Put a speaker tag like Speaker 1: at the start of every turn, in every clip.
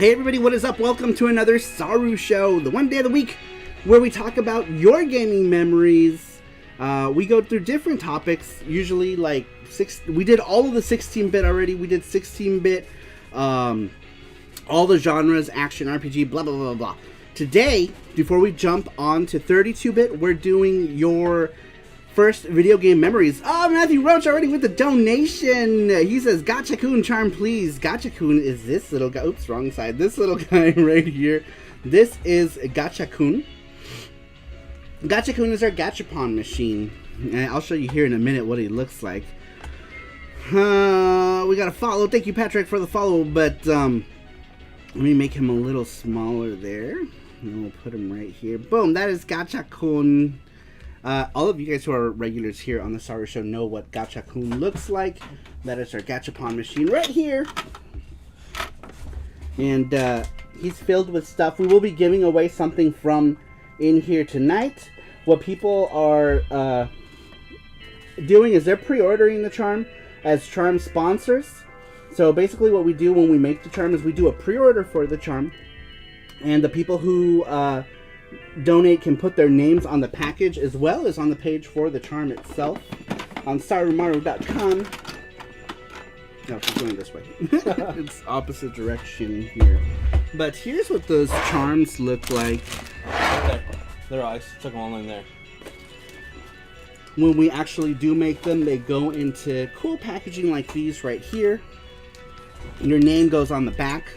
Speaker 1: Hey everybody, what is up? Welcome to another SARUSHOW, the one day of the week where we talk about your gaming memories. We go through different topics, usually like we did all of the 16-bit already. We did 16-bit, all the genres, action, RPG, blah, blah, blah, blah. Today, before we jump on to 32-bit, we're doing your first video game memories. Oh, Matthew Roach already with the donation. He says, Gotcha-kun charm, please. Gotcha-kun is this little guy. Oops, wrong side. This little guy right here. This is Gotcha-kun. Gotcha-kun is our gachapon machine. And I'll show you here in a minute what he looks like. We got a follow. Thank you, Patrick, for the follow. But let me make him a little smaller there. And we'll put him right here. Boom, that is Gotcha-kun. All of you guys who are regulars here on the SARUSHOW know what Gotcha-kun looks like. That is our gachapon machine right here. And he's filled with stuff. We will be giving away something from in here tonight. What people are doing is they're pre-ordering the charm as charm sponsors. So basically what we do when we make the charm is we do a pre-order for the charm. And the people who donate can put their names on the package as well as on the page for the charm itself on sarumaru.com. No, she's going this way. It's opposite direction here. But here's what those charms look like.
Speaker 2: Okay. They're ice. Took them all in there.
Speaker 1: When we actually do make them, they go into cool packaging like these right here. Your name goes on the back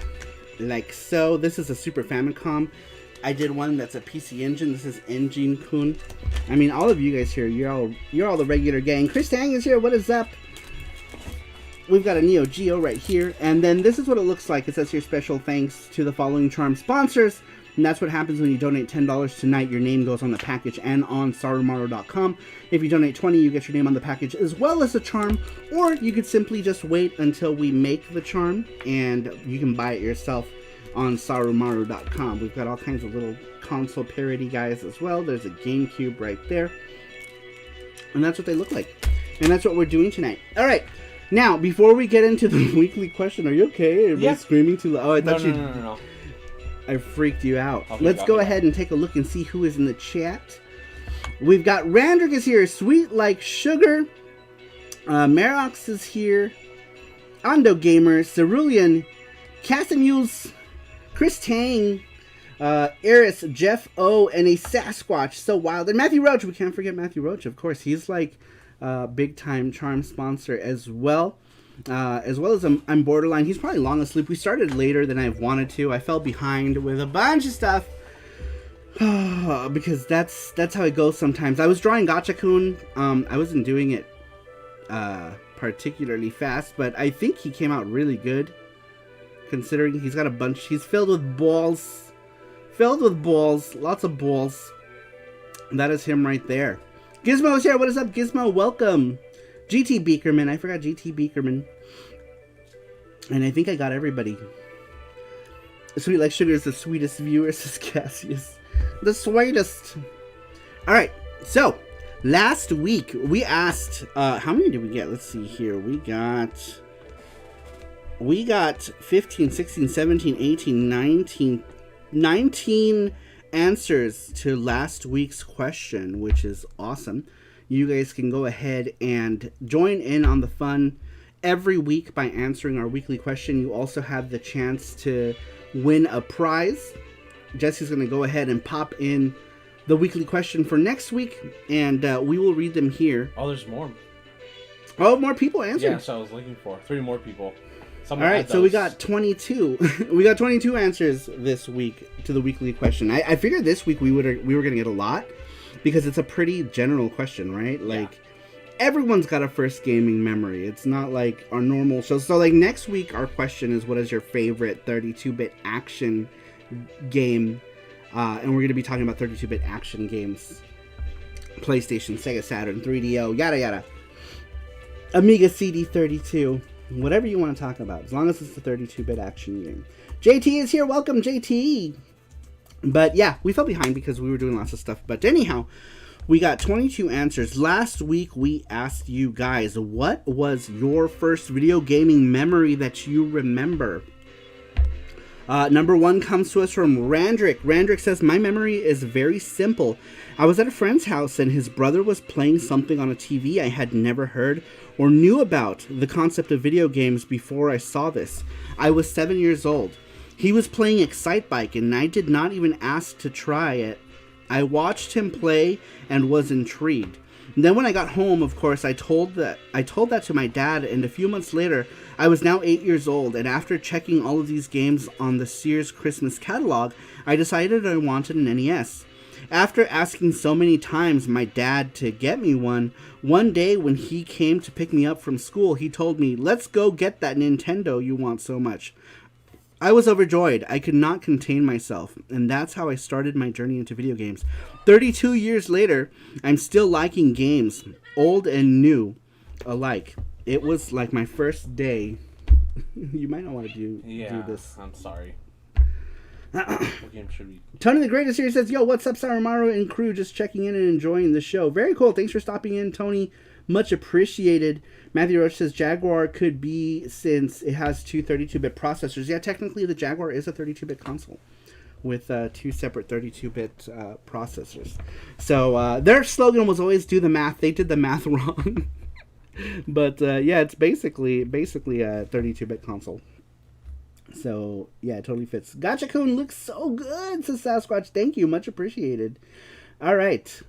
Speaker 1: like so. This is a Super Famicom. I did one that's a PC Engine. This is Engine-kun. I mean, all of you guys here, you're all the regular gang. Chris Tang is here. What is up? We've got a Neo Geo right here. And then this is what it looks like. It says here, special thanks to the following charm sponsors. And that's what happens when you donate $10 tonight. Your name goes on the package and on sarumaru.com. If you donate $20, you get your name on the package as well as the charm. Or you could simply just wait until we make the charm and you can buy it yourself on sarumaru.com. We've got all kinds of little console parody guys as well. There's a GameCube right there. And that's what they look like. And that's what we're doing tonight. Alright, now, before we get into the weekly question, are you okay? Everybody's screaming too loud. Oh, I thought
Speaker 2: No.
Speaker 1: I freaked you out. Let's go ahead and take a look and see who is in the chat. We've got Randrick is here. Sweet like sugar. Marox is here. Ando Gamer. Cerulean. Casamules. Chris Tang, Eris, Jeff O, and a Sasquatch, so wild. And Matthew Roach, we can't forget Matthew Roach, of course. He's like a big-time charm sponsor as well. As I'm Borderline. He's probably long asleep. We started later than I wanted to. I fell behind with a bunch of stuff. Because that's how it goes sometimes. I was drawing Gotcha-kun. I wasn't doing it particularly fast, but I think he came out really good. Considering he's got a bunch, he's filled with balls. Lots of balls. That is him right there. Gizmo is here. What is up, Gizmo? Welcome. GT Beakerman. I forgot GT Beakerman. And I think I got everybody. Sweet Like Sugar is the sweetest viewer, says Cassius. The sweetest. Alright, so last week we asked, how many did we get? Let's see here. We got 15, 16, 17, 18, 19 answers to last week's question, which is awesome. You guys can go ahead and join in on the fun every week by answering our weekly question. You also have the chance to win a prize. Jesse's going to go ahead and pop in the weekly question for next week, and we will read them here.
Speaker 2: Oh, there's more.
Speaker 1: Oh, more people answered.
Speaker 2: Yeah, that's what I was looking for. 3 more people.
Speaker 1: Alright, so we got 22. We got 22 answers this week to the weekly question. I figured this week we were going to get a lot because it's a pretty general question, right? Like, everyone's got a first gaming memory. It's not like our normal show. So, like, next week our question is, what is your favorite 32-bit action game? And we're going to be talking about 32-bit action games. PlayStation, Sega Saturn, 3DO, yada yada. Amiga CD32. Whatever you want to talk about, as long as it's a 32-bit action game. JT is here. Welcome, JT. But yeah, we fell behind because we were doing lots of stuff. But anyhow, we got 22 answers. Last week, we asked you guys, what was your first video gaming memory that you remember? Number 1 comes to us from Randrick. Randrick says, my memory is very simple. I was at a friend's house and his brother was playing something on a TV I had never heard or knew about the concept of video games before I saw this. I was 7 years old. He was playing Excitebike and I did not even ask to try it. I watched him play and was intrigued. And then when I got home, of course, I told that to my dad, and a few months later, I was now 8 years old, and after checking all of these games on the Sears Christmas catalog, I decided I wanted an NES. After asking so many times my dad to get me one day when he came to pick me up from school, he told me, let's go get that Nintendo you want so much. I was overjoyed. I could not contain myself, and that's how I started my journey into video games. 32 years later, I'm still liking games, old and new alike. It was like my first day. You might not want to do this.
Speaker 2: I'm sorry. What game should we...
Speaker 1: Tony the Greatest here says, yo, what's up, Sarumaru and crew? Just checking in and enjoying the show. Very cool. Thanks for stopping in, Tony. Much appreciated. Matthew Roach says Jaguar could be since it has two 32-bit processors. Yeah, technically the Jaguar is a 32-bit console with 2 separate 32-bit processors. So their slogan was always do the math. They did the math wrong. But yeah, it's basically a 32-bit console. So yeah, it totally fits. Gotcha-kun looks so good, says Sasquatch. Thank you, much appreciated. All right.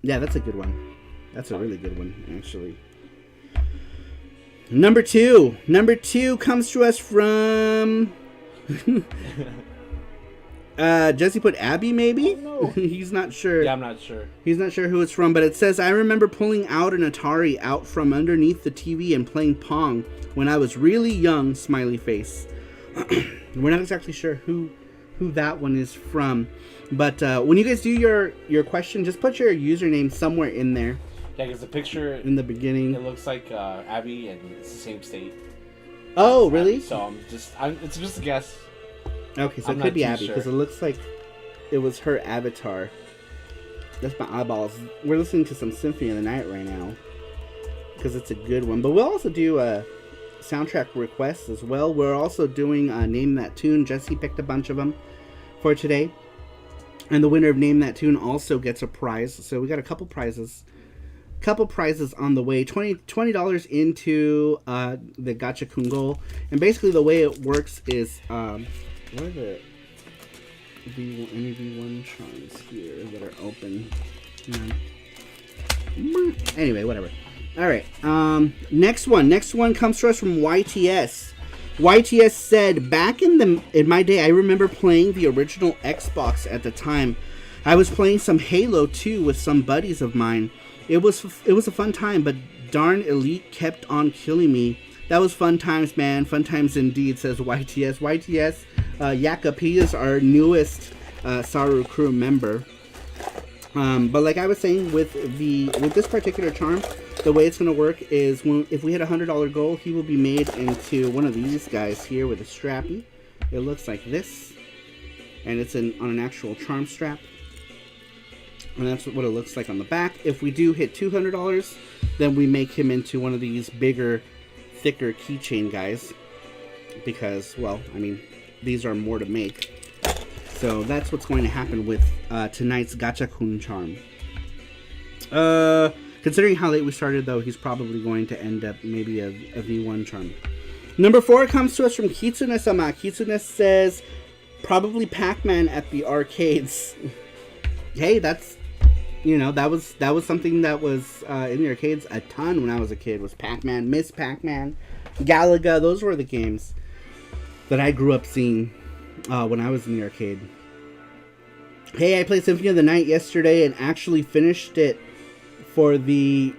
Speaker 1: Yeah, that's a good one. That's a really good one, actually. Number two comes to us from Jesse put Abby, maybe?
Speaker 2: Oh, no.
Speaker 1: He's not sure.
Speaker 2: Yeah, I'm not sure.
Speaker 1: He's not sure who it's from, but it says, I remember pulling out an Atari out from underneath the TV and playing Pong when I was really young, smiley face. We're not exactly sure who that one is from. But when you guys do your question, just put your username somewhere in there.
Speaker 2: Yeah, because the picture
Speaker 1: in the beginning,
Speaker 2: it looks like Abby, and it's the same state.
Speaker 1: Oh, really?
Speaker 2: Abby, so it's just a guess.
Speaker 1: Okay, so it could be Abby because it looks like it was her avatar. That's my eyeballs. We're listening to some Symphony of the Night right now because it's a good one. But we'll also do soundtrack requests as well. We're also doing Name That Tune. Jesse picked a bunch of them for today. And the winner of Name That Tune also gets a prize. So we got a couple prizes. Couple prizes on the way. $20 into the Gacha-kun goal. And basically the way it works is what are the any V1 charms here that are open? Anyway, whatever. Alright. Next one comes to us from YTS. YTS said, back in my day, I remember playing the original Xbox at the time. I was playing some Halo 2 with some buddies of mine. It was a fun time, but darn Elite kept on killing me. That was fun times, man. Fun times indeed, says YTS. YTS, Yakap, he is our newest Saru crew member. But like I was saying, with this particular charm, the way it's going to work is if we hit a $100 goal, he will be made into one of these guys here with a strappy. It looks like this, and it's on an actual charm strap. And that's what it looks like on the back. If we do hit $200, then we make him into one of these bigger, thicker keychain guys. Because, well, I mean, these are more to make. So that's what's going to happen with tonight's Gacha-kun charm. Considering how late we started, though, he's probably going to end up maybe a V1 charm. Number 4 comes to us from Kitsune-sama. Kitsune says, probably Pac-Man at the arcades. Hey, that's... You know, that was something that was in the arcades a ton when I was a kid. Was Pac-Man, Miss Pac-Man, Galaga. Those were the games that I grew up seeing when I was in the arcade. Hey, I played Symphony of the Night yesterday and actually finished it for the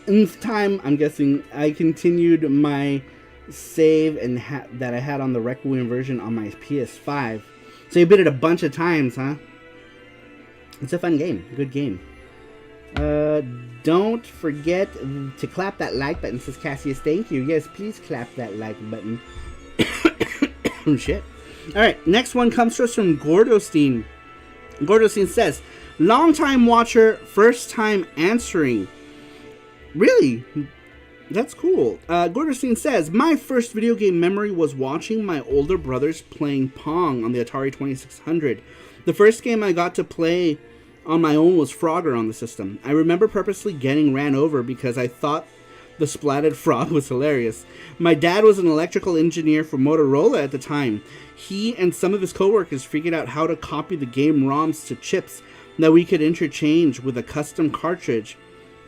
Speaker 1: nth time. I'm guessing I continued my save and that I had on the Requiem version on my PS5. So you beat it a bunch of times, huh? It's a fun game. Good game. Don't forget to clap that like button, says Cassius. Thank you. Yes, please clap that like button. Shit. Alright, next one comes to us from Gordostein. Gordostein says, long time watcher, first time answering. Really? That's cool. Gorderstein says, my first video game memory was watching my older brothers playing Pong on the Atari 2600. The first game I got to play on my own was Frogger on the system. I remember purposely getting ran over because I thought the splatted frog was hilarious. My dad was an electrical engineer for Motorola at the time. He and some of his coworkers figured out how to copy the game ROMs to chips that we could interchange with a custom cartridge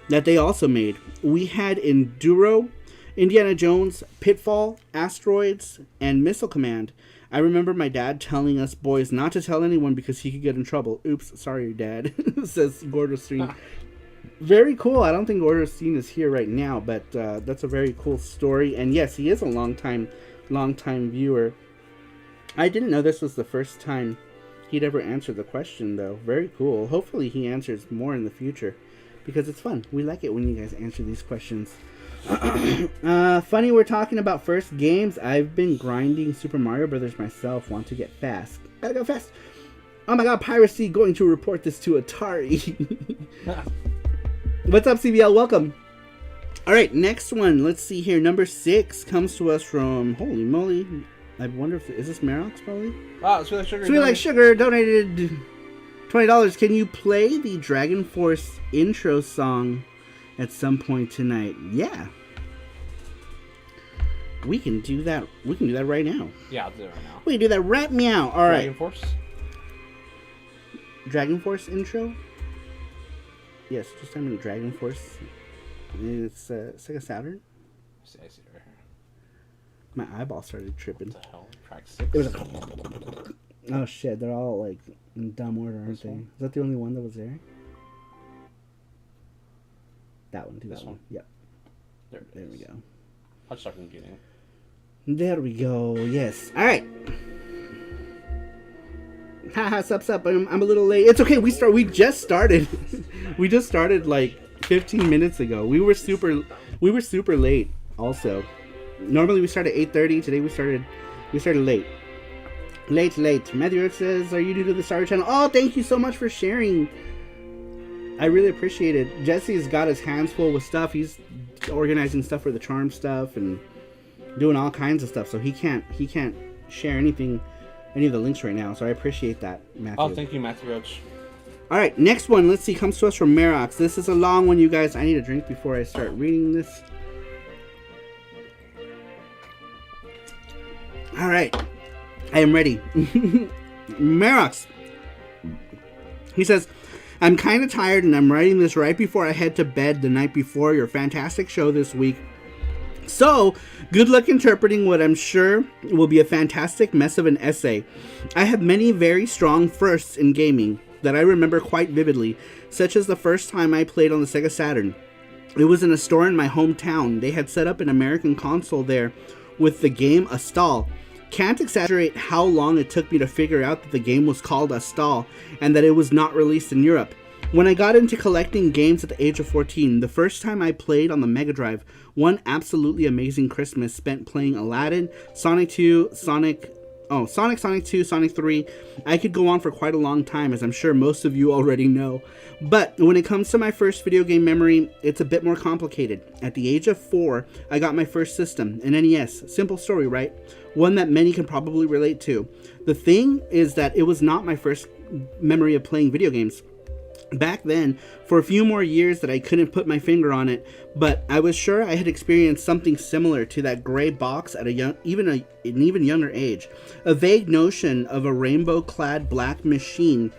Speaker 1: that they also made. We had Enduro, Indiana Jones, Pitfall, Asteroids, and Missile Command. I remember my dad telling us boys not to tell anyone because he could get in trouble. Oops, sorry, Dad, says Gorderstein. Very cool. I don't think Gorderstein is here right now, but that's a very cool story. And yes, he is a long time viewer. I didn't know this was the first time he'd ever answered the question, though. Very cool. Hopefully he answers more in the future, because it's fun. We like it when you guys answer these questions. Funny we're talking about first games. I've been grinding Super Mario Brothers myself. Want to get fast. Gotta go fast. Oh my god, piracy. Going to report this to Atari. What's up, CBL? Welcome. Alright, next one. Let's see here. Number 6 comes to us from... Holy moly. I wonder if... Is this Marox, probably?
Speaker 2: Ah, Sweet Like Sugar.
Speaker 1: Sweet Like Sugar donated $20. Can you play the Dragon Force intro song at some point tonight? Yeah. We can do that. We can do that right now.
Speaker 2: Yeah, I'll do it right now.
Speaker 1: We can do that right meow. All right.
Speaker 2: Dragon Force?
Speaker 1: Dragon Force intro? Yes, just type in Dragon Force. It's Sega Saturn.
Speaker 2: I see it right here.
Speaker 1: My eyeball started tripping.
Speaker 2: What the hell? Track 6?
Speaker 1: It was like... Oh shit, they're all like in dumb order, aren't they? Is that the only one that was there? That one, too. That one. Yep.
Speaker 2: There it is.
Speaker 1: There we go.
Speaker 2: I'll start from the beginning.
Speaker 1: There we go. Yes. All right. Haha, sup. I'm a little late. It's okay. We just started. We just started like 15 minutes ago. We were super late. Also, normally we start at 8:30. Today we started late. Late. Matthew says, "Are you new to the Star channel?" Oh, thank you so much for sharing. I really appreciate it. Jesse's got his hands full with stuff. He's organizing stuff for the charm stuff and doing all kinds of stuff. So he can't share any of the links right now. So I appreciate that, Matthew.
Speaker 2: Oh, thank you, Matthew Roach.
Speaker 1: All right, next one. Let's see. Comes to us from Marox. This is a long one, you guys. I need a drink before I start reading this. All right. I am ready. Marox. He says, I'm kind of tired and I'm writing this right before I head to bed the night before your fantastic show this week. So, good luck interpreting what I'm sure will be a fantastic mess of an essay. I have many very strong firsts in gaming that I remember quite vividly, such as the first time I played on the Sega Saturn. It was in a store in my hometown. They had set up an American console there with the game Astal. Can't exaggerate how long it took me to figure out that the game was called Astal and that it was not released in Europe. When I got into collecting games at the age of 14, the first time I played on the Mega Drive, one absolutely amazing Christmas spent playing Aladdin, Sonic 2, Sonic 2, Sonic 3. I could go on for quite a long time, as I'm sure most of you already know. But when it comes to my first video game memory, it's a bit more complicated. At the age of 4, I got my first system, an NES. Simple story, right? One that many can probably relate to. The thing is that it was not my first memory of playing video games. Back then, for a few more years that I couldn't put my finger on it, but I was sure I had experienced something similar to that gray box at an even younger age. A vague notion of a rainbow-clad black machine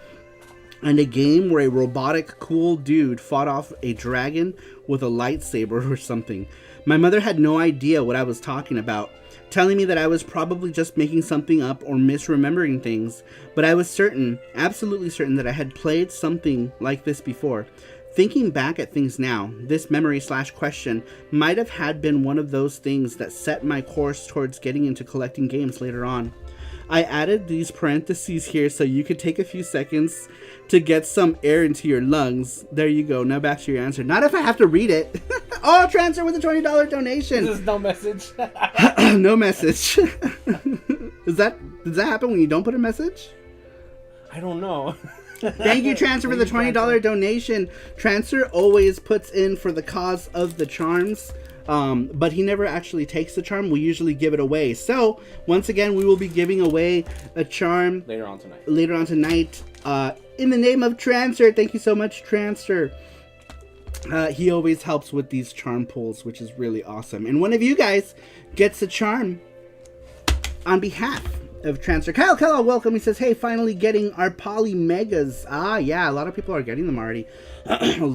Speaker 1: and a game where a robotic cool dude fought off a dragon with a lightsaber or something. My mother had no idea what I was talking about, telling me that I was probably just making something up or misremembering things, but I was certain, absolutely certain, that I had played something like this before. Thinking back at things now, this memory/question might have had been one of those things that set my course towards getting into collecting games later on. I added these parentheses here so you could take a few seconds to get some air into your lungs. There you go. Now back to your answer. Not if I have to read it. Oh, transfer with a $20 donation.
Speaker 2: There's no message.
Speaker 1: No message. Does that happen when you don't put a message?
Speaker 2: I don't know.
Speaker 1: Thank you, Transfer, for the $20 donation. Transfer always puts in for the cause of the charms. But he never actually takes the charm. We usually give it away. So once again, we will be giving away a charm
Speaker 2: later on tonight.
Speaker 1: In the name of Transfer. Thank you so much, Transfer. He always helps with these charm pulls, which is really awesome. And one of you guys gets a charm on behalf of Transfer. Kyle, welcome. He says, hey, finally getting our Poly Megas. Ah, yeah, a lot of people are getting them already.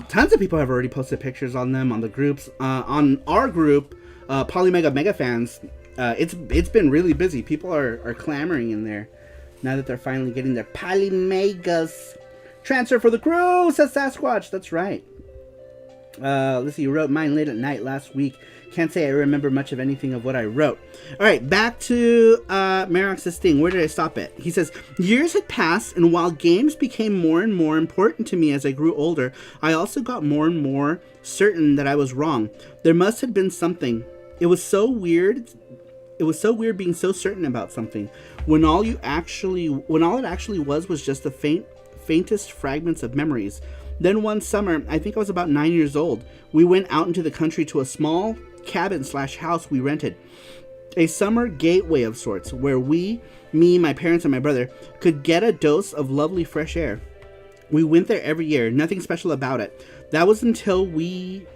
Speaker 1: Tons of people have already posted pictures on them on the groups. On our group, Poly Mega Fans, it's been really busy. People are clamoring in there now that they're finally getting their Poly Megas. Transfer for the crew, says Sasquatch. That's right. Let's see, you wrote mine late at night last week. Can't say I remember much of anything of what I wrote. Alright, back to Marox's thing. Where did I stop at? He says, years had passed, and while games became more and more important to me as I grew older, I also got more and more certain that I was wrong. There must have been something. It was so weird being so certain about something, when all it actually was just the faintest fragments of memories. Then one summer, I think I was about 9 years old, we went out into the country to a small cabin/house we rented. A summer gateway of sorts, where me, my parents, and my brother could get a dose of lovely fresh air. We went there every year, nothing special about it. That was until we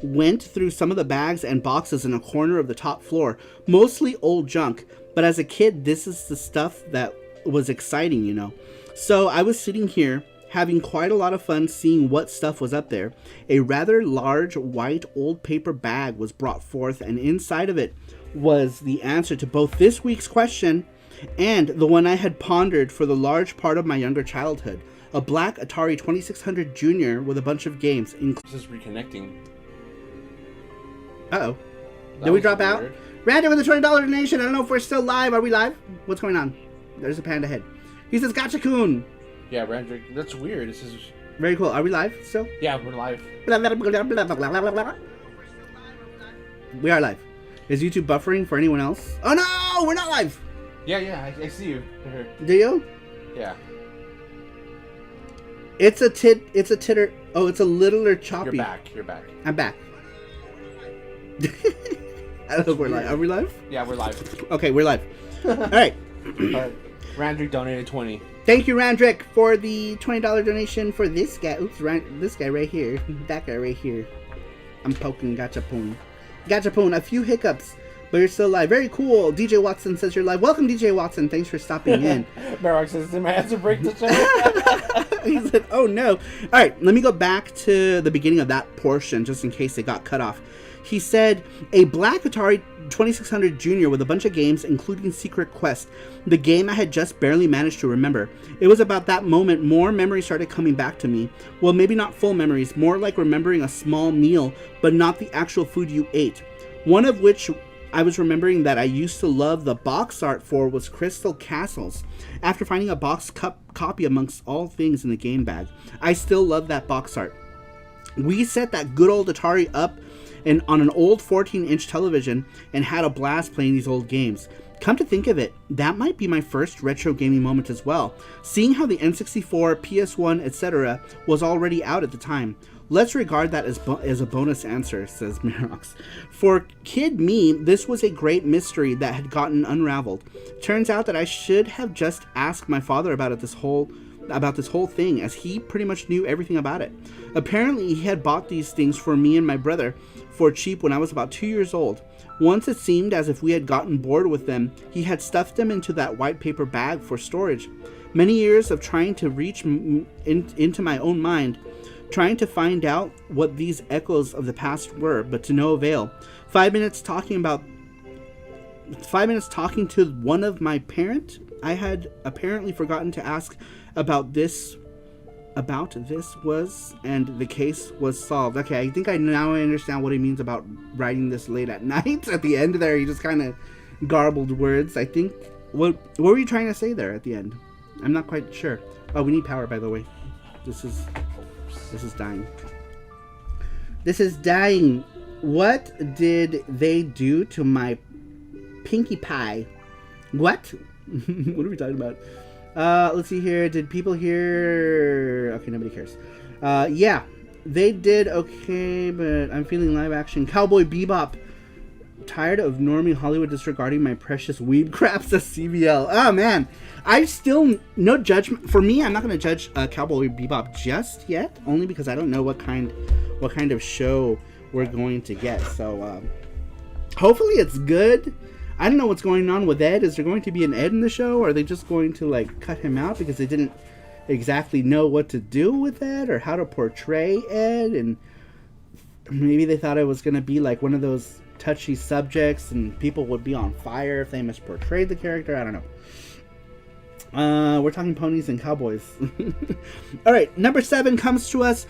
Speaker 1: went through some of the bags and boxes in a corner of the top floor, mostly old junk. But as a kid, this is the stuff that was exciting, you know. So I was sitting here, having quite a lot of fun seeing what stuff was up there. A rather large white old paper bag was brought forth, and inside of it was the answer to both this week's question and the one I had pondered for the large part of my younger childhood. A black Atari 2600 Junior with a bunch of games.
Speaker 2: This is reconnecting.
Speaker 1: Uh-oh. Did we drop out? Randy with a $20 donation. I don't know if we're still live. Are we live? What's going on? There's a panda head. He says, Gotcha-kun.
Speaker 2: Yeah, Randrick, that's weird. This is
Speaker 1: very cool. Are we live still?
Speaker 2: Yeah, we're live.
Speaker 1: We are live. Is YouTube buffering for anyone else? Oh no, we're not live.
Speaker 2: Yeah, I see you.
Speaker 1: Do you?
Speaker 2: Yeah.
Speaker 1: It's a titter. Oh, it's a littler choppy.
Speaker 2: You're back.
Speaker 1: I'm back. I don't know if we're live. Are we live?
Speaker 2: Yeah, we're live.
Speaker 1: Okay, we're live. All right.
Speaker 2: Randrick donated 20.
Speaker 1: Thank you, Randrick, for the $20 donation for this guy. Oops, this guy right here. That guy right here. I'm poking Gotcha-poon. Gotcha-poon, a few hiccups, but you're still live. Very cool. DJ Watson says you're live. Welcome, DJ Watson. Thanks for stopping in.
Speaker 2: Baroque says, did my answer break the show?
Speaker 1: He said, oh no. All right, let me go back to the beginning of that portion, just in case it got cut off. He said, a black Atari 2600 Junior with a bunch of games, including Secret Quest, the game I had just barely managed to remember. It was about that moment more memories started coming back to me. Well, maybe not full memories, more like remembering a small meal, but not the actual food you ate. One of which I was remembering that I used to love the box art for was Crystal Castles. After finding a box copy amongst all things in the game bag, I still love that box art. We set that good old Atari up and on an old 14-inch television and had a blast playing these old games. Come to think of it, that might be my first retro gaming moment as well, seeing how the N64, PS1, etc. was already out at the time. Let's regard that as a bonus answer, says Mirox. For kid me, this was a great mystery that had gotten unraveled. Turns out that I should have just asked my father about this whole thing, as he pretty much knew everything about it. Apparently, he had bought these things for me and my brother for cheap when I was about 2 years old. Once it seemed as if we had gotten bored with them, he had stuffed them into that white paper bag for storage. Many years of trying to reach into my own mind, trying to find out what these echoes of the past were, but to no avail. 5 minutes talking to one of my parent, I had apparently forgotten to ask about this was, and the case was solved. Okay, I think I now understand what he means about writing this late at night. At the end there, he just kind of garbled words. I think, what were you trying to say there at the end? I'm not quite sure. Oh, we need power, by the way. This is dying. This is dying. What did they do to my Pinkie Pie? What? What are we talking about? Let's see here. Did people hear? Okay, nobody cares. Yeah. They did okay, but I'm feeling live action. Cowboy Bebop. Tired of normie Hollywood disregarding my precious weeb craps as CBL. Oh man, I still no judgment for me. I'm not gonna judge Cowboy Bebop just yet, only because I don't know what kind of show we're going to get. So hopefully it's good. I don't know what's going on with Ed. Is there going to be an Ed in the show, or are they just going to like cut him out because they didn't exactly know what to do with Ed or how to portray Ed, and maybe they thought it was gonna be like one of those touchy subjects and people would be on fire if they misportrayed the character. I don't know. We're talking ponies and cowboys. All right, number 7 comes to us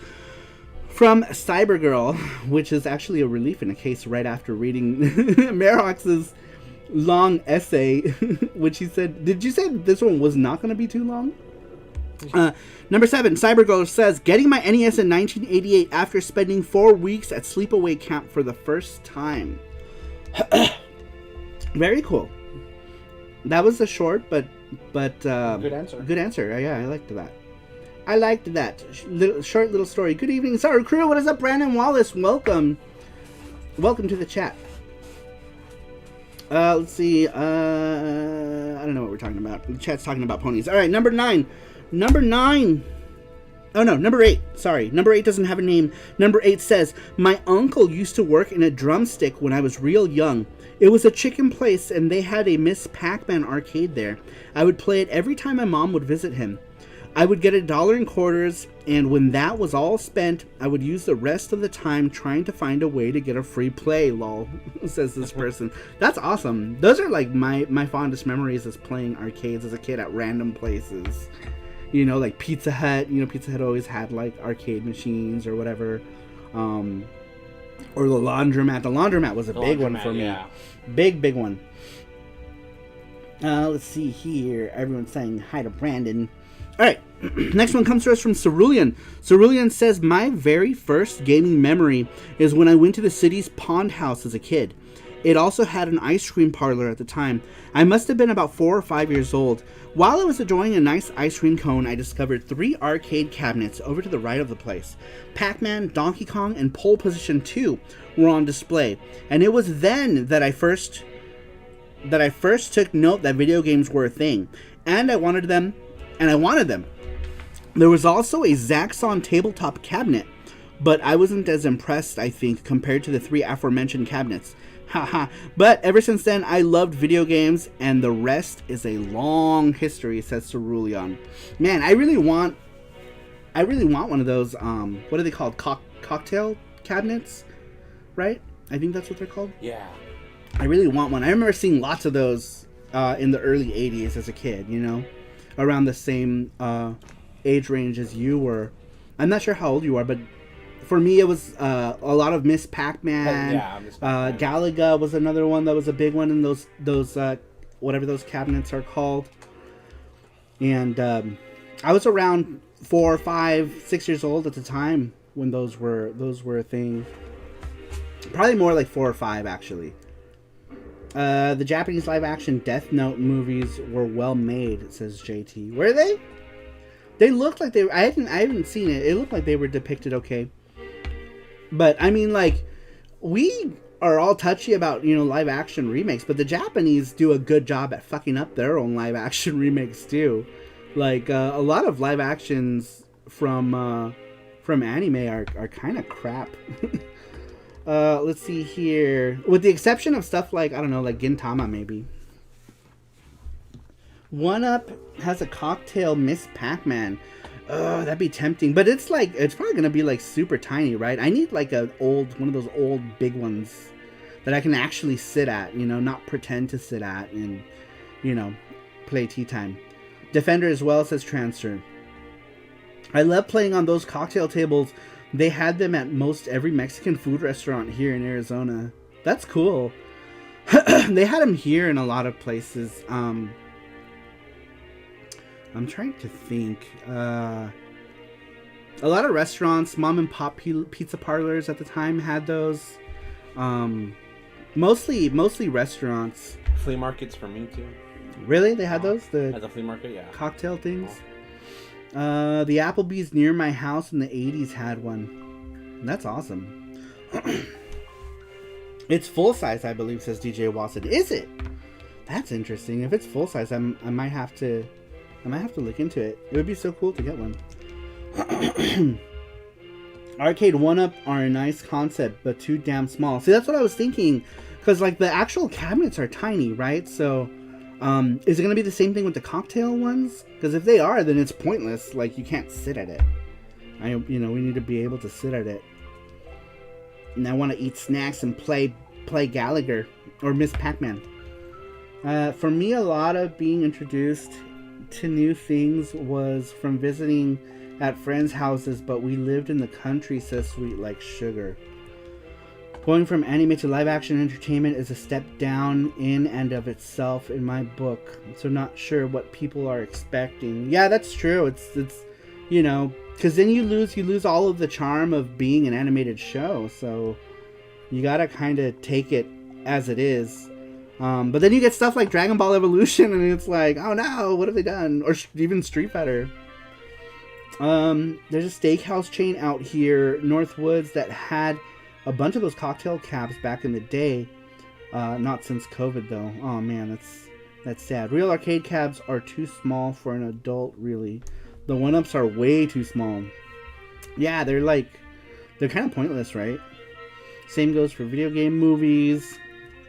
Speaker 1: from Cybergirl, which is actually a relief in a case right after reading Marhox's long essay, which he said, did you say this one was not going to be too long? Number 7, Cybergirl says, getting my NES in 1988 after spending 4 weeks at sleepaway camp for the first time. Very cool. That was a short, but good
Speaker 2: answer.
Speaker 1: Good answer. Yeah, I liked that. Short little story. Good evening, Sarupro. What is up, Brandon Wallace? Welcome to the chat. Let's see. I don't know what we're talking about. The chat's talking about ponies. All right, number 8. Oh no, number 8. Sorry, number 8 doesn't have a name. Number 8 says, my uncle used to work in a drumstick when I was real young. It was a chicken place and they had a Miss Pac-Man arcade there. I would play it every time my mom would visit him. I would get $1 in quarters, and when that was all spent, I would use the rest of the time trying to find a way to get a free play, lol, says this person. That's awesome. Those are like my fondest memories is playing arcades as a kid at random places. You know, like Pizza Hut. You know, Pizza Hut always had like arcade machines or whatever. Or the laundromat. The laundromat was a big one for me.
Speaker 2: Yeah.
Speaker 1: Big one. Let's see here. Everyone's saying hi to Brandon. All right. Next one comes to us from Cerulean. Cerulean says, my very first gaming memory is when I went to the city's pond house as a kid. It also had an ice cream parlor at the time. I must have been about 4 or 5 years old. While I was enjoying a nice ice cream cone, I discovered 3 arcade cabinets over to the right of the place. Pac-Man, Donkey Kong, and Pole Position 2 were on display. And it was then that I first took note that video games were a thing. And I wanted them. There was also a Zaxxon tabletop cabinet, but I wasn't as impressed, I think, compared to the 3 aforementioned cabinets. Haha. But ever since then, I loved video games, and the rest is a long history, says Cerulean. Man, I really want one of those, what are they called? Cocktail cabinets? Right? I think that's what they're called.
Speaker 2: Yeah.
Speaker 1: I really want one. I remember seeing lots of those in the early 80s as a kid, you know? Around the same age range as you were. I'm not sure how old you are, but for me it was a lot of Miss Pac-Man.
Speaker 2: Yeah, Miss Pac-Man.
Speaker 1: Galaga was another one that was a big one in those whatever those cabinets are called. And I was around 4, 5, 6 years old at the time when those were a thing. Probably more like 4 or 5 actually. The Japanese live-action Death Note movies were well made, says JT. Were they? They looked like they were... I haven't seen it. It looked like they were depicted okay. But, I mean, like, we are all touchy about, you know, live-action remakes, but the Japanese do a good job at fucking up their own live-action remakes, too. Like, a lot of live-actions from anime are kind of crap. Let's see here. With the exception of stuff like, I don't know, like Gintama, maybe. 1UP has a cocktail Miss Pac-Man. That'd be tempting. But it's like, it's probably going to be like super tiny, right? I need like one of those old big ones that I can actually sit at, you know, not pretend to sit at and, you know, play tea time. Defender as well, says Transfer. I love playing on those cocktail tables. They had them at most every Mexican food restaurant here in Arizona. That's cool. They had them here in a lot of places. I'm trying to think. A lot of restaurants, mom and pop pizza parlors at the time had those. Mostly restaurants.
Speaker 2: Flea markets for me too.
Speaker 1: Really? They had those?
Speaker 2: As a flea market, yeah.
Speaker 1: Cocktail things? The Applebee's near my house in the 80s had one. That's awesome. It's full size, I believe, says DJ Watson. Is it? That's interesting. If it's full size, I might have to look into it. It would be so cool to get one. Arcade 1-Up are a nice concept, but too damn small. See, that's what I was thinking. Because, like, the actual cabinets are tiny, right? So, is it going to be the same thing with the cocktail ones? Because if they are, then it's pointless. Like, you can't sit at it. We need to be able to sit at it. And I want to eat snacks and play Gallagher or Miss Pac-Man. For me, a lot of being introduced to new things was from visiting at friends' houses, but we lived in the country, says Sweet Like Sugar. Going from anime to live action entertainment is a step down in and of itself in my book, so not sure what people are expecting. Yeah, that's true. It's because then you lose all of the charm of being an animated show, so you gotta kind of take it as it is. But then you get stuff like Dragon Ball Evolution, and it's like, oh no, what have they done? Or even Street Fighter. There's a steakhouse chain out here, Northwoods, that had a bunch of those cocktail caps back in the day. Not since COVID, though. Oh man, that's sad. Real arcade cabs are too small for an adult, really. The 1-Ups are way too small. Yeah, they're kind of pointless, right? Same goes for video game movies.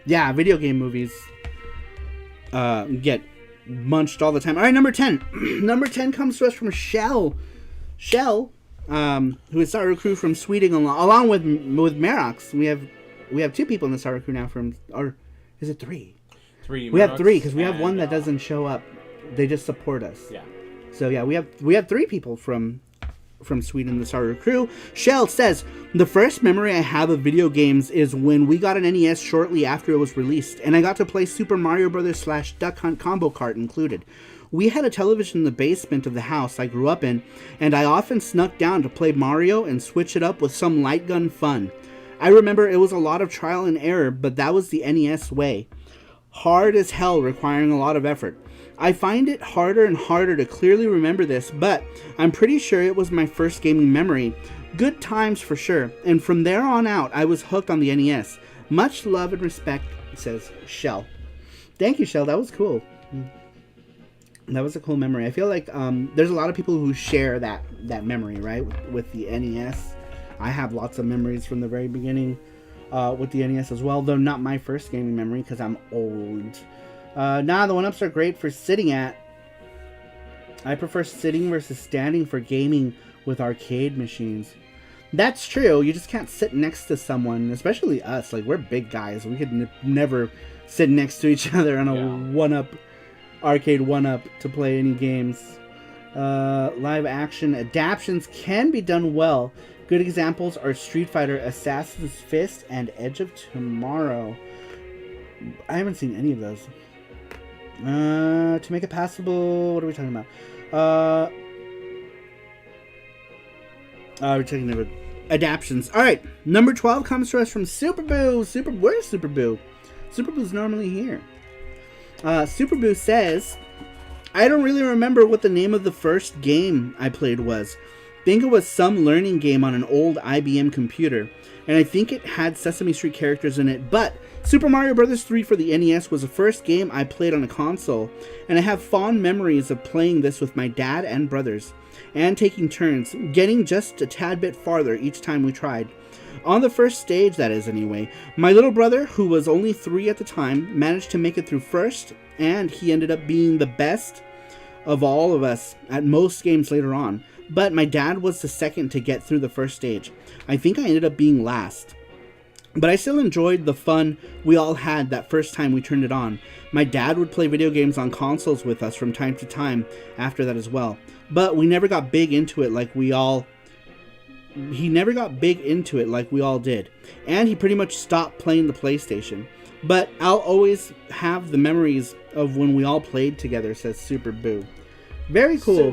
Speaker 1: Yeah, video game movies get munched all the time. All right, number 10. Number 10 comes to us from Shell. Shell, who is Sarupro from Sweden, along with Merox. We have two people in the Sarupro now or is it three?
Speaker 2: Three.
Speaker 1: We have three because we have one that doesn't show up. They just support us.
Speaker 2: Yeah.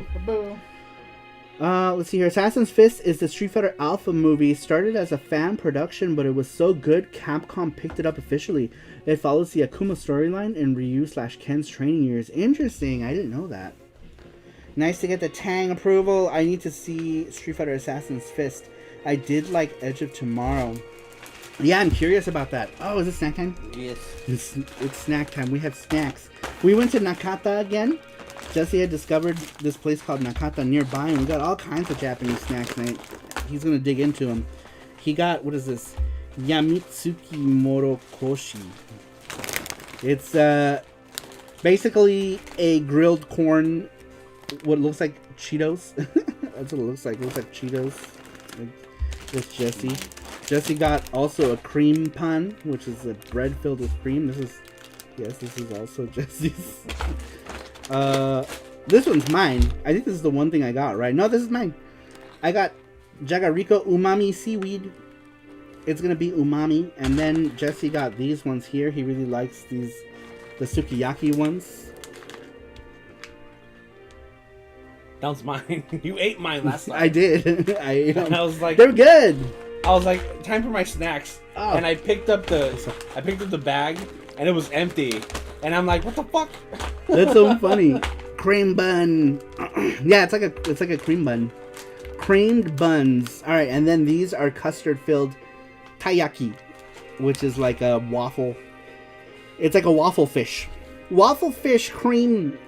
Speaker 2: Superboo.
Speaker 1: Let's see here. Assassin's Fist is the Street Fighter Alpha movie. Started as a fan production, but it was so good, Capcom picked it up officially. It follows the Akuma storyline in Ryu/Ken's training years. Interesting. I didn't know that. Nice to get the Tang approval. I need to see Street Fighter Assassin's Fist. I did like Edge of Tomorrow. Yeah, I'm curious about that. Oh, is it snack time?
Speaker 2: Yes.
Speaker 1: It's snack time. We have snacks. We went to Nakata again. Jesse had discovered this place called Nakata nearby, and we got all kinds of Japanese snacks, and he's going to dig into them. He got, what is this? Yamitsuki Morokoshi. It's basically a grilled corn, what looks like Cheetos. That's what it looks like. It looks like Cheetos. With Jesse. Jesse got also a cream pan, which is a bread filled with cream. This is also Jesse's. This one's mine. I think this is the one thing I got, right? No, this is mine. I got Jagariko Umami Seaweed. It's gonna be umami. And then Jesse got these ones here. He really likes the sukiyaki ones.
Speaker 2: That was mine. You ate mine last night.
Speaker 1: I did. I ate them.
Speaker 2: I was like,
Speaker 1: they're good.
Speaker 2: I was like, time for my snacks.
Speaker 1: Oh.
Speaker 2: And I picked up the bag, and it was empty. And I'm like, what the fuck?
Speaker 1: That's so funny. Cream bun. Yeah, it's like a cream bun. Creamed buns. All right, and then these are custard filled taiyaki, which is like a waffle. It's like a waffle fish. Waffle fish cream.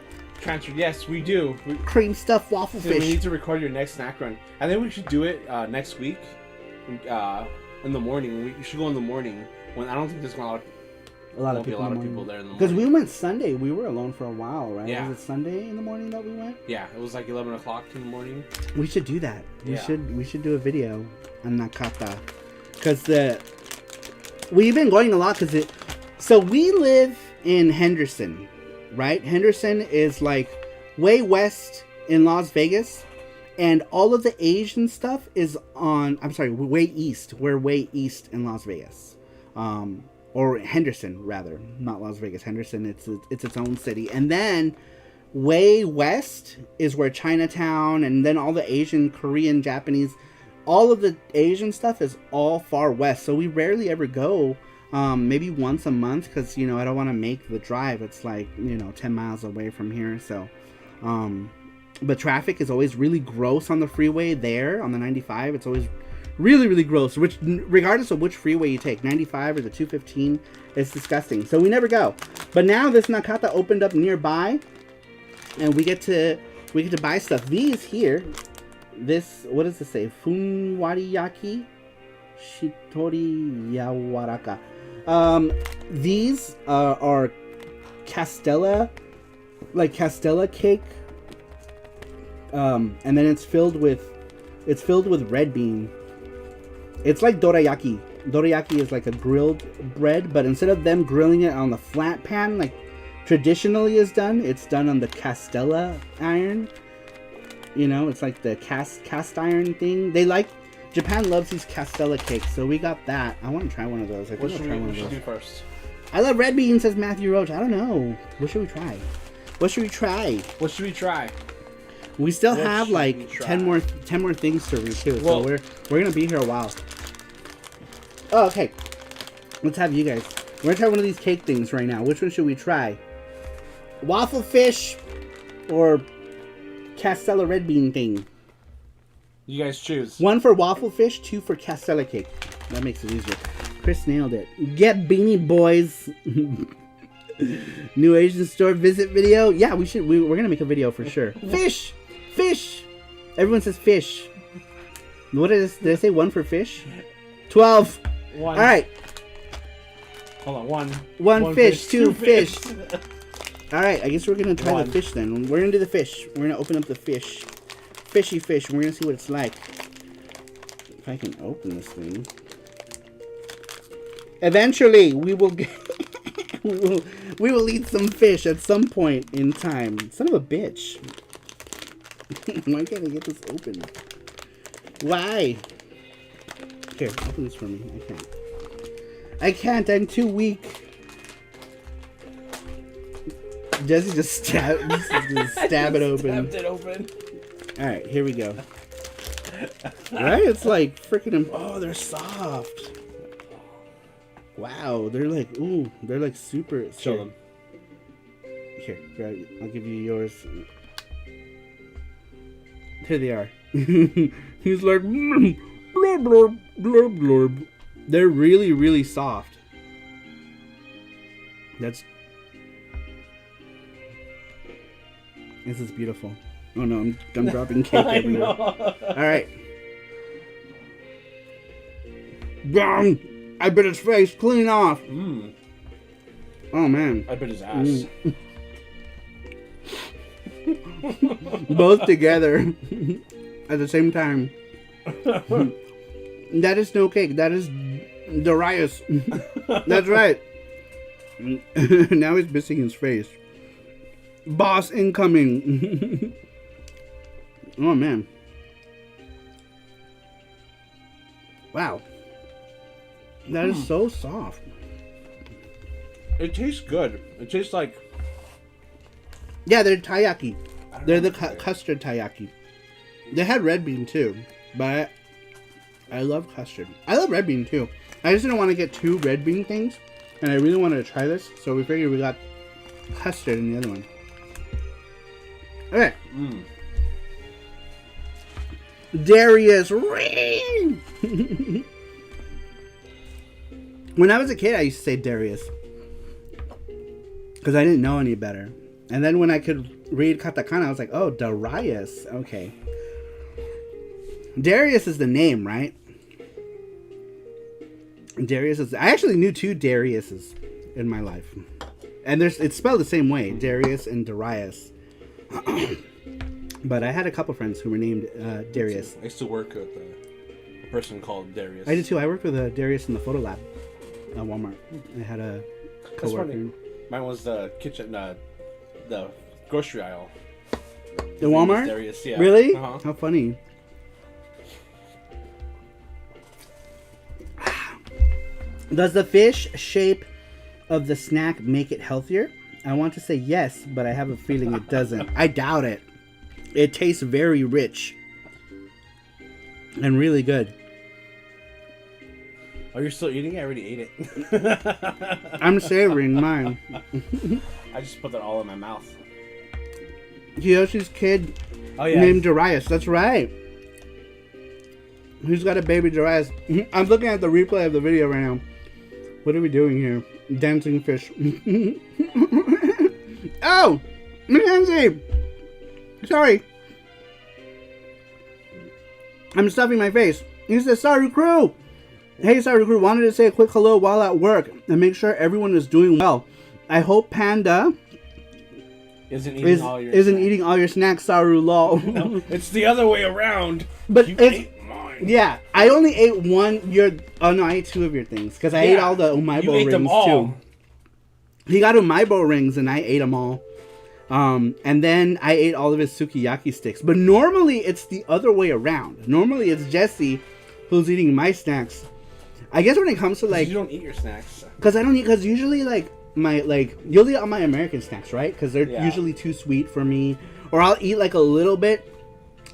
Speaker 2: Transfer. Yes, we do.
Speaker 1: Cream stuffed waffle
Speaker 2: So
Speaker 1: fish.
Speaker 2: we need to record your next snack run. I think we should do it next week. In the morning. We should go in the morning. When I don't think there's a lot of people there in the morning.
Speaker 1: Because we went Sunday. We were alone for a while, right?
Speaker 2: Yeah.
Speaker 1: Was it Sunday in the morning that we went?
Speaker 2: Yeah, it was like 11 o'clock in the morning.
Speaker 1: We should do that.
Speaker 2: Yeah.
Speaker 1: We should do a video on Nakata. Because we've been going a lot so we live in Henderson, right? Henderson is like way west in Las Vegas. And all of the Asian stuff is way east. We're way east in Las Vegas. Or Henderson, rather. Not Las Vegas. Henderson, it's its own city. And then way west is where Chinatown and then all the Asian, Korean, Japanese, all of the Asian stuff is all far west. So we rarely ever go, maybe once a month because, I don't want to make the drive. It's like, 10 miles away from here. So, but traffic is always really gross on the freeway there on the 95. It's always really, really gross, regardless of which freeway you take, 95 or the 215, it's disgusting. So we never go. But now this Nakata opened up nearby, and we get to buy stuff. These here, what does this say? Funwariyaki Shitori Yawaraka. These are Castella cake. And then it's filled with red bean. It's like dorayaki. Dorayaki is like a grilled bread, but instead of them grilling it on the flat pan like traditionally is done, it's done on the Castella iron. It's like the cast iron thing. Japan loves these Castella cakes, so we got that. I want to try one of those.
Speaker 2: What should we do first?
Speaker 1: I love red beans, says Matthew Roach. I don't know. What should we try? We still have like 10 more things to read too, so we're gonna be here a while. Oh, okay. Let's have you guys. We're gonna try one of these cake things right now. Which one should we try? Waffle fish or Castella red bean thing?
Speaker 2: You guys choose.
Speaker 1: 1 for waffle fish, 2 for Castella cake. That makes it easier. Chris nailed it. Get Beanie Boys. New Asian store visit video. Yeah, we should. We're gonna make a video for sure. Fish. Everyone says fish. What did I say? 1 for fish. 12.
Speaker 2: 1.
Speaker 1: All right.
Speaker 2: Hold on.
Speaker 1: 1 fish, 2 fish. All right. I guess we're gonna try the fish then. We're gonna do the fish. We're gonna open up the fish. Fishy fish. And we're gonna see what it's like. If I can open this thing. Eventually, we will get. we will eat some fish at some point in time. Son of a bitch. Why can't I get this open? Why? Here, open this for me. I can't. I'm too weak. Jesse just stab it open.
Speaker 2: Stabbed it open.
Speaker 1: Alright, here we go. Right? It's like freaking... Oh, they're soft. Wow, they're like... Ooh, they're like super...
Speaker 2: Show them.
Speaker 1: Here, grab it. I'll give you yours. Here they are. He's like... Blah, blurb, blurb, blurb, blurb. They're really, really soft. This is beautiful. Oh no, I'm dropping cake everywhere. All right. I bit his face clean off. Oh man.
Speaker 2: I bit his ass.
Speaker 1: Both together at the same time. That is no cake. That is Darius. That's right. Now he's missing his face. Boss incoming. Oh man. Wow. That is so soft.
Speaker 2: It tastes good. It tastes like...
Speaker 1: Yeah, they're taiyaki. They're the custard taiyaki. They had red bean too, but I love custard. I love red bean too. I just didn't want to get 2 red bean things, and I really wanted to try this, so we figured we got custard in the other one. Okay. Darius Ring! When I was a kid, I used to say Darius. Because I didn't know any better. And then when I could read katakana, I was like, oh, Darius. Okay. Darius is the name, right? Darius is... I actually knew 2 Dariuses in my life. And it's spelled the same way. Darius and Darius. But I had a couple friends who were named Darius.
Speaker 2: I used to work with a person called Darius.
Speaker 1: I did too. I worked with Darius in the photo lab at Walmart. I had a coworker.
Speaker 2: Mine was the kitchen, the grocery aisle.
Speaker 1: The Walmart?
Speaker 2: Darius, yeah.
Speaker 1: Really?
Speaker 2: Uh-huh.
Speaker 1: How funny. Does the fish shape of the snack make it healthier? I want to say yes, but I have a feeling it doesn't. I doubt it. It tastes very rich and really good.
Speaker 2: Oh, you're still eating it? I already ate it.
Speaker 1: I'm savoring mine.
Speaker 2: I just put that all in my mouth.
Speaker 1: Kiyoshi's kid named Darius. That's right. He's got a baby Darius. I'm looking at the replay of the video right now. What are we doing here? Dancing fish. Oh! Mackenzie! Sorry. I'm stuffing my face. He says, Sarupro! Hey, Sarupro, wanted to say a quick hello while at work and make sure everyone is doing well. I hope Panda isn't eating all your snacks, Saru lol.
Speaker 2: No, it's the other way around.
Speaker 1: But
Speaker 2: you ate mine.
Speaker 1: Yeah, I only ate one. Oh no, I ate 2 of your things because I ate all the umaibo rings
Speaker 2: them all.
Speaker 1: too. He got umaibo rings and I ate them all. And then I ate all of his sukiyaki sticks. But normally it's the other way around. Normally it's Jesse who's eating my snacks. I guess when it comes to like...
Speaker 2: You don't eat your snacks.
Speaker 1: Because I don't eat... Because usually you'll eat all my American snacks, right? Because they're usually too sweet for me. Or I'll eat like a little bit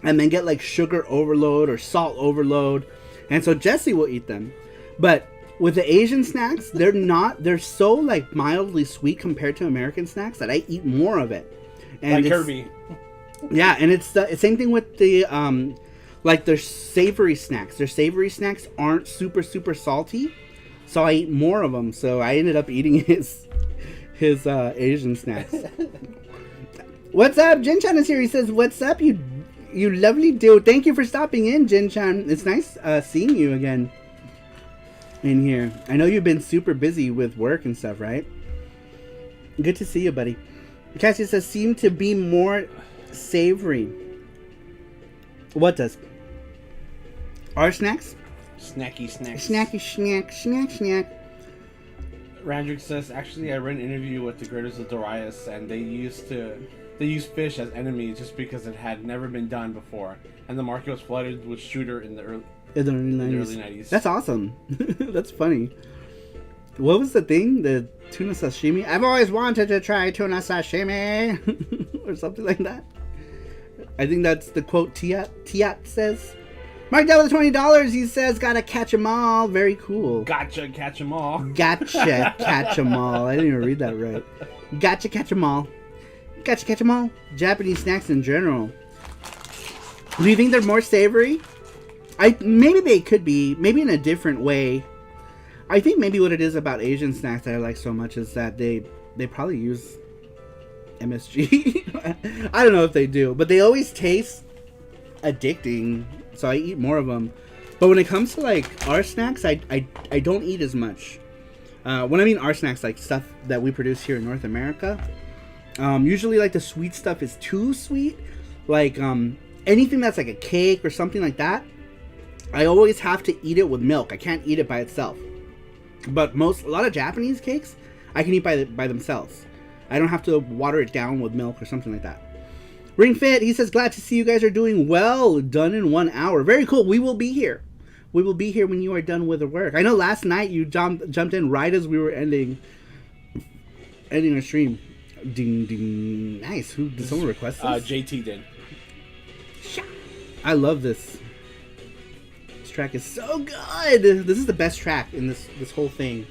Speaker 1: and then get like sugar overload or salt overload. And so Jesse will eat them. But with the Asian snacks, they're so like mildly sweet compared to American snacks that I eat more of it. And
Speaker 2: like Kirby.
Speaker 1: Yeah, and it's the same thing with the like their savory snacks. Their savory snacks aren't super salty, so I eat more of them. So I ended up eating his Asian snacks. What's up? Jin-chan is here. He says, "What's up, you lovely dude? Thank you for stopping in, Jin-chan. It's nice seeing you again in here. I know you've been super busy with work and stuff, right? Good to see you, buddy." Cassie says, "Seem to be more savory." What does? Our snacks?
Speaker 2: Snacky snacks.
Speaker 1: Snacky snack.
Speaker 2: Randrick says, actually, I read an interview with the creators of Darius, and they used fish as enemies just because it had never been done before, and the market was flooded with shooter in the early 90s.
Speaker 1: That's awesome. That's funny. What was the thing? The tuna sashimi? I've always wanted to try tuna sashimi. Or something like that. I think that's the quote Tiat says. Mark down with $20. He says, "Gotta catch 'em all." Very cool.
Speaker 2: Gotcha, catch 'em all.
Speaker 1: Gotcha, catch 'em all. I didn't even read that right. Gotcha, catch 'em all. Gotcha, catch 'em all. Japanese snacks in general. Do you think they're more savory? Maybe they could be, maybe in a different way. I think maybe what it is about Asian snacks that I like so much is that they probably use MSG. I don't know if they do, but they always taste addicting, so I eat more of them. But when it comes to like our snacks, I don't eat as much. When I mean our snacks, like stuff that we produce here in North America, usually like the sweet stuff is too sweet. Like anything that's like a cake or something like that, I always have to eat it with milk. I can't eat it by itself. But a lot of Japanese cakes, I can eat by themselves. I don't have to water it down with milk or something like that. Ring Fit, he says, glad to see you guys are doing well. Done in 1 hour. Very cool. We will be here. We will be here when you are done with the work. I know last night you jumped in right as we were ending our stream. Ding, ding. Nice. Who did someone request this?
Speaker 2: JT did.
Speaker 1: I love this. This track is so good. This is the best track in this whole thing.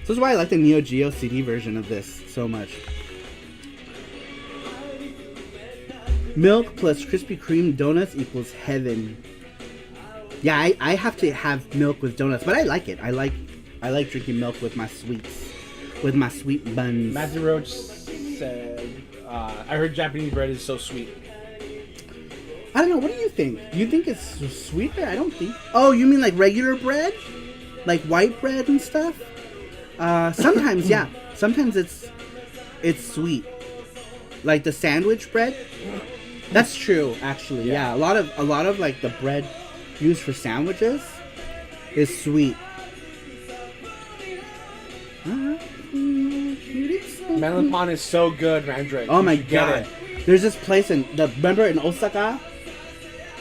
Speaker 1: So this is why I like the Neo Geo CD version of this so much. Milk plus Krispy Kreme donuts equals heaven. Yeah, I have to have milk with donuts, but I like it. I like drinking milk with my sweets, with my sweet buns.
Speaker 2: Matthew Roach said, I heard Japanese bread is so sweet.
Speaker 1: I don't know. What do you think? Do you think it's sweet bread? I don't think. Oh, you mean like regular bread? Like white bread and stuff? Sometimes, yeah. Sometimes it's sweet. Like the sandwich bread? That's true, actually. Yeah. A lot of like the bread used for sandwiches is sweet.
Speaker 2: Melon Pan is so good, Mandrake.
Speaker 1: Oh my god. There's this place remember in Osaka?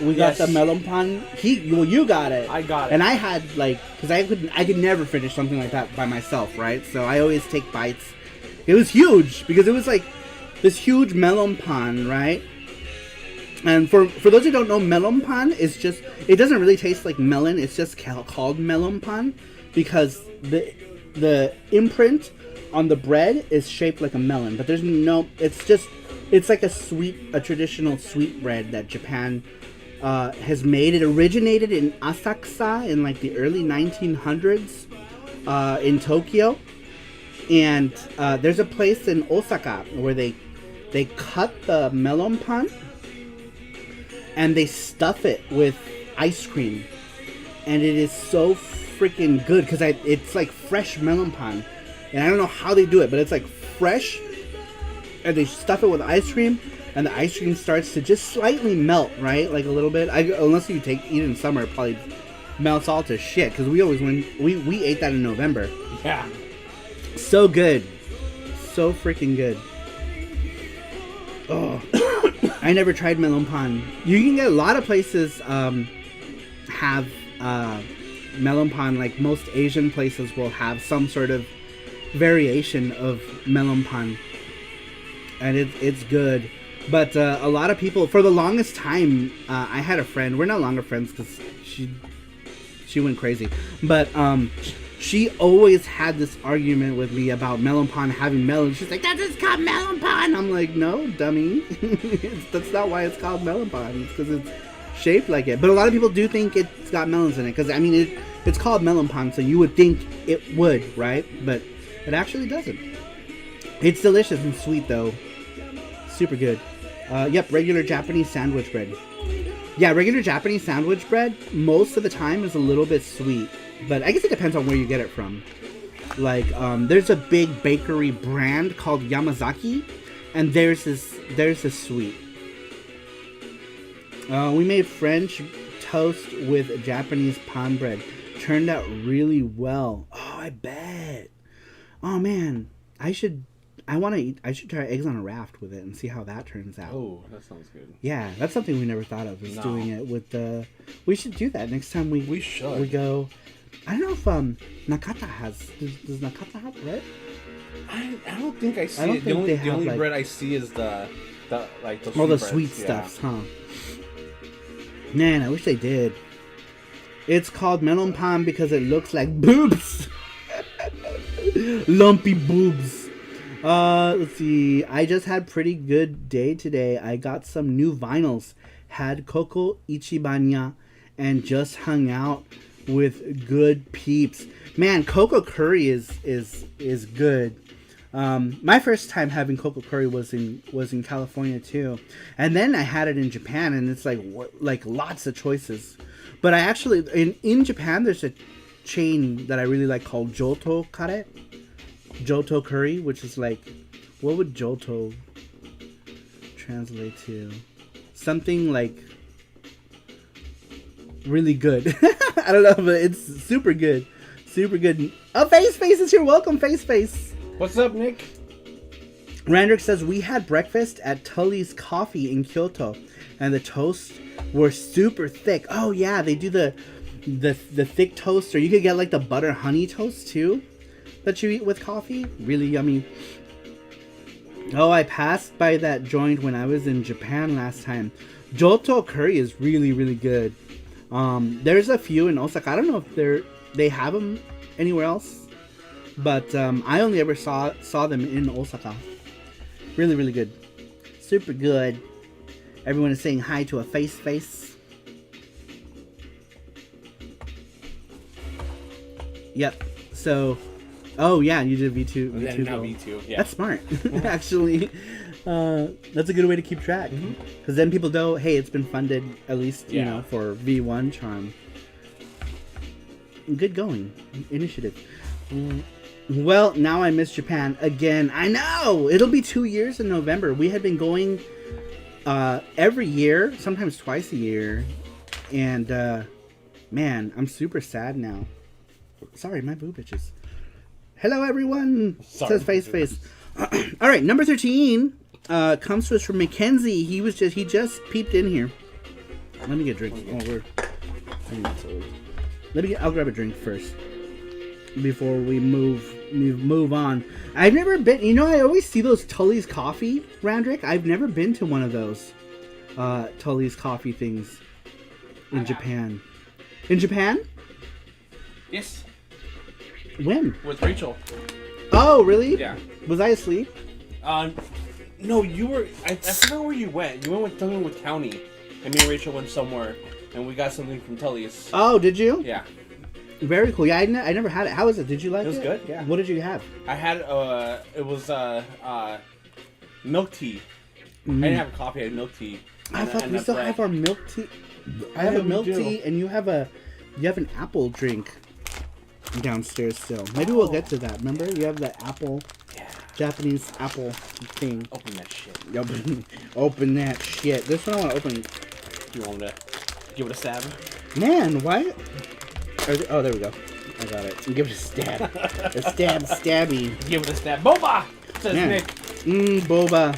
Speaker 1: We got the melon pan. You got it.
Speaker 2: I got it.
Speaker 1: And I had because I could never finish something like that by myself, right? So I always take bites. It was huge because it was like this huge melon pan, right? And for those who don't know, melon pan is just, it doesn't really taste like melon. It's just called melon pan because the imprint on the bread is shaped like a melon, but there's no. It's like a traditional sweet bread that Japan has made. It originated in Asakusa in like the early 1900s in Tokyo, and there's a place in Osaka where they cut the melon pan and they stuff it with ice cream, and it is so freaking good because it's like fresh melon pan, and I don't know how they do it, but it's like fresh, and they stuff it with ice cream, and the ice cream starts to just slightly melt, right? Like a little bit. Unless you eat it in summer, it probably melts all to shit. Because we ate that in November.
Speaker 2: Yeah.
Speaker 1: So good. So freaking good. Oh. I never tried melon pan. You can get a lot of places have melon pan. Like most Asian places will have some sort of variation of melon pan. And it's good. But a lot of people, for the longest time, I had a friend. We're no longer friends because she went crazy. But she always had this argument with me about melon pan having melon. She's like, "That is called melon pan." I'm like, "No, dummy. That's not why it's called melon pan. It's because it's shaped like it." But a lot of people do think it's got melons in it because I mean it's called melon pan, so you would think it would, right? But it actually doesn't. It's delicious and sweet though. Super good. Yep, regular Japanese sandwich bread. Yeah, regular Japanese sandwich bread most of the time is a little bit sweet, but I guess it depends on where you get it from. Like, there's a big bakery brand called Yamazaki, and there's this sweet. We made French toast with Japanese pan bread. Turned out really well. Oh, I bet. Oh man, I should try eggs on a raft with it and see how that turns out.
Speaker 2: Oh, that sounds good.
Speaker 1: Yeah, that's something we never thought of, is doing it with the... We should do that next time we go... I don't know if Nakata has... Does Nakata have bread?
Speaker 2: I don't think I see it. The only bread I see is the sweet
Speaker 1: all the sweet stuffs, huh? Man, I wish they did. It's called melon pan because it looks like boobs. Lumpy boobs. Let's see. I just had pretty good day today. I got some new vinyls. Had Coco Ichibanya and just hung out with good peeps. Man, cocoa curry is good. My first time having cocoa curry was in California too, and then I had it in Japan, and it's like lots of choices. But I actually in Japan there's a chain that I really like called Johto curry, which is like, what would Johto translate to? Something like really good. I don't know, but it's super good. Super good. Oh, Face is here. Welcome, Face.
Speaker 2: What's up, Nick?
Speaker 1: Randrick says, we had breakfast at Tully's Coffee in Kyoto, and the toasts were super thick. Oh, yeah, they do the thick toast, or you could get like the butter honey toast too that you eat with coffee. Really yummy. Oh, I passed by that joint when I was in Japan last time. Johto curry is really, really good. There's a few in Osaka. I don't know if they have them anywhere else, but I only ever saw them in Osaka. Really, really good. Super good. Everyone is saying hi to a face. Yep. So, oh yeah, you did V2.
Speaker 2: V2. Yeah.
Speaker 1: That's smart. Actually, that's a good way to keep track. Because then people know, hey, it's been funded at least, you know, for V1 charm. Good going. Initiative. Well, now I miss Japan again. I know! It'll be 2 years in November. We had been going every year, sometimes twice a year. And, man, I'm super sad now. Sorry, my boob itches. Hello, everyone!
Speaker 2: Sorry,
Speaker 1: says Face. All right, number 13 comes to us from Mackenzie. He just peeped in here. Let me get a drink. I'll grab a drink first before we move on. I've never been. You know, I always see those Tully's Coffee, Randrick. I've never been to one of those Tully's Coffee things in Japan. In Japan?
Speaker 2: Yes.
Speaker 1: When?
Speaker 2: With Rachel.
Speaker 1: Oh, really?
Speaker 2: Yeah.
Speaker 1: Was I asleep?
Speaker 2: No, you were. I forgot where you went. You went with someone with County, and me and Rachel went somewhere, and we got something from Tully's.
Speaker 1: Oh, did you?
Speaker 2: Yeah.
Speaker 1: Very cool. Yeah, I never had it. How was it? Did you like it?
Speaker 2: It was good. Yeah.
Speaker 1: What did you have?
Speaker 2: I had it was milk tea. I didn't have coffee. I had milk tea.
Speaker 1: I thought we still have our milk tea. I have a milk tea, and you have an apple drink downstairs still. Maybe we'll get to that. Remember, you have the apple, Japanese apple thing.
Speaker 2: Open that shit.
Speaker 1: Open that shit. This one I want to open.
Speaker 2: You want to give it a stab?
Speaker 1: Man, why? Oh, there we go. I got it. Give it a stab. Stabby.
Speaker 2: Give it a stab. Boba! Says Nick.
Speaker 1: Boba.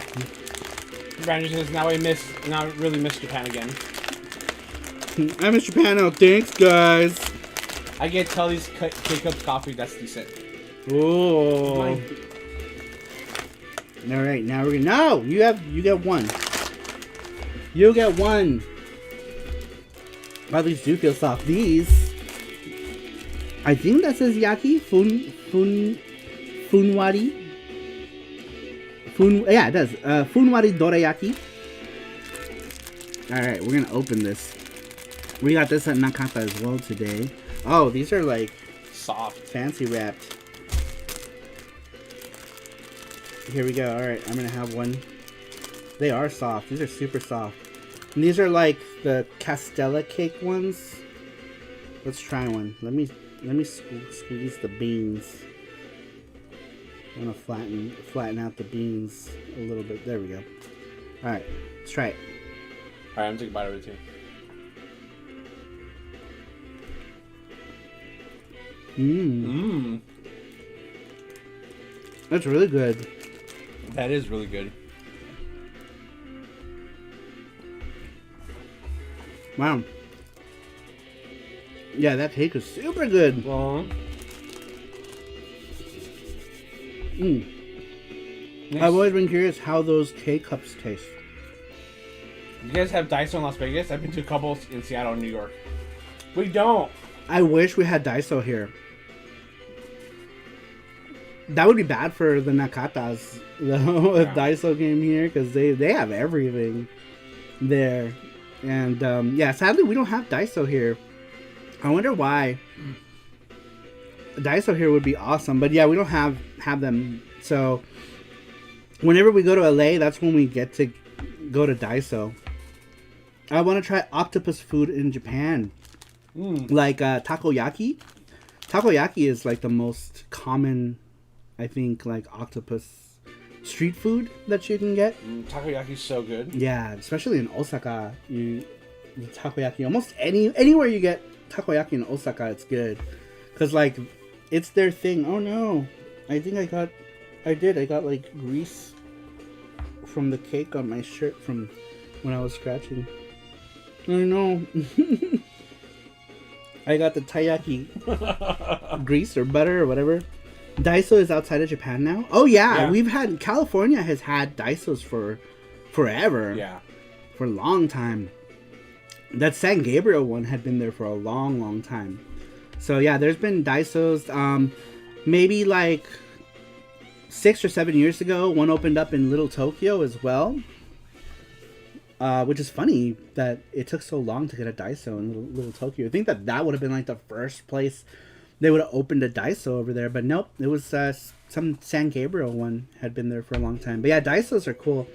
Speaker 2: Brandon says, now I really miss Japan again.
Speaker 1: I miss Japan now. Thanks, guys.
Speaker 2: I get Tully's K-Cups coffee. That's decent.
Speaker 1: Oh. All right, now we're gonna. No, you get one. You get one. Wow, these do feel soft. These. I think that says yaki. Funwari. Yeah, it does. Funwari dorayaki. Alright, we're gonna open this. We got this at Nakata as well today. Oh, these are like
Speaker 2: soft.
Speaker 1: Fancy wrapped. Here we go. Alright, I'm gonna have one. They are soft. These are super soft. And these are like the Castella cake ones. Let's try one. Let me squeeze the beans. I'm gonna flatten out the beans a little bit. There we go. All right, let's try it.
Speaker 2: All right, I'm taking a bite of it too.
Speaker 1: That's really good.
Speaker 2: That is really good.
Speaker 1: Wow. Yeah, that cake is super good.
Speaker 2: Nice.
Speaker 1: I've always been curious how those K-Cups taste.
Speaker 2: You guys have Daiso in Las Vegas? I've been to a couple in Seattle and New York. We don't.
Speaker 1: I wish we had Daiso here. That would be bad for the Nakatas, though, if Daiso came here, because they have everything there. And yeah, sadly we don't have Daiso here. I wonder why. Daiso here would be awesome, but yeah, we don't have them. So whenever we go to LA, that's when we get to go to Daiso. I want to try octopus food in Japan, like takoyaki. Takoyaki is like the most common, I think, like octopus street food that you can get.
Speaker 2: Takoyaki's so good.
Speaker 1: Yeah, especially in Osaka, the takoyaki, almost anywhere you get takoyaki in Osaka, it's good, cause like it's their thing. Oh no, I think I got like grease from the cake on my shirt from when I was scratching. Oh no. I got the taiyaki grease or butter or whatever. Daiso is outside of Japan now. Oh yeah, California has had Daisos for forever.
Speaker 2: Yeah,
Speaker 1: for a long time. That San Gabriel one had been there for a long time. So yeah, there's been Daisos. Maybe like 6 or 7 years ago, one opened up in Little Tokyo as well. Which is funny that it took so long to get a Daiso in Little Tokyo. I think that would have been like the first place they would have opened a Daiso over there. But nope, it was some San Gabriel one had been there for a long time. But yeah, Daisos are cool.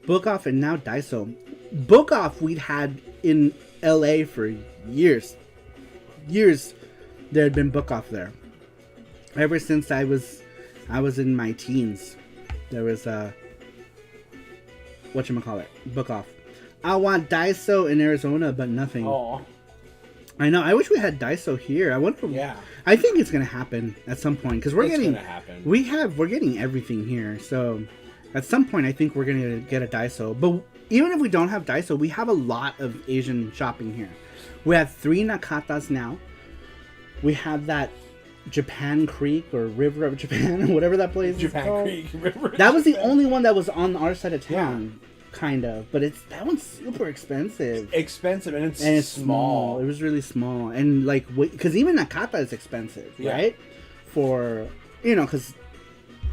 Speaker 1: Book Off and now Daiso. Book Off we'd had in LA for years. There had been Book Off there. Ever since I was in my teens, there was whatchamacallit, Book Off. I want Daiso in Arizona, but nothing.
Speaker 2: Oh.
Speaker 1: I know. I wish we had Daiso here. I wonder.
Speaker 2: Yeah.
Speaker 1: I think it's gonna happen at some point because we're getting.
Speaker 2: Gonna happen.
Speaker 1: We're getting everything here. So, at some point, I think we're gonna get a Daiso. But even if we don't have Daiso, we have a lot of Asian shopping here. We have 3 Nakatas now. We have that Japan Creek or River of Japan, whatever that place is called.
Speaker 2: Creek River.
Speaker 1: That was the only one that was on our side of town. Yeah. Kind of, but that one's super expensive.
Speaker 2: And it's small.
Speaker 1: It was really small, and like, because even Nakata is expensive, right? For because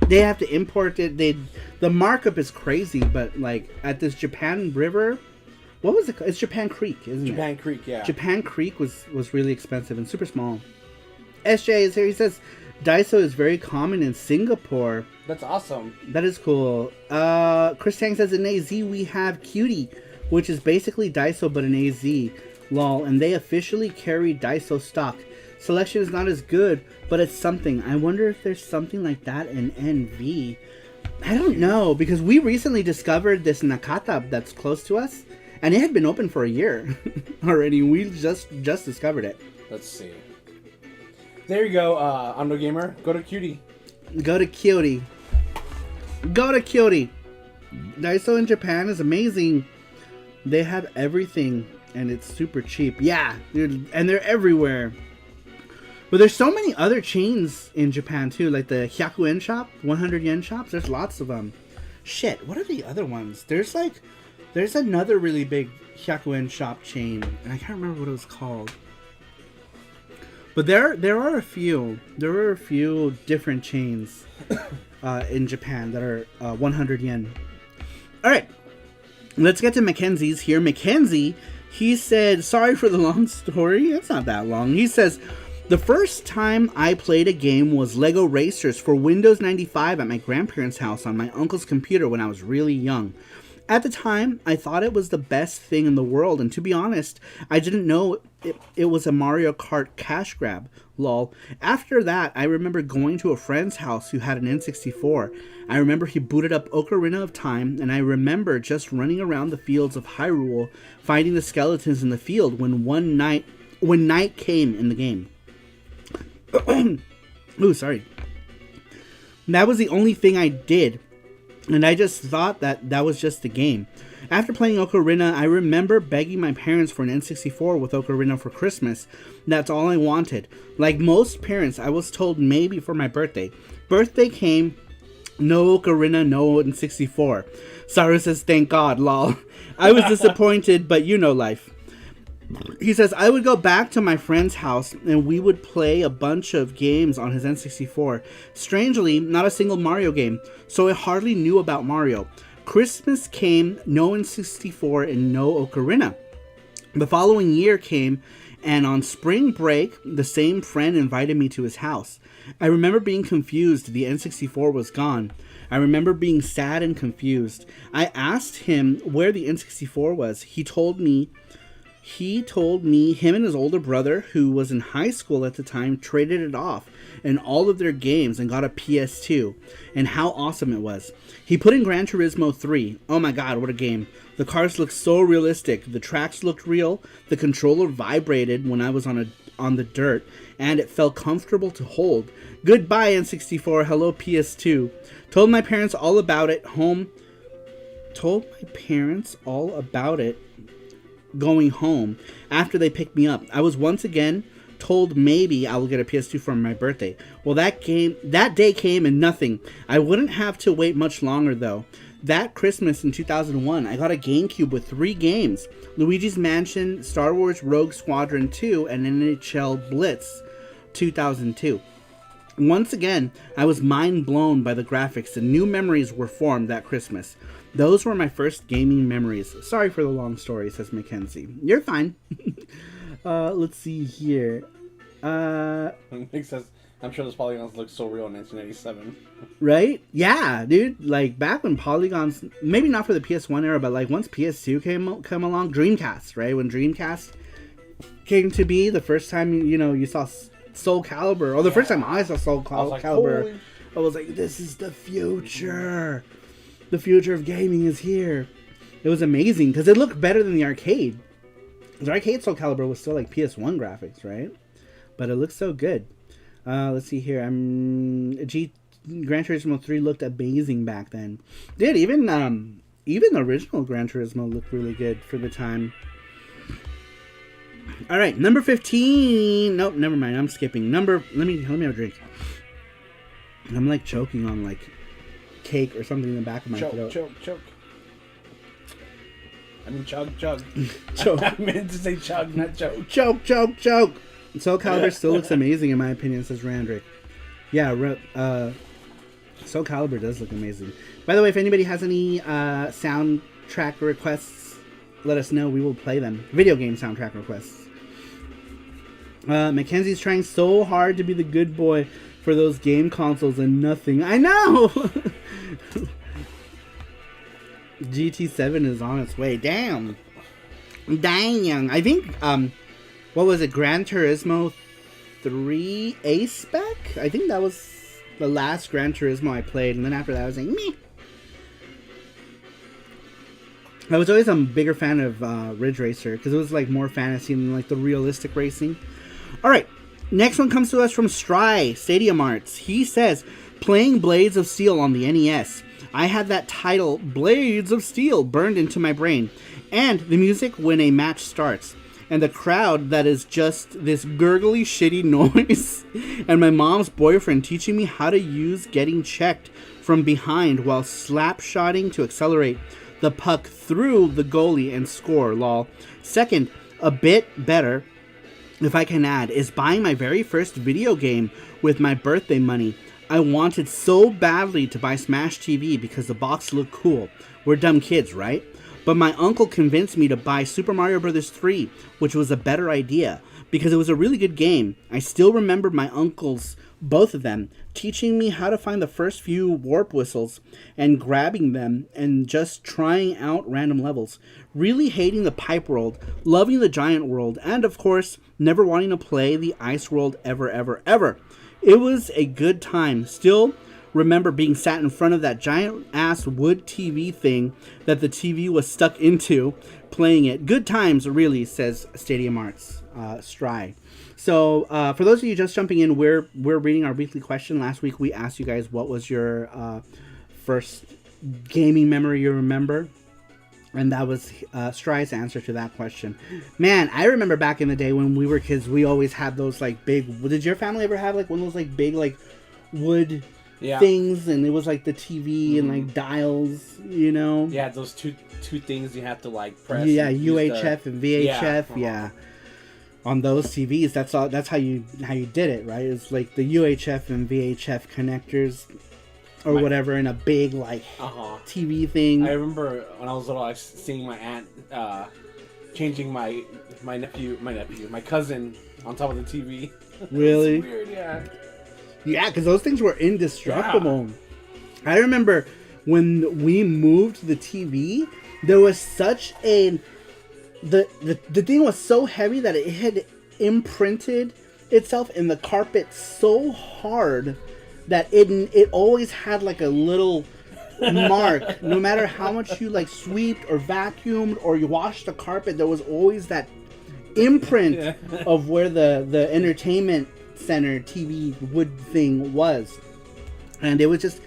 Speaker 1: they have to import it. The markup is crazy, but like at this Japan River, what was it? It's Japan Creek, isn't it?
Speaker 2: Japan Creek, yeah.
Speaker 1: Japan Creek was really expensive and super small. SJ is here. He says Daiso is very common in Singapore.
Speaker 2: That's awesome.
Speaker 1: That is cool. Chris Tang says in AZ we have Cutie, which is basically Daiso but an AZ. Lol. And they officially carry Daiso stock. Selection is not as good, but it's something. I wonder if there's something like that in NV. I don't know, because we recently discovered this Nakata that's close to us, and it had been open for a year already. We just discovered it.
Speaker 2: Let's see. There you go, Undo Gamer. Go to Cutie.
Speaker 1: Go to Cutie. Go to Cutie. Daiso in Japan is amazing. They have everything, and it's super cheap. Yeah, dude, and they're everywhere. But there's so many other chains in Japan too, like the Hyaku-en shop, 100 yen shops. There's lots of them. Shit, what are the other ones? There's another really big Hyaku-en shop chain, and I can't remember what it was called. But there are a few. There are a few different chains in Japan that are 100 yen. All right, let's get to Mackenzie's here. Mackenzie, he said, sorry for the long story. It's not that long. He says, the first time I played a game was Lego Racers for Windows 95 at my grandparents' house on my uncle's computer when I was really young. At the time, I thought it was the best thing in the world, and to be honest, I didn't know it was a Mario Kart cash grab, lol. After that, I remember going to a friend's house who had an N64. I remember he booted up Ocarina of Time, and I remember just running around the fields of Hyrule, finding the skeletons in the field when night came in the game. Ooh, sorry. That was the only thing I did. And I just thought that was just the game. After playing Ocarina, I remember begging my parents for an N64 with Ocarina for Christmas. That's all I wanted. Like most parents, I was told maybe for my birthday. Birthday came, no Ocarina, no N64. Saru says, thank God, lol. I was disappointed, but you know life. He says, I would go back to my friend's house and we would play a bunch of games on his N64. Strangely, not a single Mario game, so I hardly knew about Mario. Christmas came, no N64 and no Ocarina. The following year came, and on spring break, the same friend invited me to his house. I remember being confused. The N64 was gone. I remember being sad and confused. I asked him where the N64 was. He told me him and his older brother, who was in high school at the time, traded it off and all of their games and got a PS2, and how awesome it was. He put in Gran Turismo 3. Oh my god, what a game. The cars looked so realistic. The tracks looked real. The controller vibrated when I was on the dirt, and it felt comfortable to hold. Goodbye, N64. Hello, PS2. Told my parents all about it going home after they picked me up. I was once again told maybe I will get a PS2 for my birthday. Well, that day came and nothing. I wouldn't have to wait much longer though. That Christmas in 2001, I got a GameCube with 3 games: Luigi's Mansion, Star Wars Rogue Squadron 2, and NHL Blitz 2002. Once again, I was mind blown by the graphics, and new memories were formed that Christmas. Those were my first gaming memories. Sorry for the long story, says Mackenzie. You're fine. Let's see here.
Speaker 2: Makes sense. I'm sure those polygons look so real in 1987.
Speaker 1: Right? Yeah, dude. Like, back when polygons, maybe not for the PS1 era, but like once PS2 came along, Dreamcast, right? When Dreamcast came to be, the first time, you saw Soul Calibur, or the first time I saw Soul Calibur, I was like, this is the future. The future of gaming is here. It was amazing, because it looked better than the arcade. The arcade Soul Calibur was still like PS1 graphics, right? But it looks so good. Let's see here. Gran Turismo 3 looked amazing back then. Dude, even the original Gran Turismo looked really good for the time. All right, number 15. Nope, never mind. I'm skipping. Let me have a drink. I'm like choking on like cake or something in the back of my throat.
Speaker 2: Choke. I mean chug. Choke. I meant to say chug, not choke.
Speaker 1: Choke. Soul Calibur still looks amazing in my opinion, says Randrick. Yeah, Soul Calibur does look amazing. By the way, if anybody has any soundtrack requests, let us know. We will play them. Video game soundtrack requests. Mackenzie's trying so hard to be the good boy for those game consoles and nothing. I know! GT7 is on its way. Damn. I think, what was it? Gran Turismo 3 A-Spec? I think that was the last Gran Turismo I played. And then after that, I was like, meh. I was always a bigger fan of Ridge Racer because it was like more fantasy than like the realistic racing. All right, next one comes to us from Stry Stadium Arts. He says, playing Blades of Steel on the NES. I had that title, Blades of Steel, burned into my brain. And the music when a match starts. And the crowd that is just this gurgly, shitty noise. And my mom's boyfriend teaching me how to use getting checked from behind while slap-shotting to accelerate the puck through the goalie and score, lol. Second, a bit better, if I can add, is buying my very first video game with my birthday money. I wanted so badly to buy Smash TV because the box looked cool. We're dumb kids, right? But my uncle convinced me to buy Super Mario Bros. 3, which was a better idea, because it was a really good game. I still remember my uncles, both of them, teaching me how to find the first few warp whistles and grabbing them and just trying out random levels. Really hating the pipe world, loving the giant world, and of course, never wanting to play the ice world ever. It was a good time. Still remember being sat in front of that giant ass wood TV thing that the TV was stuck into, playing it. Good times, really, says Stadium Arts, Stry. So, for those of you just jumping in, we're reading our weekly question. Last week we asked you guys what was your first gaming memory you remember. And that was Stry's answer to that question. Man, I remember back in the day when we were kids, we always had those like big... Did your family ever have like one of those like big like wood things? And it was like the TV and like dials, you know?
Speaker 2: Yeah, those two things you have to like press.
Speaker 1: Yeah, UHF and VHF, yeah. On those TVs, that's how you did it, right? It's like the UHF and VHF connectors or whatever in a big like TV thing.
Speaker 2: I remember when I was little, I was seeing my aunt changing my cousin on top of the TV.
Speaker 1: Really?
Speaker 2: It's weird, yeah.
Speaker 1: Yeah, because those things were indestructible. Yeah. I remember when we moved the TV, there was such a... The thing was so heavy that it had imprinted itself in the carpet so hard that it always had like a little mark. No matter how much you like sweeped or vacuumed or you washed the carpet, there was always that imprint of where the entertainment center TV wood thing was. And it was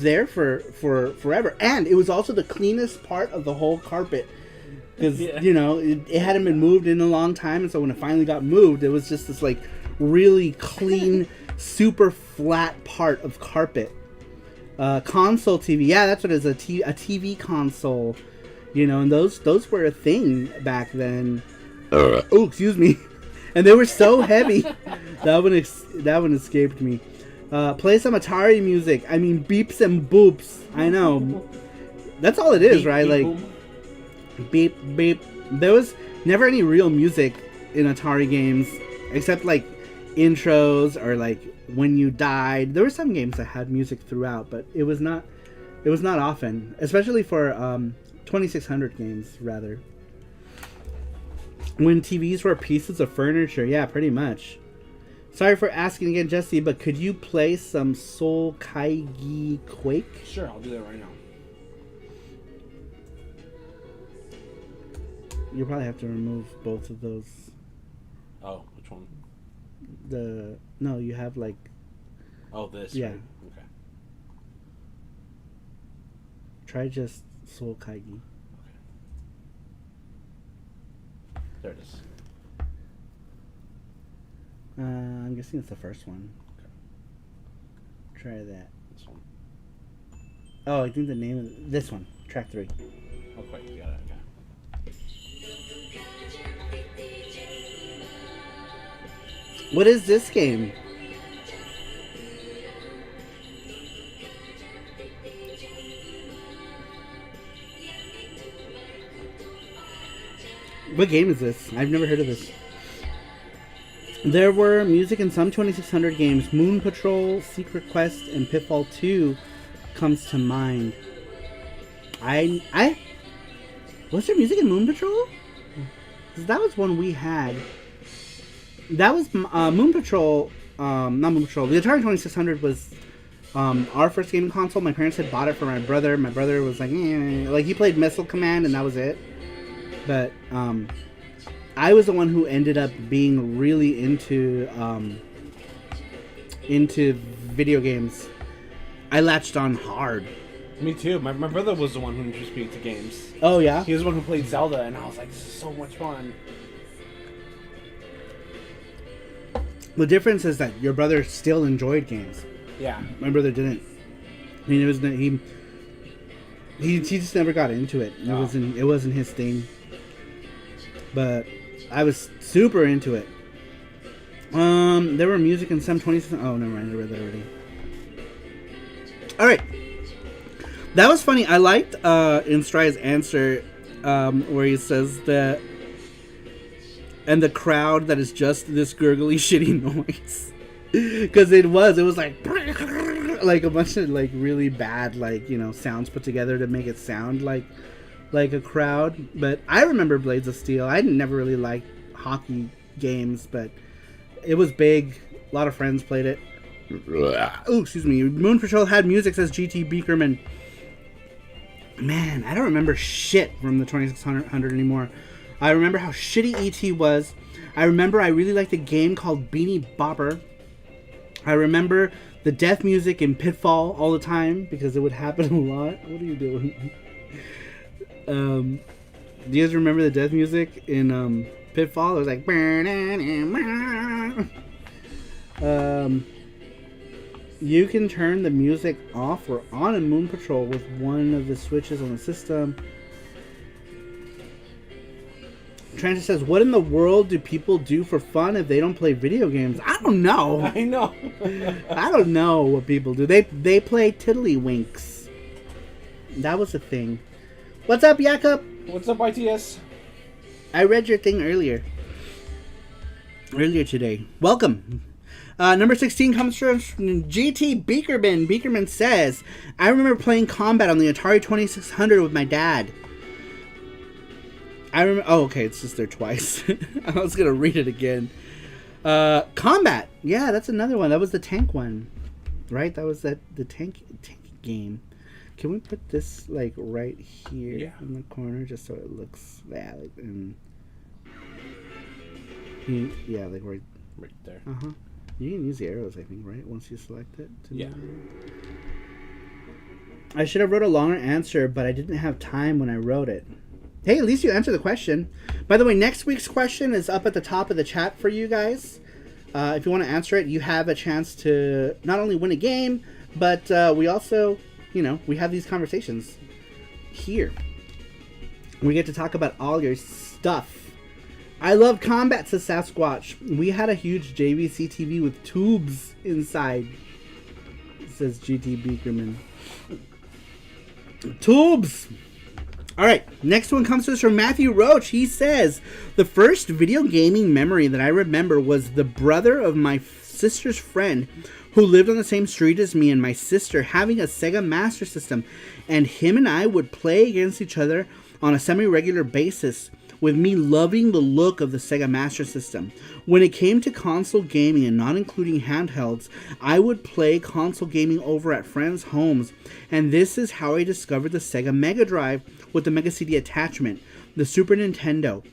Speaker 1: there for forever. And it was also the cleanest part of the whole carpet. Because, you know, it hadn't been moved in a long time. And so when it finally got moved, it was just this, like, really clean, super flat part of carpet. Console TV. Yeah, that's what it is. A TV console. You know, and those were a thing back then. Oh, excuse me. And they were so heavy. That one escaped me. Play some Atari music. I mean, beeps and boops. I know. That's all it is, beep, right? Beep, like... Boom. Beep, beep. There was never any real music in Atari games, except like intros or like when you died. There were some games that had music throughout, but it was not often, especially for 2600 games, rather. When TVs were pieces of furniture, yeah, pretty much. Sorry for asking again, Jesse, but could you play some Soul Kaigi Quake?
Speaker 2: Sure, I'll do that right now.
Speaker 1: You probably have to remove both of those.
Speaker 2: Oh, which one?
Speaker 1: No, you have like...
Speaker 2: Oh, this?
Speaker 1: Yeah.
Speaker 2: Right? Okay.
Speaker 1: Try just Soul Kaigi.
Speaker 2: Okay. There it is.
Speaker 1: I'm guessing it's the first one.
Speaker 2: Okay.
Speaker 1: Try that.
Speaker 2: This one.
Speaker 1: Oh, I think the name of this one. Track 3.
Speaker 2: Oh, quick. You got it. Okay.
Speaker 1: What is this game? What game is this? I've never heard of this. There were music in some 2600 games. Moon Patrol, Secret Quest, and Pitfall 2 comes to mind. Was there music in Moon Patrol? 'Cause that was one we had. That was Moon Patrol. Not Moon Patrol. The Atari 2600 was our first gaming console. My parents had bought it for my brother. My brother was like, like he played Missile Command and that was it. But I was the one who ended up being really into video games. I latched on hard.
Speaker 2: Me too. My brother was the one who introduced me to games.
Speaker 1: Oh yeah?
Speaker 2: He was the one who played Zelda, and I was like, this is so much fun.
Speaker 1: The difference is that your brother still enjoyed games.
Speaker 2: Yeah.
Speaker 1: My brother didn't. I mean, he just never got into it. It wasn't his thing. But I was super into it. There were music in some 20s. Oh, never mind. I read that already. All right. That was funny. I liked in Stry's answer where he says that, and the crowd that is just this gurgly, shitty noise. Because it was like a bunch of like really bad sounds put together to make it sound like a crowd. But I remember Blades of Steel. I never really liked hockey games, but it was big. A lot of friends played it. Oh, excuse me. Moon Patrol had music, says GT Beakerman. Man, I don't remember shit from the 2600 anymore. I remember how shitty E.T. was. I remember I really liked a game called Beanie Bopper. I remember the death music in Pitfall all the time because it would happen a lot. What are you doing? Do you guys remember the death music in Pitfall? It was like... You can turn the music off or on in Moon Patrol with one of the switches on the system. Transit says, what in the world do people do for fun if they don't play video games? I don't know.
Speaker 2: I know.
Speaker 1: I don't know what people do. They play tiddlywinks. That was a thing. What's up, Jakob?
Speaker 2: What's up, ITS?
Speaker 1: I read your thing earlier today. Welcome. Number 16 comes from GT Beakerman. Beakerman says, I remember playing Combat on the Atari 2600 with my dad. I remember. Oh, okay, it's just there twice. I was gonna read it again. Combat. Yeah, that's another one. That was the tank one, right? That was the tank game. Can we put this like right here in the corner just so it looks like yeah, like right
Speaker 2: there.
Speaker 1: You can use the arrows, I think, right? Once you select it.
Speaker 2: Yeah.
Speaker 1: I should have wrote a longer answer, but I didn't have time when I wrote it. Hey, at least you answered the question. By the way, next week's question is up at the top of the chat for you guys. If you want to answer it, you have a chance to not only win a game, but we also, we have these conversations here. We get to talk about all your stuff. I love Combat, says Sasquatch. We had a huge JVC TV with tubes inside, says GT Beakerman. Tubes! Alright, next one comes to us from Matthew Roach. He says, the first video gaming memory that I remember was the brother of my sister's friend who lived on the same street as me and my sister having a Sega Master System, and him and I would play against each other on a semi-regular basis, with me loving the look of the Sega Master System. When it came to console gaming and not including handhelds, I would play console gaming over at friends' homes, and this is how I discovered the Sega Mega Drive with the Mega CD attachment, the Super Nintendo.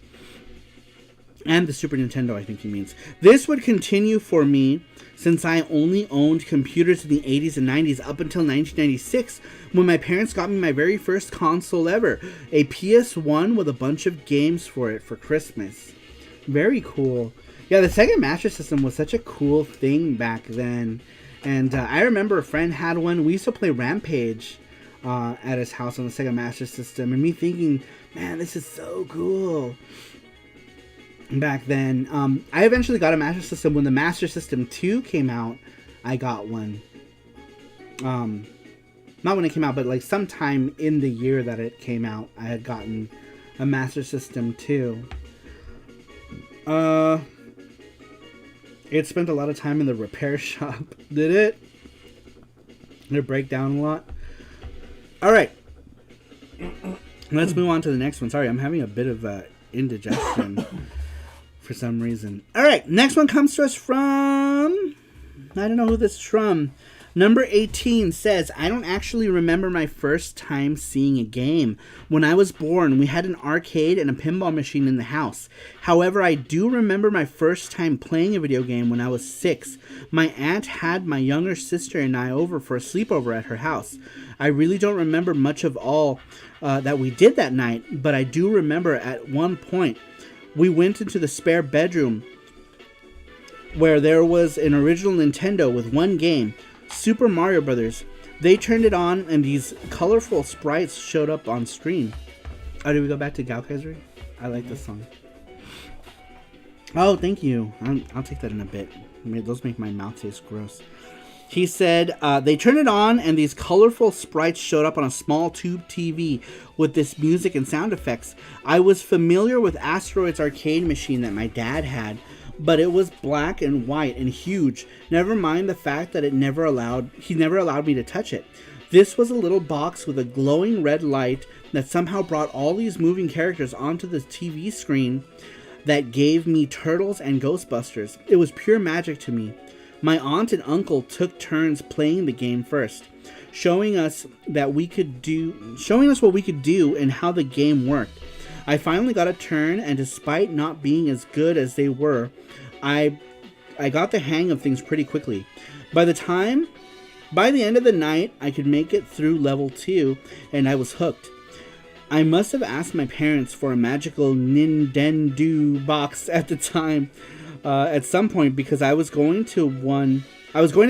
Speaker 1: And the Super Nintendo, I think he means. This would continue for me since I only owned computers in the 80s and 90s up until 1996, when my parents got me my very first console ever, a PS1 with a bunch of games for it for Christmas. Very cool. Yeah, the Sega Master System was such a cool thing back then. And I remember a friend had one. We used to play Rampage at his house on the Sega Master System, and me thinking, man, this is so cool. Back then, I eventually got a Master System. When the Master System 2 came out, I got one. Not when it came out, but like sometime in the year that it came out, I had gotten a Master System 2. It spent a lot of time in the repair shop. Did it? Did it break down a lot? Alright. Let's move on to the next one. Sorry, I'm having a bit of indigestion. For some reason. Alright, next one comes to us from... I don't know who this is from. Number 18 says, I don't actually remember my first time seeing a game. When I was born, we had an arcade and a pinball machine in the house. However, I do remember my first time playing a video game when I was 6. My aunt had my younger sister and I over for a sleepover at her house. I really don't remember much of all that we did that night, but I do remember at one point we went into the spare bedroom where there was an original Nintendo with one game, Super Mario Brothers. They turned it on and these colorful sprites showed up on screen. Oh, did we go back to Gaukaiser? I like this song. Oh, thank you. I'll take that in a bit. Those make my mouth taste gross. He said, they turned it on and these colorful sprites showed up on a small tube TV with this music and sound effects. I was familiar with Asteroid's arcade machine that my dad had, but it was black and white and huge. Never mind the fact that he never allowed me to touch it. This was a little box with a glowing red light that somehow brought all these moving characters onto the TV screen that gave me Turtles and Ghostbusters. It was pure magic to me. My aunt and uncle took turns playing the game first, showing us what we could do and how the game worked. I finally got a turn, and despite not being as good as they were, I got the hang of things pretty quickly. By the end of the night, I could make it through level 2, and I was hooked. I must have asked my parents for a magical Nintendo box at the time. At some point, because I was going to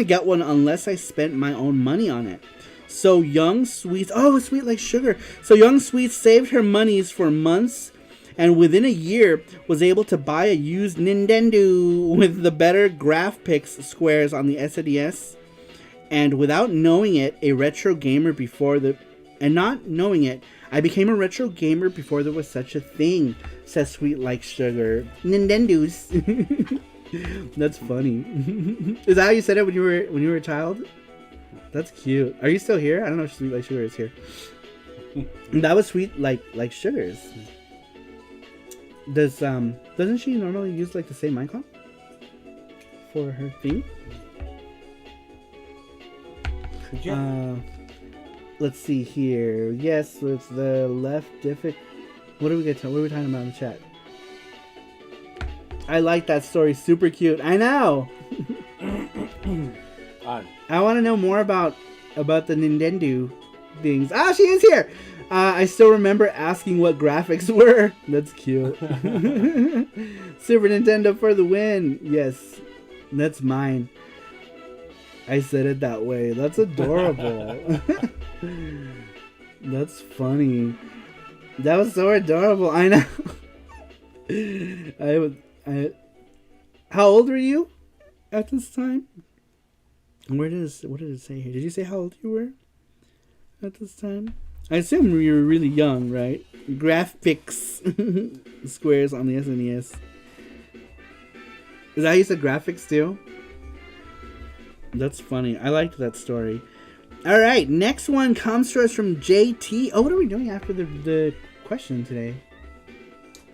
Speaker 1: get one unless I spent my own money on it. So Young Sweets, sweet like sugar. So Young Sweets saved her monies for months, and within a year was able to buy a used Nintendo with the better Graphics squares on the SNES, and without knowing it, a retro gamer before And not knowing it, I became a retro gamer before there was such a thing, says Sweet Like Sugar. Nintendo's. That's funny. Is that how you said it when you were a child? That's cute. Are you still here? I don't know if Sweet Like Sugar is here. That was Sweet Like Sugar's. Doesn't she normally use like the same icon for her theme?
Speaker 2: Yeah.
Speaker 1: Let's see here. Yes, so it's the left diffic. What are we talking about in the chat? I like that story. Super cute. I know. I want to know more about the Nintendo things. Ah, she is here. I still remember asking what graphics were. That's cute. Super Nintendo for the win. Yes, that's mine. I said it that way. That's adorable. That's funny. That was so adorable. I know. How old were you at this time? What did it say here? Did you say how old you were at this time? I assume you were really young, right? Graphics squares on the SNES. Is that how you said graphics too? That's funny. I liked that story. All right, next one comes to us from JT. Oh, what are we doing after the question today?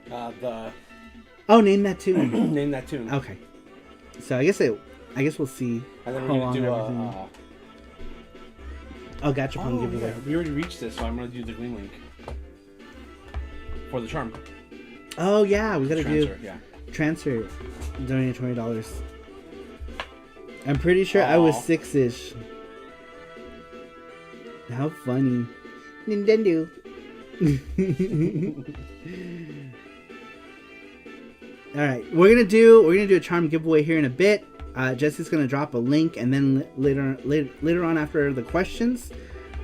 Speaker 1: Name that tune.
Speaker 2: Name that tune.
Speaker 1: Okay. So I guess we'll see
Speaker 2: And then
Speaker 1: how
Speaker 2: we're
Speaker 1: long
Speaker 2: gonna do
Speaker 1: everything. Gachapon giveaway.
Speaker 2: Yeah. We already reached this, so I'm gonna do the green link for the charm.
Speaker 1: Oh yeah, we gotta do
Speaker 2: Yeah.
Speaker 1: transfer. Donate $20. I'm pretty sure I was 6-ish. How funny. Nintendo. Alright, we're gonna do a charm giveaway here in a bit. Jesse's gonna drop a link, and then later on after the questions,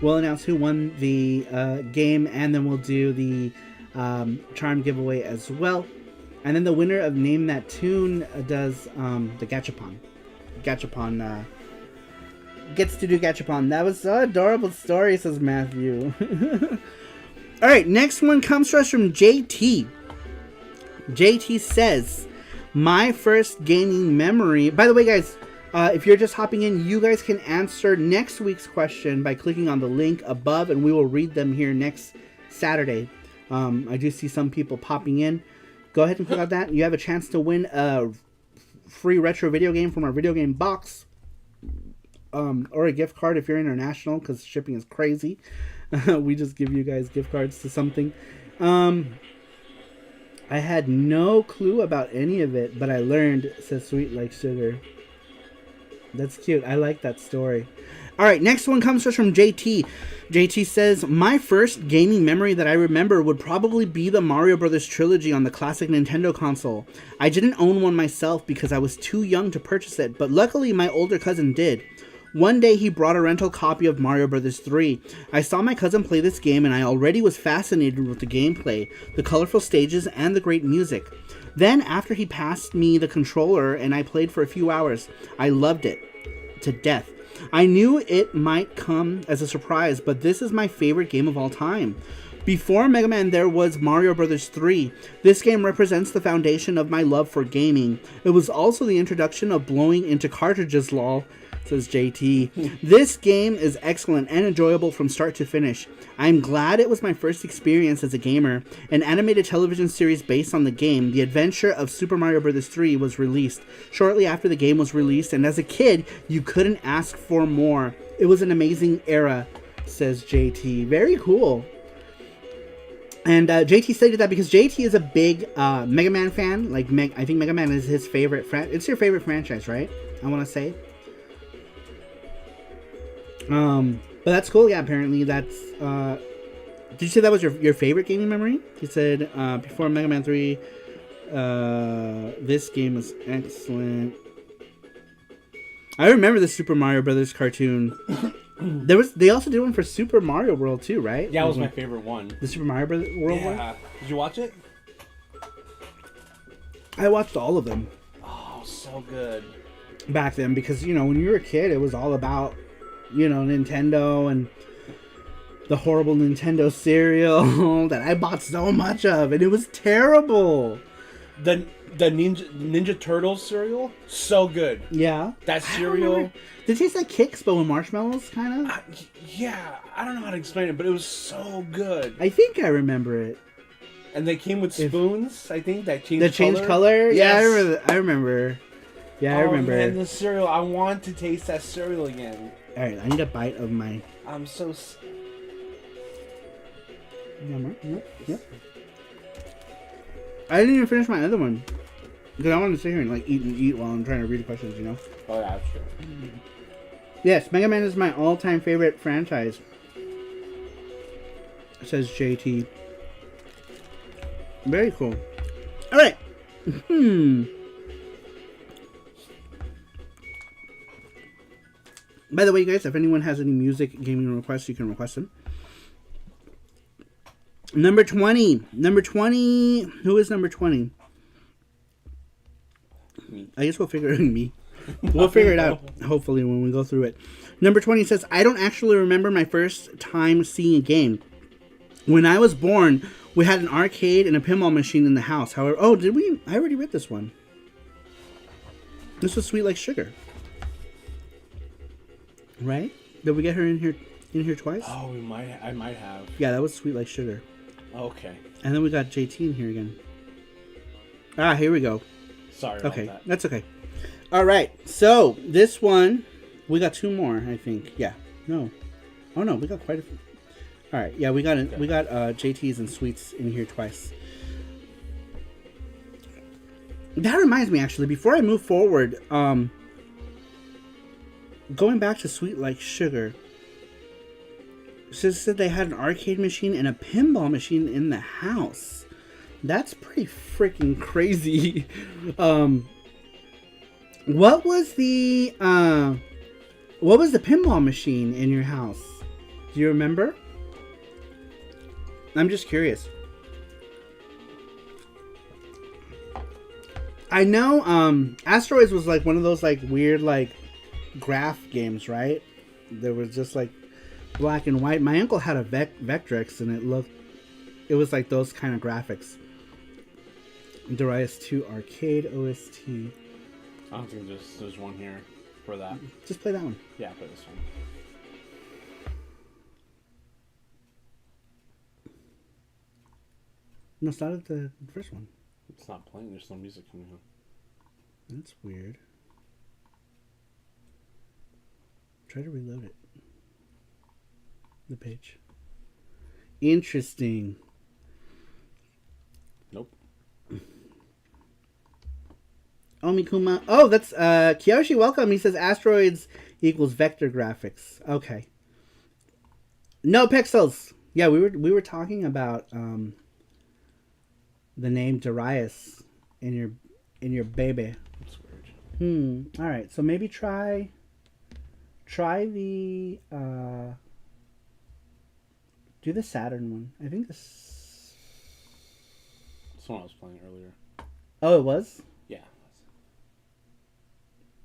Speaker 1: we'll announce who won the game, and then we'll do the charm giveaway as well. And then the winner of Name That Tune does the Gachapon. Gachapon gets to do Gachapon. That was so adorable story, says Matthew. Alright, next one comes to us from JT. JT says, my first gaming memory. By the way, guys, if you're just hopping in, you guys can answer next week's question by clicking on the link above, and we will read them here next Saturday. I do see some people popping in. Go ahead and click on that. You have a chance to win a free retro video game from our video game box, or a gift card if you're international, because shipping is crazy. We just give you guys gift cards to something. I had no clue about any of it, but I learned, says Sweet Like Sugar. That's cute. I like that story. Alright, next one comes to us from JT. JT says, my first gaming memory that I remember would probably be the Mario Brothers trilogy on the classic Nintendo console. I didn't own one myself because I was too young to purchase it, but luckily my older cousin did. One day he brought a rental copy of Mario Bros. 3. I saw my cousin play this game and I already was fascinated with the gameplay, the colorful stages, and the great music. Then after he passed me the controller and I played for a few hours, I loved it to death. I knew it might come as a surprise, but this is my favorite game of all time. Before Mega Man, there was Mario Bros. 3. This game represents the foundation of my love for gaming. It was also the introduction of blowing into cartridges, lol, says JT. This game is excellent and enjoyable from start to finish. I'm glad it was my first experience as a gamer. An animated television series based on the game, The Adventure of Super Mario Bros. 3, was released shortly after the game was released, and as a kid, you couldn't ask for more. It was an amazing era, says JT. Very cool. And JT stated that because JT is a big Mega Man fan. Like, I think Mega Man is his favorite. It's your favorite franchise, right? I want to say. But that's cool. Yeah, apparently that's. Did you say that was your favorite gaming memory? You said before Mega Man 3. This game is excellent. I remember the Super Mario Brothers cartoon. They also did one for Super Mario World too, right?
Speaker 2: Yeah, it was my favorite one.
Speaker 1: The Super Mario World one?
Speaker 2: Did you watch it?
Speaker 1: I watched all of them.
Speaker 2: Oh, so good.
Speaker 1: Back then, because, you know, when you were a kid, it was all about, you know, Nintendo and the horrible Nintendo cereal that I bought so much of, and it was terrible.
Speaker 2: The Ninja Turtles cereal, so good.
Speaker 1: Yeah.
Speaker 2: That cereal.
Speaker 1: Did it taste like Kix, but with marshmallows, kind of?
Speaker 2: Yeah, I don't know how to explain it, but it was so good.
Speaker 1: I think I remember it.
Speaker 2: And they came with spoons, I think, that changed
Speaker 1: That changed color?
Speaker 2: Yes.
Speaker 1: Yeah, I remember. Yeah, I remember.
Speaker 2: Man, the cereal. I want to taste that cereal again.
Speaker 1: Alright, I need a bite of my...
Speaker 2: I'm so...
Speaker 1: Yep. I didn't even finish my other one. Because I wanted to sit here and like eat while I'm trying to read the questions, you know?
Speaker 2: Oh, yeah, that's true.
Speaker 1: Yes, Mega Man is my all-time favorite franchise. Says JT. Very cool. Alright. By the way, guys, if anyone has any music gaming requests, you can request them. Number 20. Number 20. Who is number 20?
Speaker 2: Me.
Speaker 1: I guess we'll figure it out. Me. We'll figure it out, hopefully, when we go through it. Number 20 says, I don't actually remember my first time seeing a game. When I was born, we had an arcade and a pinball machine in the house. However, oh, did we? I already read this one. This was Sweet Like Sugar. Right? Did we get her in here twice?
Speaker 2: Oh, I might have.
Speaker 1: Yeah, that was Sweet Like Sugar.
Speaker 2: Okay.
Speaker 1: And then we got JT in here again. Ah, here we go.
Speaker 2: Sorry about
Speaker 1: Okay,
Speaker 2: that.
Speaker 1: that's okay. All right, so this one, we got two more, I think. Yeah, no. Oh, no, we got quite a few. All right, yeah, we got JT's and Sweets in here twice. That reminds me, actually, before I move forward, going back to Sweet Like Sugar, said they had an arcade machine and a pinball machine in the house. That's pretty freaking crazy. What was the pinball machine in your house? Do you remember? I'm just curious. I know Asteroids was like one of those like weird like graph games, right? There was just like black and white. My uncle had a Vectrex and it was like those kind of graphics. Darius 2 Arcade OST.
Speaker 2: I don't think there's one here for that.
Speaker 1: Just play that one.
Speaker 2: Yeah, play this one.
Speaker 1: No, it's not at the first one.
Speaker 2: It's not playing. There's no music coming on.
Speaker 1: That's weird. Try to reload it. The page. Interesting.
Speaker 2: Nope.
Speaker 1: Omikuma. Oh, that's Kiyoshi. Welcome. He says asteroids equals vector graphics. Okay. No pixels. Yeah, we were talking about the name Darius in your baby.
Speaker 2: That's weird.
Speaker 1: All right. So maybe try the do the Saturn one. I think this.
Speaker 2: That's one I was playing earlier.
Speaker 1: Oh, it was?
Speaker 2: Yeah.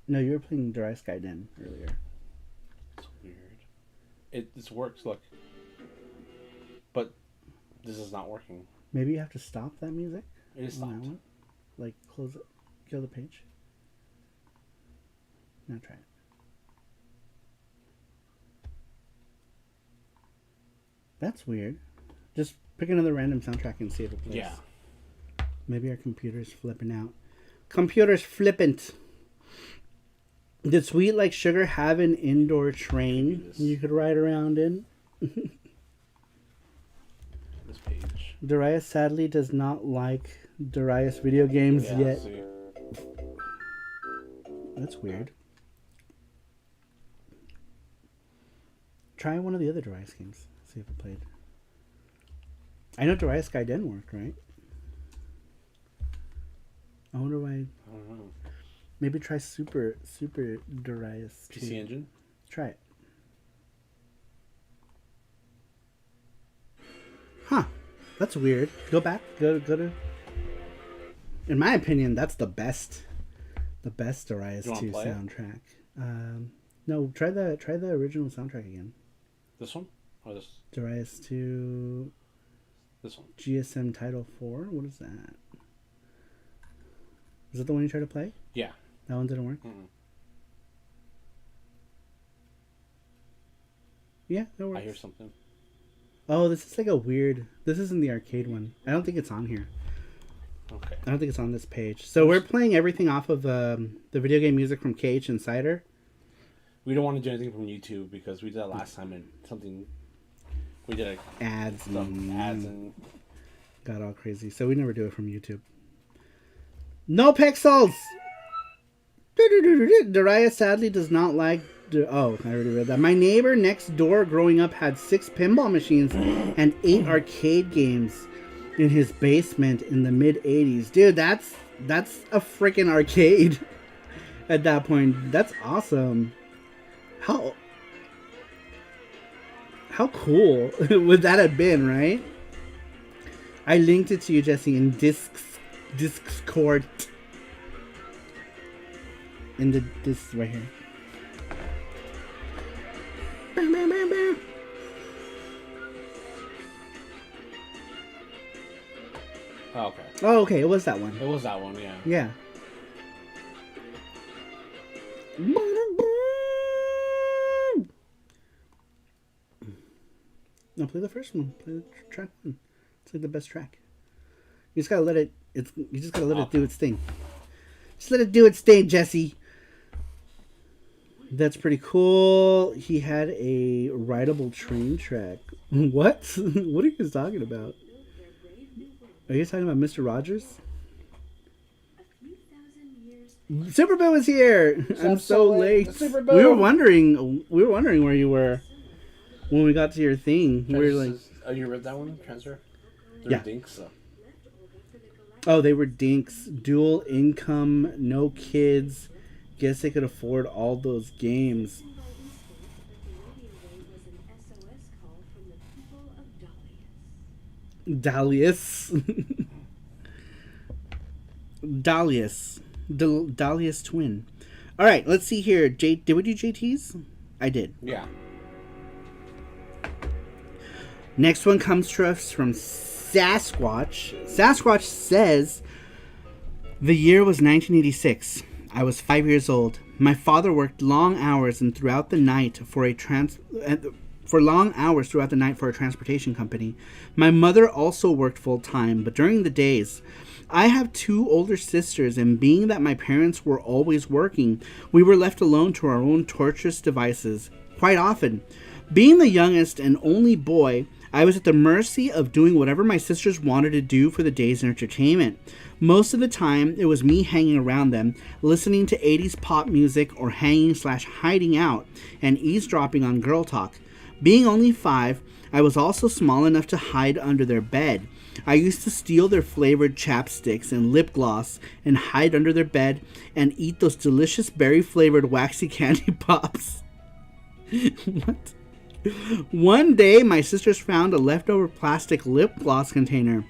Speaker 1: No, you were playing Darius Gaiden earlier.
Speaker 2: It's weird. This works, look. But this is not working.
Speaker 1: Maybe you have to stop that music.
Speaker 2: It is stopped.
Speaker 1: Like close it, kill the page. Now try it. That's weird. Just pick another random soundtrack and see if it plays.
Speaker 2: Yeah.
Speaker 1: Maybe our computer's flipping out. Computer's flippant. Did Sweet Like Sugar have an indoor train you could ride around in?
Speaker 2: This page.
Speaker 1: Darius sadly does not like Darius video games yet.
Speaker 2: See.
Speaker 1: That's weird. Try one of the other Darius games. See if it played. I know Darius Gaiden worked, right? I wonder why.
Speaker 2: I don't know.
Speaker 1: Maybe try Super Darius.
Speaker 2: PC Engine?
Speaker 1: Try it. Huh. That's weird. Go back. Go to. In my opinion, that's the best Darius 2 soundtrack. No, try the original soundtrack again.
Speaker 2: This one? Oh, this
Speaker 1: Darius 2.
Speaker 2: this one.
Speaker 1: GSM Title 4? What is that? Is that the one you tried to play?
Speaker 2: Yeah.
Speaker 1: That one didn't work?
Speaker 2: Mm-mm.
Speaker 1: Yeah, that works.
Speaker 2: I hear something.
Speaker 1: Oh, this is like a weird... This isn't the arcade one. I don't think it's on here.
Speaker 2: Okay.
Speaker 1: I don't think it's on this page. So we're playing everything off of the video game music from KH Insider.
Speaker 2: We don't want to do anything from YouTube because we did that last time and something... We did like
Speaker 1: Ads.
Speaker 2: some ads and...
Speaker 1: Got all crazy. So we never do it from YouTube. No pixels! Darius sadly does not like... Oh, I already read that. My neighbor next door growing up had 6 pinball machines and 8 arcade games in his basement in the mid-'80s. Dude, that's a freaking arcade at that point. That's awesome. How cool would that have been, right? I linked it to you, Jesse, in Discord. In this right here.
Speaker 2: Oh, okay.
Speaker 1: Oh, okay. It was that one.
Speaker 2: It was that one, yeah.
Speaker 1: Yeah. No, play the first one. Play the track one. It's like the best track. You just gotta let it. You just gotta let it do its thing. Just let it do its thing, Jesse. That's pretty cool. He had a rideable train track. What? What are you guys talking about? Are you talking about Mr. Rogers? Superboo is here. I'm so late. We were wondering where you were when we got to your thing. We were like,
Speaker 2: oh, you read that one, Transfer?
Speaker 1: Yeah.
Speaker 2: Dinks, so.
Speaker 1: Oh, they were dinks. Dual income, no kids. Guess they could afford all those games. Dalius. Dalius twin. All right, let's see here. Did we do JTs? I did.
Speaker 2: Yeah.
Speaker 1: Next one comes to us from Sasquatch. Sasquatch says, the year was 1986. I was 5 years old. My father worked long hours and throughout the night for a transportation company. My mother also worked full time, but during the days, I have 2 older sisters, and being that my parents were always working, we were left alone to our own torturous devices. Quite often, being the youngest and only boy, I was at the mercy of doing whatever my sisters wanted to do for the day's entertainment. Most of the time, it was me hanging around them, listening to 80s pop music or hanging/hiding out and eavesdropping on girl talk. Being only 5, I was also small enough to hide under their bed. I used to steal their flavored chapsticks and lip gloss and hide under their bed and eat those delicious berry-flavored waxy candy pops. What? One day, my sisters found a leftover plastic lip gloss container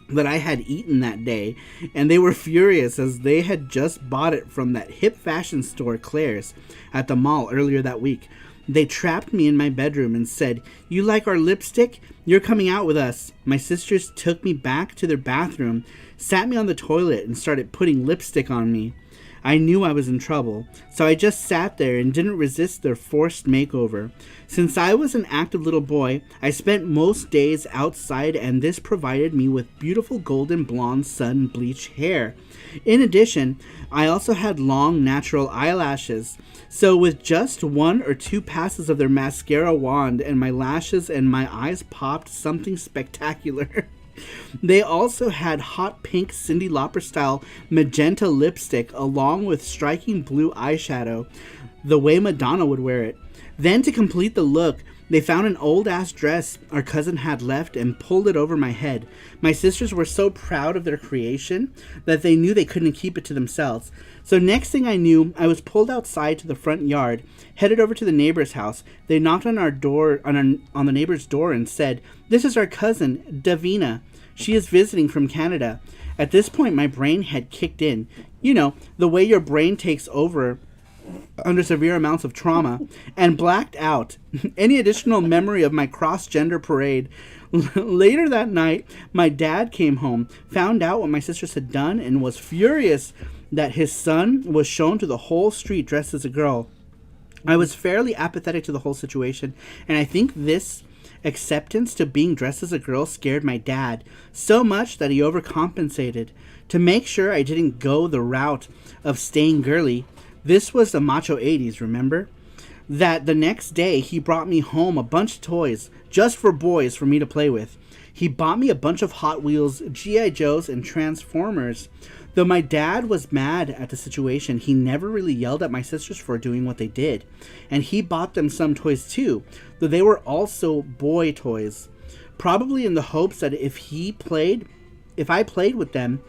Speaker 1: that I had eaten that day, and they were furious as they had just bought it from that hip fashion store Claire's at the mall earlier that week. They trapped me in my bedroom and said, "You like our lipstick? You're coming out with us." My sisters took me back to their bathroom, sat me on the toilet, and started putting lipstick on me. I knew I was in trouble, so I just sat there and didn't resist their forced makeover. Since I was an active little boy, I spent most days outside, and this provided me with beautiful golden blonde sun-bleached hair. In addition, I also had long natural eyelashes, so with just 1 or 2 passes of their mascara wand and my lashes and my eyes popped something spectacular. They also had hot pink Cyndi Lauper style magenta lipstick along with striking blue eyeshadow, the way Madonna would wear it. Then to complete the look, they found an old ass dress our cousin had left and pulled it over my head. My sisters were so proud of their creation that they knew they couldn't keep it to themselves. So next thing I knew, I was pulled outside to the front yard, headed over to the neighbor's house. They knocked on our door, on the neighbor's door, and said, "This is our cousin, Davina. She is visiting from Canada." At this point, my brain had kicked in. You know, the way your brain takes over under severe amounts of trauma and blacked out any additional memory of my cross-gender parade. Later that night, my dad came home, found out what my sisters had done, and was furious that his son was shown to the whole street dressed as a girl. I was fairly apathetic to the whole situation, and I think this acceptance to being dressed as a girl scared my dad so much that he overcompensated. To make sure I didn't go the route of staying girly, this was the macho 80s, remember? That the next day he brought me home a bunch of toys just for boys for me to play with. He bought me a bunch of Hot Wheels, G.I. Joes, and Transformers. Though my dad was mad at the situation, he never really yelled at my sisters for doing what they did. And he bought them some toys too, though they were also boy toys. Probably in the hopes that if I played with them,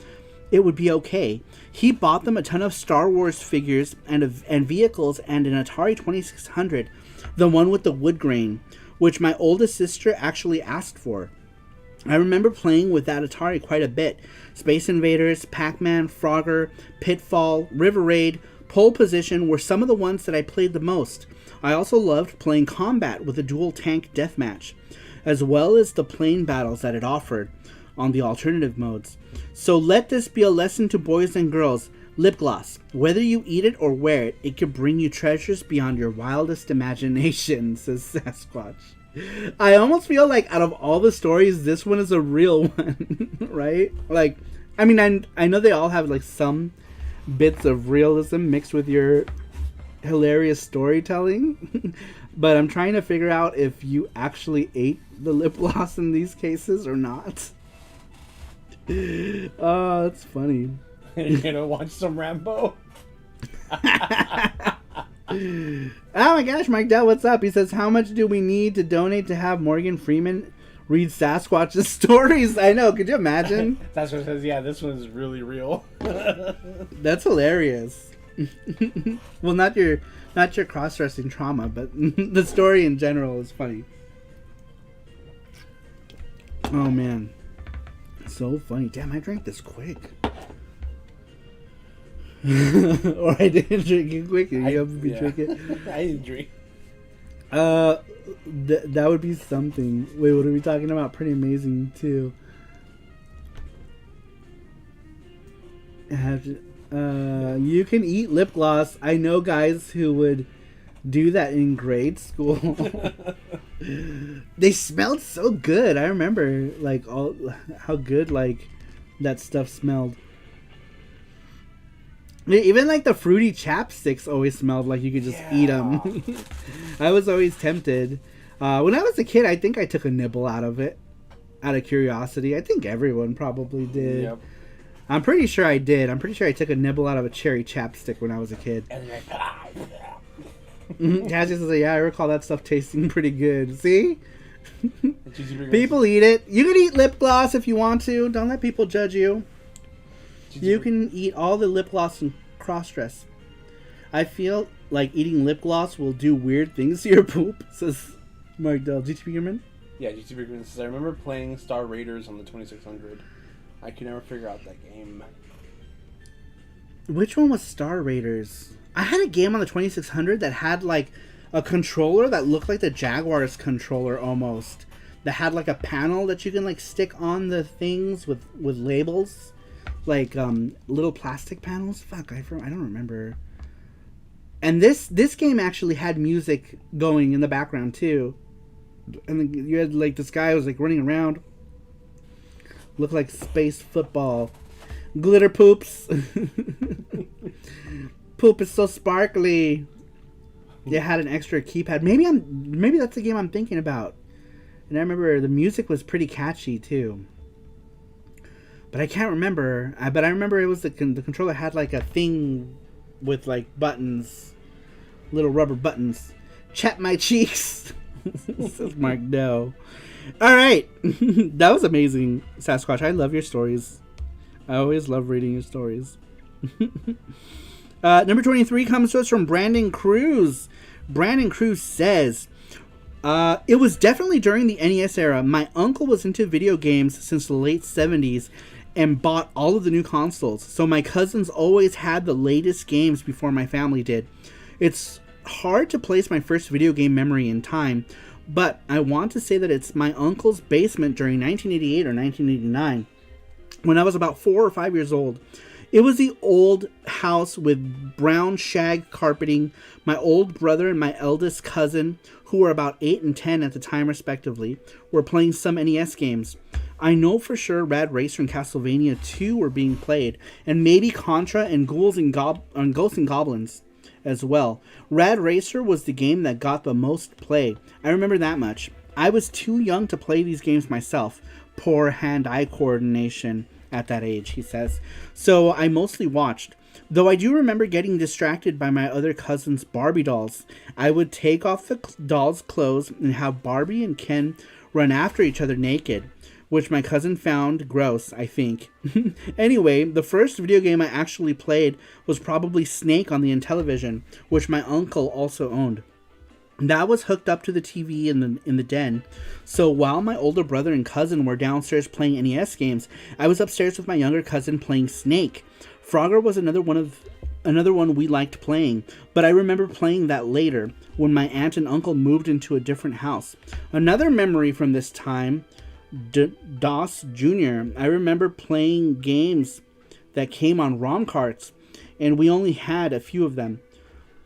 Speaker 1: it would be okay. He bought them a ton of Star Wars figures and vehicles and an Atari 2600, the one with the wood grain, which my oldest sister actually asked for. I remember playing with that Atari quite a bit. Space Invaders, Pac-Man, Frogger, Pitfall, River Raid, Pole Position were some of the ones that I played the most. I also loved playing Combat with a dual tank deathmatch, as well as the plane battles that it offered on the alternative modes. So let this be a lesson to boys and girls. Lip gloss. Whether you eat it or wear it, it could bring you treasures beyond your wildest imagination, says Sasquatch. I almost feel like out of all the stories, this one is a real one, right? Like, I mean, I know they all have like some bits of realism mixed with your hilarious storytelling, but I'm trying to figure out if you actually ate the lip gloss in these cases or not. Oh, that's funny.
Speaker 2: You're gonna watch some Rambo?
Speaker 1: Oh my gosh, Mike Dell, what's up? He says, how much do we need to donate to have Morgan Freeman read Sasquatch's stories? I know, could you imagine?
Speaker 2: Sasquatch says, yeah, this one's really real.
Speaker 1: That's hilarious. Well, not your cross-dressing trauma, but the story in general is funny. Oh man, so funny. Damn, I drank this quick. Or I didn't drink it quick. You helped me drink it.
Speaker 2: I didn't drink.
Speaker 1: That would be something. Wait, what are we talking about? Pretty amazing too. You can eat lip gloss. I know guys who would do that in grade school. They smelled so good. I remember like all how good like that stuff smelled. Even like the fruity chapsticks always smelled like you could just eat them. I was always tempted. When I was a kid, I think I took a nibble out of it, out of curiosity. I think everyone probably did. Yep. I'm pretty sure I did. I'm pretty sure I took a nibble out of a cherry chapstick when I was a kid. And like, Cassius says, yeah, I recall that stuff tasting pretty good. See? People eat it. You can eat lip gloss if you want to. Don't let people judge you. You can eat all the lip gloss and cross-dress. I feel like eating lip gloss will do weird things to your poop, says Mark Dell. GT Beakerman?
Speaker 2: Yeah, GT Beakerman says, I remember playing Star Raiders on the 2600. I could never figure out that game.
Speaker 1: Which one was Star Raiders? I had a game on the 2600 that had like a controller that looked like the Jaguar's controller almost. That had like a panel that you can like stick on the things with labels. Like little plastic panels. Fuck, I don't remember. And this game actually had music going in the background too. And then you had like this guy was like running around. Looked like space football. Glitter poops. Poop is so sparkly. It had an extra keypad. Maybe that's the game I'm thinking about. And I remember the music was pretty catchy too. But I can't remember. But I remember it was the controller had like a thing with like buttons, little rubber buttons. Chat my cheeks, says Mark Doe. All right, that was amazing, Sasquatch. I love your stories. I always love reading your stories. Number 23 comes to us from Brandon Cruz. Brandon Cruz says, it was definitely during the NES era. My uncle was into video games since the late 70s and bought all of the new consoles. So my cousins always had the latest games before my family did. It's hard to place my first video game memory in time, but I want to say that it's my uncle's basement during 1988 or 1989 when I was about 4 or 5 years old. It was the old house with brown shag carpeting. My old brother and my eldest cousin, who were about 8 and 10 at the time respectively, were playing some NES games. I know for sure Rad Racer and Castlevania 2 were being played, and maybe Contra and Ghosts and Goblins as well. Rad Racer was the game that got the most play. I remember that much. I was too young to play these games myself. Poor hand-eye coordination at that age, he says. So I mostly watched. Though I do remember getting distracted by my other cousin's Barbie dolls. I would take off the dolls' clothes and have Barbie and Ken run after each other naked, which my cousin found gross, I think. Anyway, the first video game I actually played was probably Snake on the Intellivision, which my uncle also owned. That was hooked up to the TV in the den. So while my older brother and cousin were downstairs playing NES games, I was upstairs with my younger cousin playing Snake. Frogger was another one we liked playing, but I remember playing that later when my aunt and uncle moved into a different house. Another memory from this time, DOS Jr. I remember playing games that came on ROM carts, and we only had a few of them.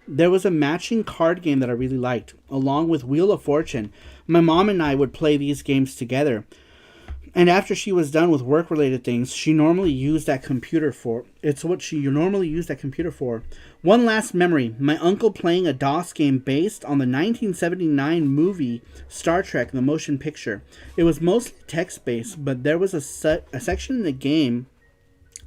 Speaker 1: There was a matching card game that I really liked, along with Wheel of Fortune. My mom and I would play these games together. And after she was done with work-related things, she normally used that computer for. It's what she normally used that computer for. One last memory. My uncle playing a DOS game based on the 1979 movie Star Trek, the motion picture. It was mostly text-based, but there was a section in the game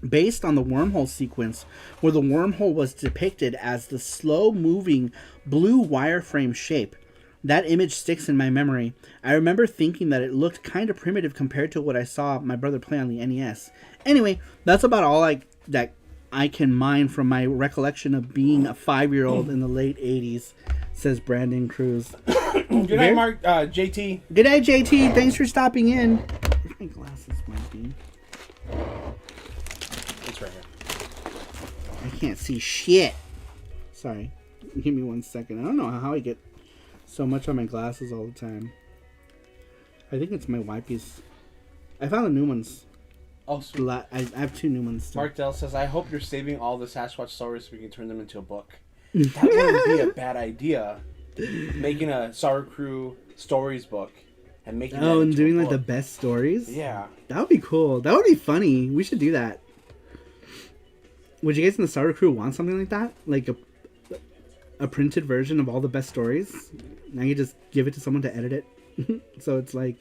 Speaker 1: based on the wormhole sequence, where the wormhole was depicted as the slow-moving blue wireframe shape. That image sticks in my memory. I remember thinking that it looked kind of primitive compared to what I saw my brother play on the NES. Anyway, that's about all that I can mine from my recollection of being a 5-year-old in the late 80s, says Brandon Cruz.
Speaker 2: Good night, Mark. JT.
Speaker 1: Good night, JT. Thanks for stopping in. Where's my glasses might be?
Speaker 2: It's right here.
Speaker 1: I can't see shit. Sorry. Give me 1 second. I don't know how I get so much on my glasses all the time. I think it's my wipes. I found the new ones.
Speaker 2: Oh, sweet.
Speaker 1: I have 2 new ones still.
Speaker 2: Mark Dell says, I hope you're saving all the Sasquatch stories so we can turn them into a book. That wouldn't be a bad idea. Making a Sarupro stories book and making that
Speaker 1: and doing
Speaker 2: a
Speaker 1: like
Speaker 2: book.
Speaker 1: the best stories?
Speaker 2: Yeah.
Speaker 1: That would be cool. That would be funny. We should do that. Would you guys in the Sarupro want something like that? Like a printed version of all the best stories? Now you just give it to someone to edit it. So it's like,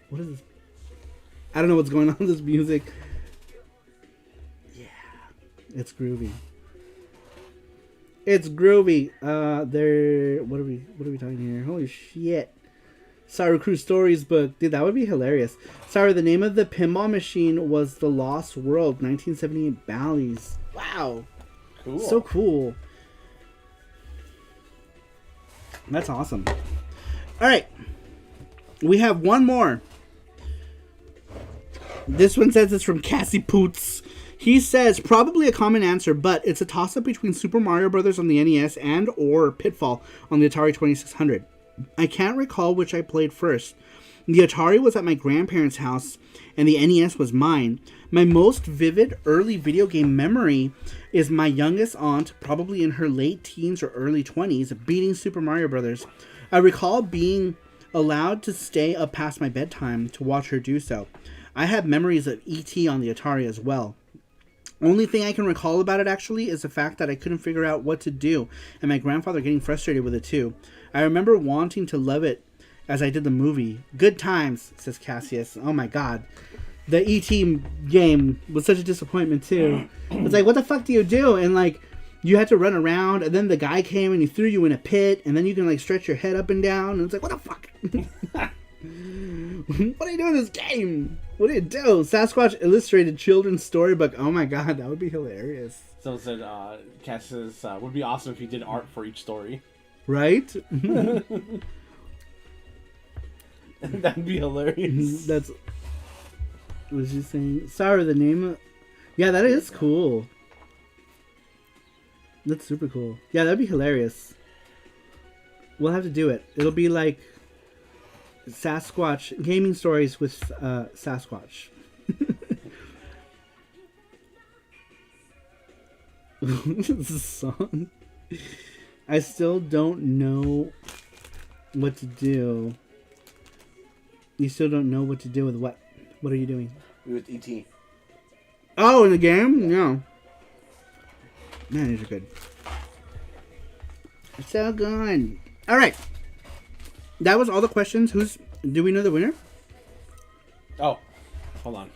Speaker 1: what is this? I don't know what's going on with this music. Yeah, it's groovy. It's groovy. What are we talking here? Holy shit. Sarupro Stories book. Dude, that would be hilarious. Sorry, the name of the pinball machine was The Lost World, 1978 Bally's. Wow.
Speaker 2: Cool.
Speaker 1: So cool. That's awesome. All right. We have one more. This one says it's from Cassie Poots. He says, probably a common answer, but it's a toss-up between Super Mario Bros. On the NES and or Pitfall on the Atari 2600. I can't recall which I played first. The Atari was at my grandparents' house, and the NES was mine. My most vivid early video game memory is my youngest aunt, probably in her late teens or early 20s, beating Super Mario Bros. I recall being allowed to stay up past my bedtime to watch her do so. I have memories of E.T. on the Atari as well. Only thing I can recall about it, actually, is the fact that I couldn't figure out what to do, and my grandfather getting frustrated with it, too. I remember wanting to love it as I did the movie. Good times, says Cassius. Oh my god. The E.T. game was such a disappointment, too. It's like, what the fuck do you do? And, like, you had to run around, and then the guy came and he threw you in a pit, and then you can, like, stretch your head up and down, and it's like, what the fuck? What are you doing in this game? What do you do? Sasquatch Illustrated Children's Storybook. Oh my god, that would be hilarious.
Speaker 2: So it said, Cass says, would be awesome if you did art for each story.
Speaker 1: Right?
Speaker 2: That'd be hilarious.
Speaker 1: That's... What was you saying? Sorry, the name of... Yeah, that is cool. That's super cool. Yeah, that'd be hilarious. We'll have to do it. It'll be like Sasquatch gaming stories with Sasquatch. This is a song. I still don't know what to do. You still don't know what to do with what? What are you doing?
Speaker 2: With ET.
Speaker 1: Oh, in the game? No. Man, these are good. So good. All right. That was all the questions. Do we know the winner?
Speaker 2: Oh, hold on.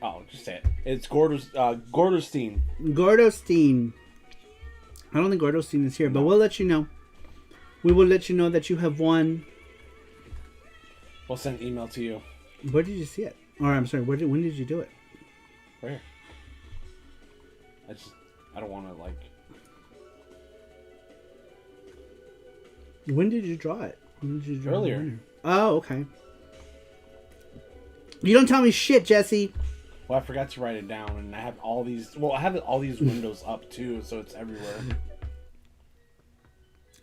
Speaker 2: Oh, just say it. It's Gordosteen.
Speaker 1: Gordosteen. I don't think Gordosteen is here, but we'll let you know. We will let you know that you have won.
Speaker 2: We'll send an email to you.
Speaker 1: Where did you see it? Or I'm sorry, when did you do it?
Speaker 2: Where? I don't want to like.
Speaker 1: When did you draw it? When did you draw
Speaker 2: Earlier.
Speaker 1: Oh, okay. You don't tell me shit, Jesse.
Speaker 2: Well, I forgot to write it down, and I have all these. Well, I have all these windows up too, so it's everywhere.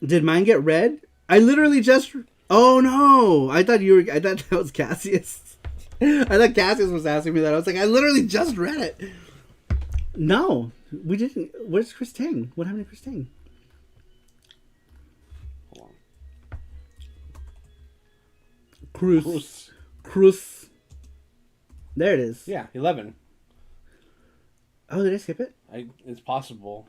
Speaker 1: Did mine get read? I literally just. Oh no! I thought that was Cassius. I thought Cassius was asking me that. I was like, I literally just read it. No, we didn't. Where's Chris Tang? What happened to Chris Tang?
Speaker 2: Hold on.
Speaker 1: Cruz. There it is.
Speaker 2: Yeah, 11.
Speaker 1: Oh, did I skip it?
Speaker 2: It's possible.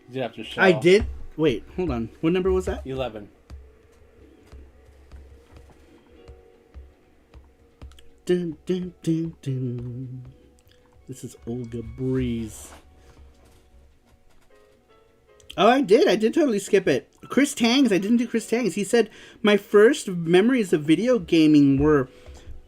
Speaker 2: You did have to show.
Speaker 1: I did. Wait, hold on. What number was that?
Speaker 2: 11.
Speaker 1: Dun, dun, dun, dun. This is Olga Breeze. Oh, I did totally skip it. Chris Tangs, I didn't do Chris Tangs. He said, my first memories of video gaming were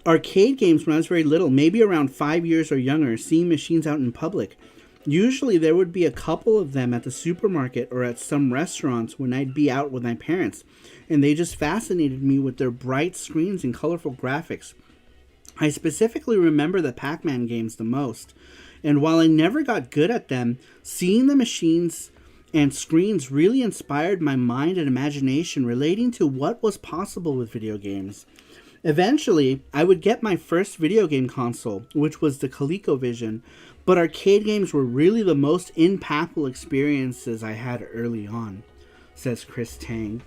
Speaker 1: arcade games when I was very little, maybe around 5 years or younger, seeing machines out in public. Usually there would be a couple of them at the supermarket or at some restaurants when I'd be out with my parents, and they just fascinated me with their bright screens and colorful graphics. I specifically remember the Pac-Man games the most, and while I never got good at them, seeing the machines and screens really inspired my mind and imagination relating to what was possible with video games. Eventually, I would get my first video game console, which was the ColecoVision, but arcade games were really the most impactful experiences I had early on, says Chris Tang.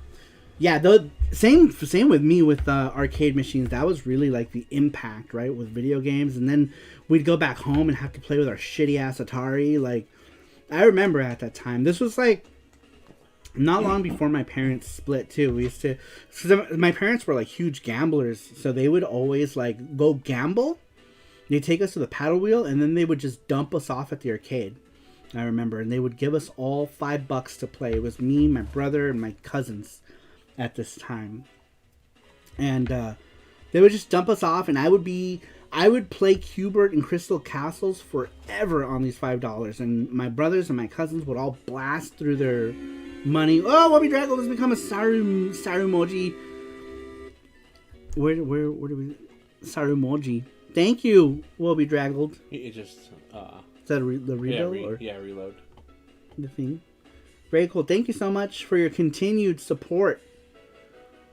Speaker 1: Yeah, the same with me with arcade machines. That was really like the impact, right, with video games. And then we'd go back home and have to play with our shitty ass Atari. Like, I remember at that time. This was like not long before my parents split too. We used to, my parents were like huge gamblers, so they would always like go gamble. They'd take us to the paddle wheel, and then they would just dump us off at the arcade. I remember, and they would give us all $5 to play. It was me, my brother, and my cousins at this time, and they would just dump us off, and I would play Cubert and Crystal Castles forever on these $5, and my brothers and my cousins would all blast through their money. Oh, Wobby Draggle has become a Sarumoji. Where do we Sarumoji? Thank you, Wobby Draggled.
Speaker 2: It just
Speaker 1: Is that the rebuild?
Speaker 2: reload.
Speaker 1: The thing. Very cool. Thank you so much for your continued support.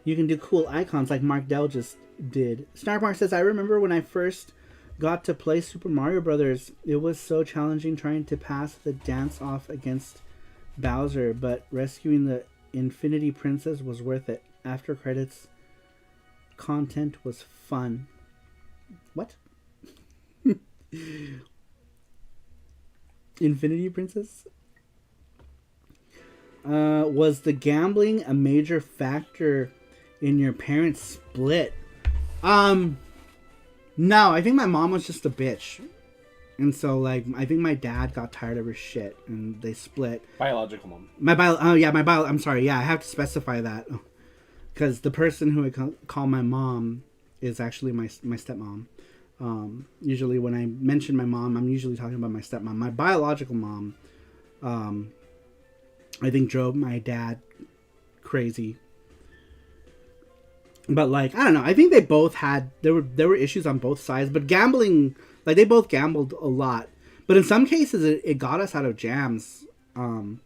Speaker 1: You can do cool icons like Mark Dell just did. Snarkmark says, I remember when I first got to play Super Mario Brothers, it was so challenging trying to pass the dance off against Bowser, but rescuing the Infinity Princess was worth it. After credits content was fun. What? Infinity Princess? Was the gambling a major factor in your parents' split? No, I think my mom was just a bitch. And so, like, I think my dad got tired of her shit, and they split.
Speaker 2: Biological mom.
Speaker 1: I'm sorry. Yeah, I have to specify that. Because the person who I call my mom is actually my stepmom. Usually when I mention my mom, I'm usually talking about my stepmom. My biological mom, I think drove my dad crazy. But like, I don't know. I think they both had there were issues on both sides. But gambling, like they both gambled a lot. But in some cases, it got us out of jams. Because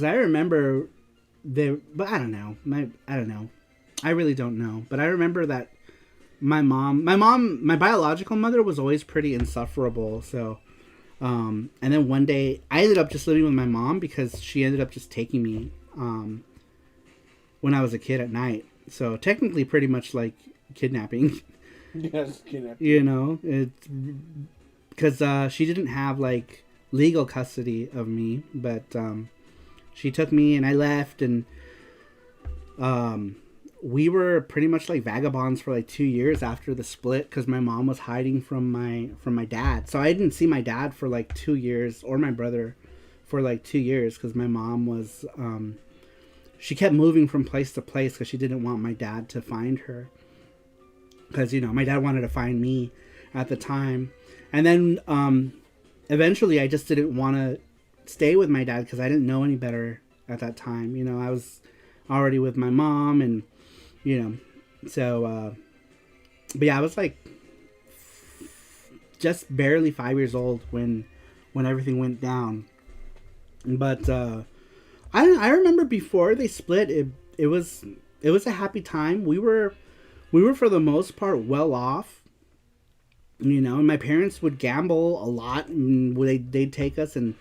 Speaker 1: I remember but I don't know. I don't know. I really don't know. But I remember that my biological mother was always pretty insufferable. So, and then one day I ended up just living with my mom because she ended up just taking me when I was a kid at night. So technically, pretty much like kidnapping.
Speaker 2: Yes, kidnapping.
Speaker 1: You know, because she didn't have like legal custody of me, but she took me and I left, and we were pretty much like vagabonds for like 2 years after the split because my mom was hiding from my dad. So I didn't see my dad for like 2 years, or my brother for like 2 years, because my mom was she kept moving from place to place because she didn't want my dad to find her, because you know my dad wanted to find me at the time. And then eventually I just didn't want to stay with my dad because I didn't know any better at that time. You know, I was already with my mom, and you know, so but yeah, I was like just barely 5 years old when everything went down. But I remember before they split, it was a happy time. We were for the most part well off. You know, and my parents would gamble a lot, and they'd take us and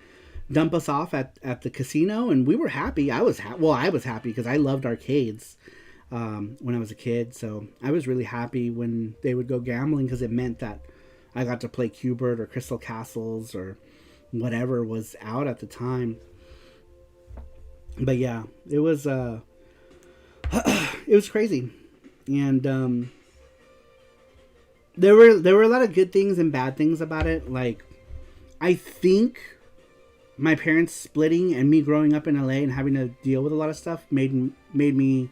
Speaker 1: dump us off at the casino, and we were happy. I was happy because I loved arcades when I was a kid, so I was really happy when they would go gambling because it meant that I got to play Q*bert or Crystal Castles or whatever was out at the time. But yeah, it was it was crazy, and there were a lot of good things and bad things about it. Like, I think my parents splitting and me growing up in LA and having to deal with a lot of stuff made me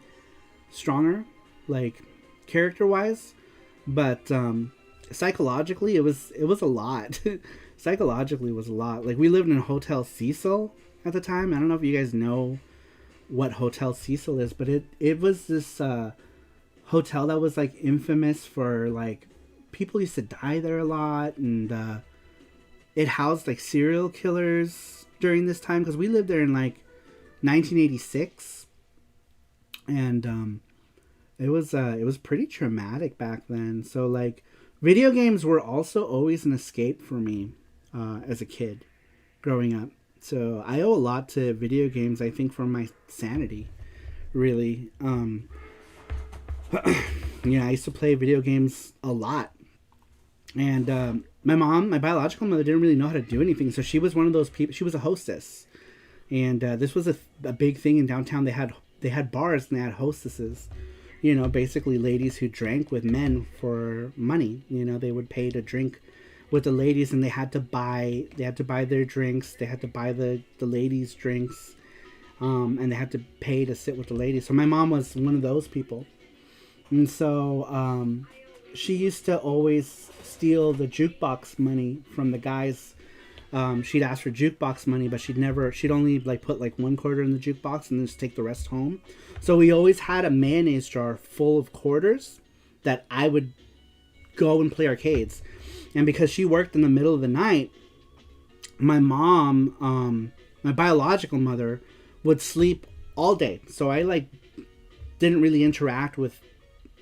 Speaker 1: stronger, like character wise. But psychologically, it was a lot. Psychologically, it was a lot. Like, we lived in Hotel Cecil at the time. I don't know if you guys know what Hotel Cecil is, but it was this hotel that was like infamous for like people used to die there a lot, and it housed like serial killers during this time because we lived there in like 1986, and it was pretty traumatic back then. So like video games were also always an escape for me as a kid growing up. So I owe a lot to video games, I think, for my sanity, really. Yeah, I used to play video games a lot. And my mom, my biological mother, didn't really know how to do anything. So she was one of those people. She was a hostess. And this was a big thing in downtown. They had bars and they had hostesses. You know, basically ladies who drank with men for money. You know, they would pay to drink with the ladies, and they had to buy their drinks. They had to buy the ladies' drinks. And they had to pay to sit with the ladies. So my mom was one of those people. And so she used to always steal the jukebox money from the guys. She'd ask for jukebox money, but she'd only like put like one quarter in the jukebox and then just take the rest home. So we always had a mayonnaise jar full of quarters that I would go and play arcades. And because she worked in the middle of the night, my mom, my biological mother, would sleep all day. So I like didn't really interact with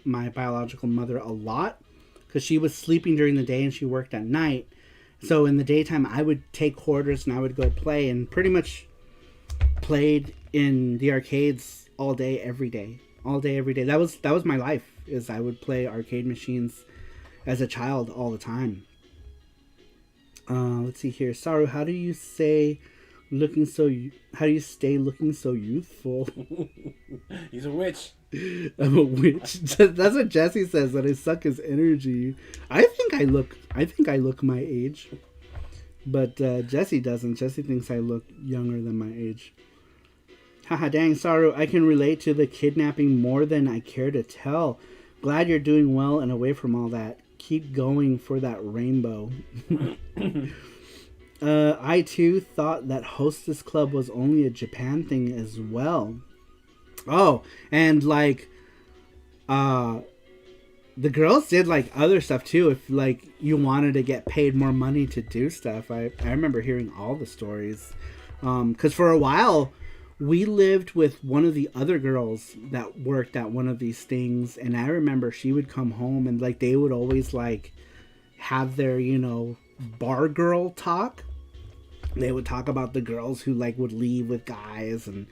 Speaker 1: my biological mother a lot because she was sleeping during the day and she worked at night. So in the daytime, I would take quarters and I would go play, and pretty much played in the arcades all day, every day. That was my life, is I would play arcade machines as a child all the time. Let's see here. Saru, how do you stay looking so youthful?
Speaker 2: He's a witch.
Speaker 1: I'm a witch. That's what Jesse says, that I suck his energy. I think I look my age. But Jesse doesn't. Jesse thinks I look younger than my age. Haha, dang, Saru, I can relate to the kidnapping more than I care to tell. Glad you're doing well and away from all that. Keep going for that rainbow. I too thought that Hostess Club was only a Japan thing as well. Oh, and like the girls did like other stuff too. If like you wanted to get paid more money to do stuff, I remember hearing all the stories. Because for a while, we lived with one of the other girls that worked at one of these things, and I remember she would come home and like they would always like have their, you know, bar girl talk. They would talk about the girls who like would leave with guys, and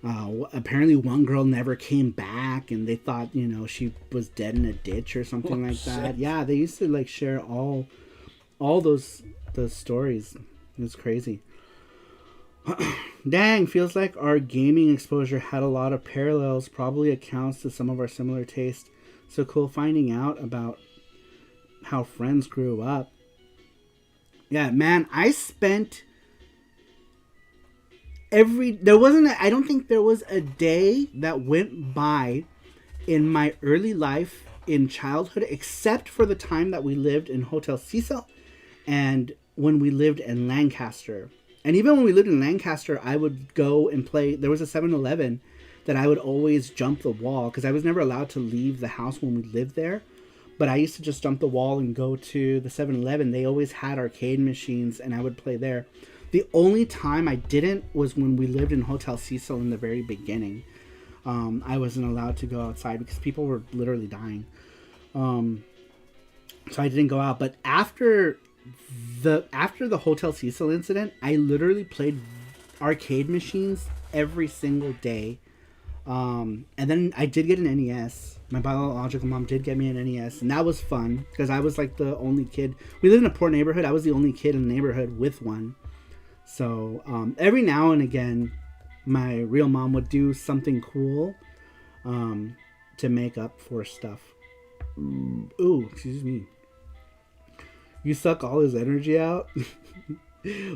Speaker 1: apparently one girl never came back, and they thought, you know, she was dead in a ditch or something like that. Yeah, they used to like share all those stories. It was crazy. Dang, feels like our gaming exposure had a lot of parallels. Probably accounts to some of our similar tastes. So cool finding out about how friends grew up. Yeah, man, I spent I don't think there was a day that went by in my early life in childhood, except for the time that we lived in Hotel Cecil and when we lived in Lancaster. And even when we lived in Lancaster, I would go and play. There was a 7-Eleven that I would always jump the wall because I was never allowed to leave the house when we lived there. But I used to just jump the wall and go to the 7-Eleven. They always had arcade machines, and I would play there. The only time I didn't was when we lived in Hotel Cecil in the very beginning. I wasn't allowed to go outside because people were literally dying. So I didn't go out. But after the Hotel Cecil incident, I literally played arcade machines every single day. And then I did get an NES. My biological mom did get me an NES, and that was fun because I was like the only kid. We lived in a poor neighborhood. I was the only kid in the neighborhood with one. So every now and again, my real mom would do something cool to make up for stuff. Ooh, excuse me. You suck all his energy out?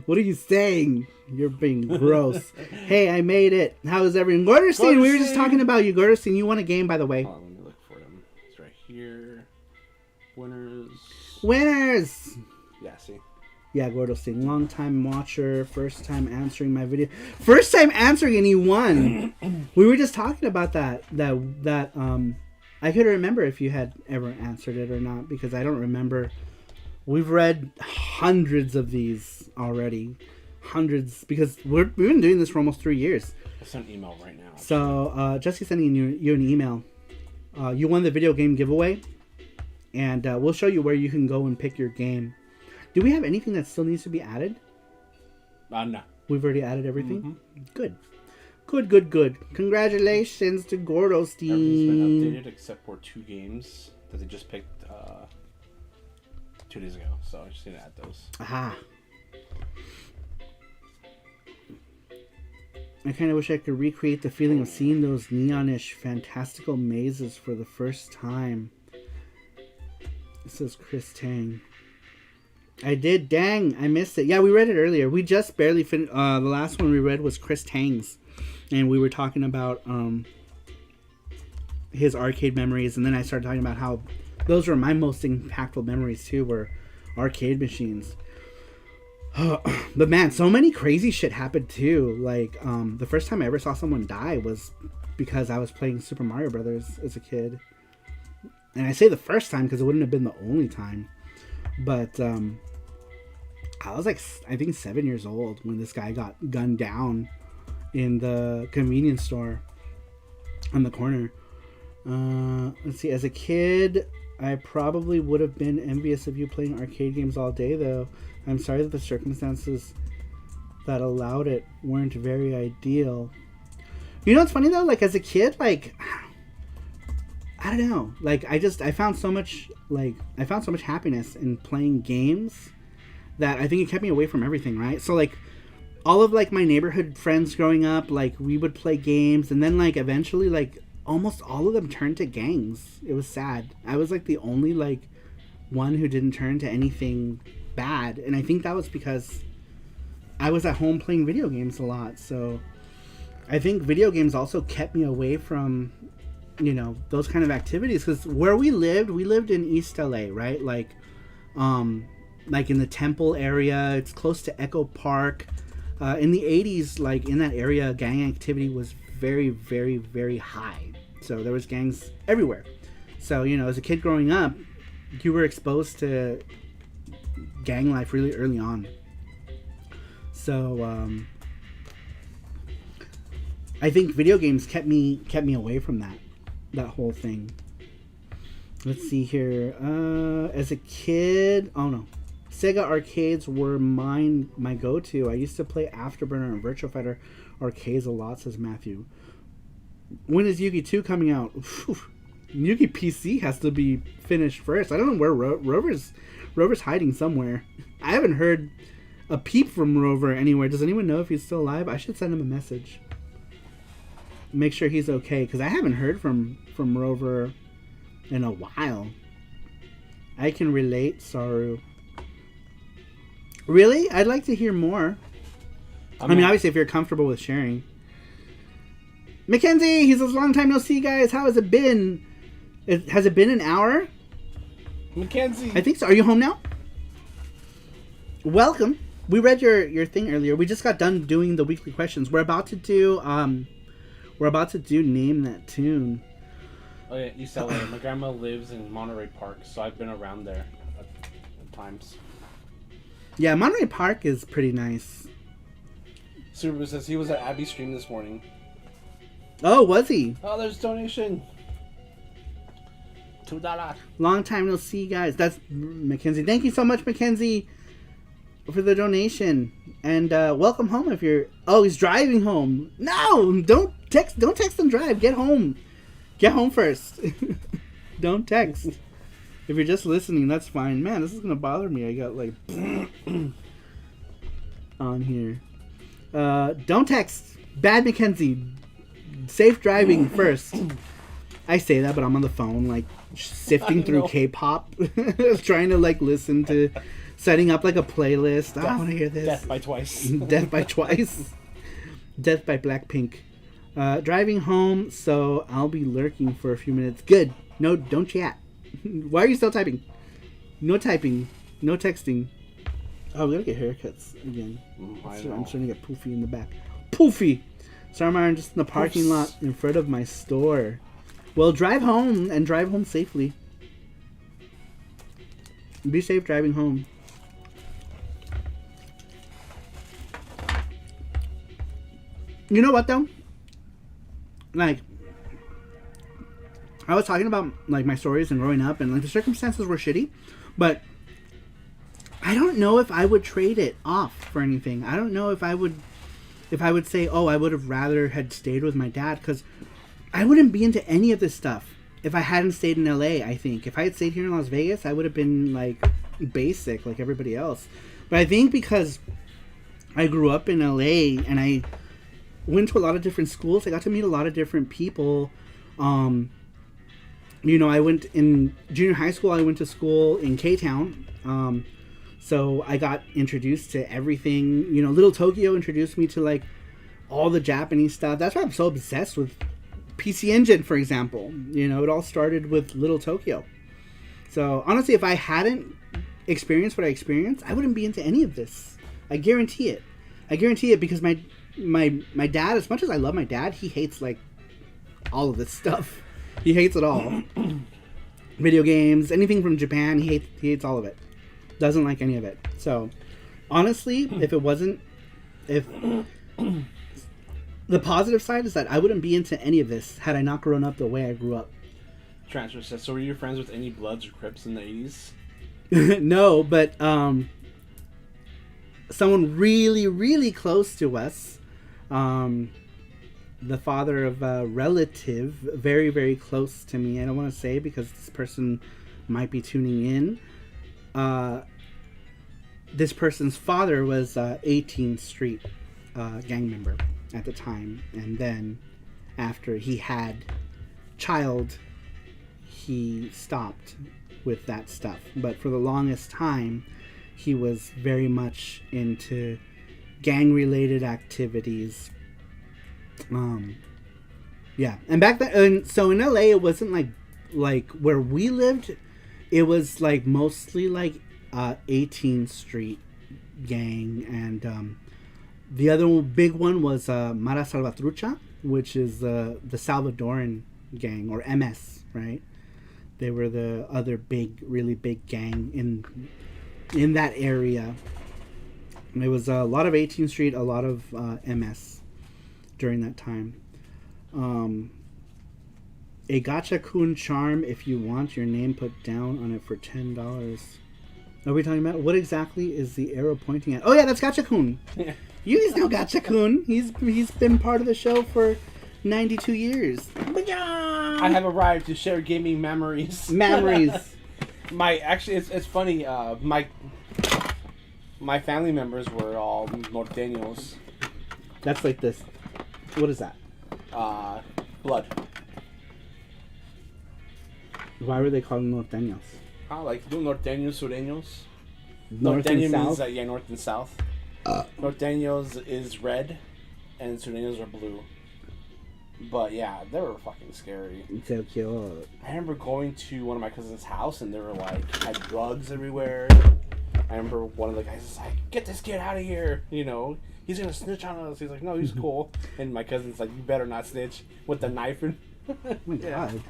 Speaker 1: What are you saying? You're being gross. Hey, I made it. How is everyone? Gorderstein, we were just talking about you. Gorderstein, you won a game, by the way.
Speaker 2: Hold on, let me look for him. It's right here. Winners.
Speaker 1: Winners!
Speaker 2: Yeah, see?
Speaker 1: Yeah, Gorderstein. Long time watcher. First time answering my video. First time answering and he won. We were just talking about that. I couldn't remember if you had ever answered it or not because I don't remember. We've read hundreds of these already. Hundreds, because we've been doing this for almost 3 years.
Speaker 2: I sent an email right now. Actually.
Speaker 1: So, Jesse's sending you an email. You won the video game giveaway, and we'll show you where you can go and pick your game. Do we have anything that still needs to be added?
Speaker 2: No.
Speaker 1: We've already added everything? Mm-hmm. Good. Congratulations to Gordostein.
Speaker 2: Everything's been updated except for 2 games that they just picked 2 days ago, so I just need to add those.
Speaker 1: Aha. I kind of wish I could recreate the feeling of seeing those neonish, fantastical mazes for the first time. This is Chris Tang. I did. Dang, I missed it. Yeah, we read it earlier. We just barely finished. The last one we read was Chris Tang's, and we were talking about his arcade memories, and then I started talking about how those were my most impactful memories too, were arcade machines. But man, so many crazy shit happened too. Like the first time I ever saw someone die was because I was playing Super Mario Brothers as a kid. And I say the first time because it wouldn't have been the only time. But I was like, I think 7 years old when this guy got gunned down in the convenience store on the corner. Let's see, as a kid, I probably would have been envious of you playing arcade games all day, though. I'm sorry that the circumstances that allowed it weren't very ideal. You know what's funny, though? Like, as a kid, like, I don't know. Like, I found so much happiness in playing games that I think it kept me away from everything, right? So, like, all of, like, my neighborhood friends growing up, like, we would play games, and then, like, eventually, like, almost all of them turned to gangs. It was sad. I was like the only like one who didn't turn to anything bad, and I think that was because I was at home playing video games a lot. So I think video games also kept me away from, you know, those kind of activities, because where we lived in East LA, right? Like in the Temple area. It's close to Echo Park. In the 80s, like in that area, gang activity was very, very, very high. So there was gangs everywhere. So, you know, as a kid growing up, you were exposed to gang life really early on. So, I think video games kept me away from that whole thing. Let's see here. As a kid, oh no, Sega arcades were my go-to. I used to play Afterburner and Virtua Fighter arcades a lot, says Matthew. When is Yugi 2 coming out? Yugi PC has to be finished first. I don't know where Rover's hiding somewhere. I haven't heard a peep from Rover anywhere. Does anyone know if he's still alive? I should send him a message. Make sure he's okay, because I haven't heard from Rover in a while. I can relate, Saru. Really? I'd like to hear more. I mean, obviously, if you're comfortable with sharing. Mackenzie, he says, long time no see, guys. How has it been? Has it been an hour?
Speaker 2: Mackenzie.
Speaker 1: I think so. Are you home now? Welcome. We read your thing earlier. We just got done doing the weekly questions. We're about to do Name That Tune.
Speaker 2: Oh yeah, East LA. My grandma lives in Monterey Park, so I've been around there at times.
Speaker 1: Yeah, Monterey Park is pretty nice.
Speaker 2: Sarupro says he was at Abby's stream this morning.
Speaker 1: Oh, was he?
Speaker 2: Oh, there's donation. $2.
Speaker 1: Long time no see, guys. That's Mackenzie. Thank you so much, Mackenzie, for the donation. And welcome home if you're... Oh, he's driving home. No, don't text and drive. Get home. Get home first. Don't text. If you're just listening, that's fine. Man, this is going to bother me. I got like... on here. Don't text. Bad Mackenzie. Safe driving first. I say that, but I'm on the phone, like, sifting through K-pop. Trying to, like, listen to... Setting up, like, a playlist. I want to hear this.
Speaker 2: Death by Twice.
Speaker 1: Death by Twice. Death by Blackpink. Driving home, so I'll be lurking for a few minutes. Good. No, don't chat. Why are you still typing? No typing. No texting. Oh, we gotta get haircuts again. I'm starting to get poofy in the back. Poofy! Sorry, I'm just in the parking lot in front of my store. Well, drive home and drive home safely. Be safe driving home. You know what, though? Like, I was talking about, like, my stories and growing up, and, like, the circumstances were shitty, but I don't know if I would trade it off for anything. I don't know if I would say, oh, I would have rather had stayed with my dad, because I wouldn't be into any of this stuff if I hadn't stayed in LA, I think. If I had stayed here in Las Vegas, I would have been, like, basic like everybody else. But I think because I grew up in LA and I went to a lot of different schools, I got to meet a lot of different people. You know, I went in junior high school, I went to school in K-Town. So I got introduced to everything. You know, Little Tokyo introduced me to, like, all the Japanese stuff. That's why I'm so obsessed with PC Engine, for example. You know, it all started with Little Tokyo. So, honestly, if I hadn't experienced what I experienced, I wouldn't be into any of this. I guarantee it. I guarantee it, because my dad, as much as I love my dad, he hates, like, all of this stuff. He hates it all. Video games, anything from Japan, he hates all of it. Doesn't like any of it. So, honestly, if the positive side is that I wouldn't be into any of this had I not grown up the way I grew up.
Speaker 2: Transfer says, so were you friends with any Bloods or Crips in the 80s?
Speaker 1: No, but someone really, really close to us, the father of a relative, very, very close to me. I don't want to say because this person might be tuning in. This person's father was 18th Street gang member at the time, and then after he had child, he stopped with that stuff. But for the longest time, he was very much into gang-related activities. Yeah, and back then, and so in LA, it wasn't like where we lived. It was like mostly like 18th Street gang, and the other big one was Mara Salvatrucha, which is the Salvadoran gang, or MS, right? They were the other big, really big gang in that area. And it was a lot of 18th Street, a lot of MS during that time. A Gacha-kun charm if you want your name put down on it for $10. Are we talking about what exactly is the arrow pointing at? Oh yeah, that's Gacha-kun.
Speaker 2: Yeah.
Speaker 1: You guys know Gacha-kun. He's been part of the show for 92 years.
Speaker 2: I have arrived to share gaming memories.
Speaker 1: Memories.
Speaker 2: It's funny. My family members were all norteños.
Speaker 1: That's like this. What is that?
Speaker 2: Blood.
Speaker 1: Why were they called norteños?
Speaker 2: Like norteños, sureños.
Speaker 1: North
Speaker 2: Norteño
Speaker 1: and
Speaker 2: means
Speaker 1: south?
Speaker 2: yeah, north and south. Norteños is red, and sureños are blue. But yeah, they were fucking scary.
Speaker 1: So cute.
Speaker 2: I remember going to one of my cousin's house, and they were like had drugs everywhere. I remember one of the guys was like, "Get this kid out of here!" You know, he's gonna snitch on us. He's like, "No, he's cool." And my cousin's like, "You better not snitch," with the knife. And
Speaker 1: Oh my god.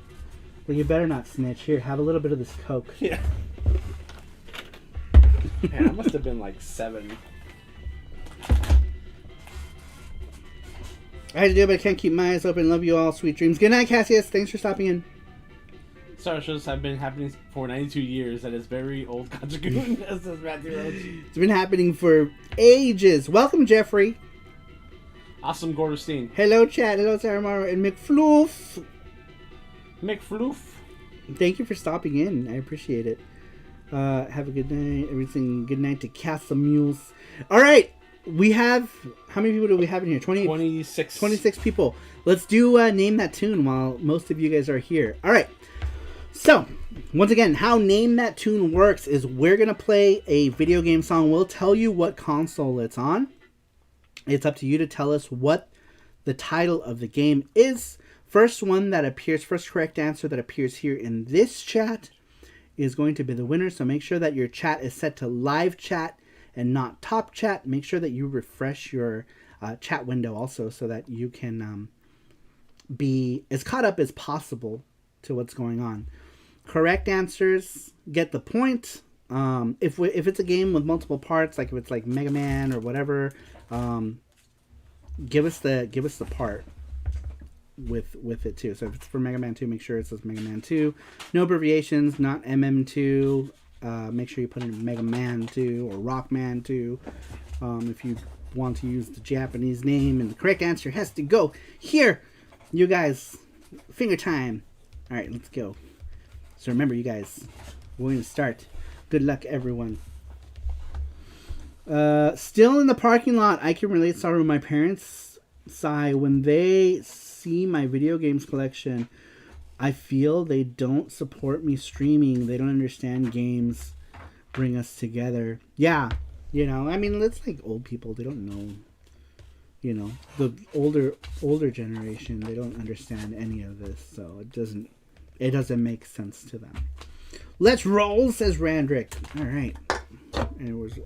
Speaker 1: Well, you better not snitch. Here, have a little bit of this coke.
Speaker 2: yeah. Man, I must have been like 7.
Speaker 1: I had to do it, but I can't keep my eyes open. Love you all. Sweet dreams. Good night, Cassius. Thanks for stopping in.
Speaker 2: SARUSHOWs have been happening for 92 years. That is very old Gacha-kun, as says Matthew Roach.
Speaker 1: It's been happening for ages. Welcome, Jeffrey.
Speaker 2: Awesome Gorderstein.
Speaker 1: Hello, chat. Hello, Saramaru and McFloof.
Speaker 2: McFloof.
Speaker 1: Thank you for stopping in. I appreciate it. Have a good night. Everything. Good night to Casamules. All right. We have... How many people do we have in here?
Speaker 2: 26.
Speaker 1: 26 people. Let's do Name That Tune while most of you guys are here. All right. So, once again, how Name That Tune works is we're going to play a video game song. We'll tell you what console it's on. It's up to you to tell us what the title of the game is. First correct answer that appears here in this chat is going to be the winner. So make sure that your chat is set to live chat and not top chat. Make sure that you refresh your chat window also so that you can be as caught up as possible to what's going on. Correct answers get the point. If it's a game with multiple parts, like if it's like Mega Man or whatever, give us the part with it too. So if it's for Mega Man 2, make sure it says Mega Man 2. No abbreviations, not MM2. Make sure you put in Mega Man 2 or Rockman 2. If you want to use the Japanese name, and the correct answer has to go here. You guys, finger time. All right, let's go. So remember, you guys, we're going to start. Good luck, everyone. Still in the parking lot. I can relate. Sorry, my parents sigh when they see my video games collection. I feel they don't support me streaming. They don't understand games bring us together. Yeah, you know, I mean, it's like old people. They don't know, you know, the older generation. They don't understand any of this, so it doesn't make sense to them. Let's roll, says Randrick. All right, and it was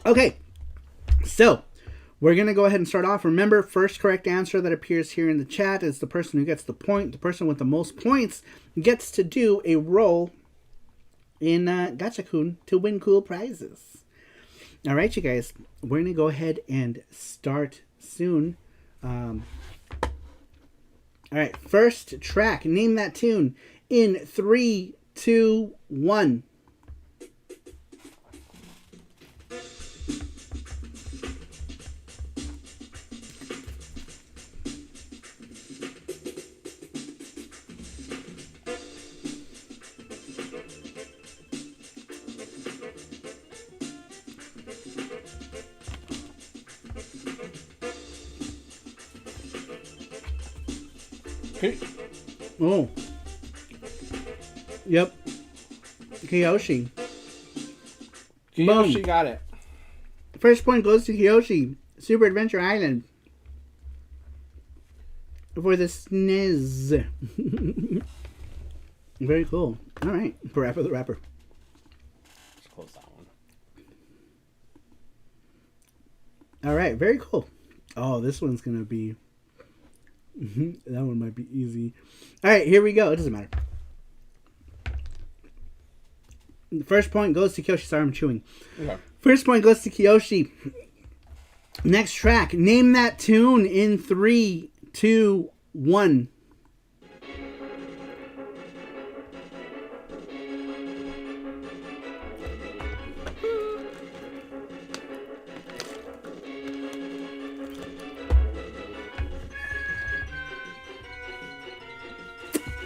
Speaker 1: okay. So we're going to go ahead and start off. Remember, first correct answer that appears here in the chat is the person who gets the point. The person with the most points gets to do a roll in Gacha-kun to win cool prizes. All right, you guys. We're going to go ahead and start soon. All right, first track. Name that tune in 3, 2, 1.
Speaker 2: Okay.
Speaker 1: Oh. Yep. Kiyoshi.
Speaker 2: Kiyoshi
Speaker 1: Boom.
Speaker 2: got it.
Speaker 1: First point goes to Kiyoshi. Super Adventure Island. For the SNES. Very cool. All right. Parappa the Rapper.
Speaker 2: Let's close that one.
Speaker 1: All right. Very cool. Oh, this one's going to be That one might be easy. All right, here we go. It doesn't matter. The first point goes to Kiyoshi. Sorry, I'm chewing.
Speaker 2: Okay.
Speaker 1: First point goes to Kiyoshi. Next track. Name that tune in 3, 2, 1.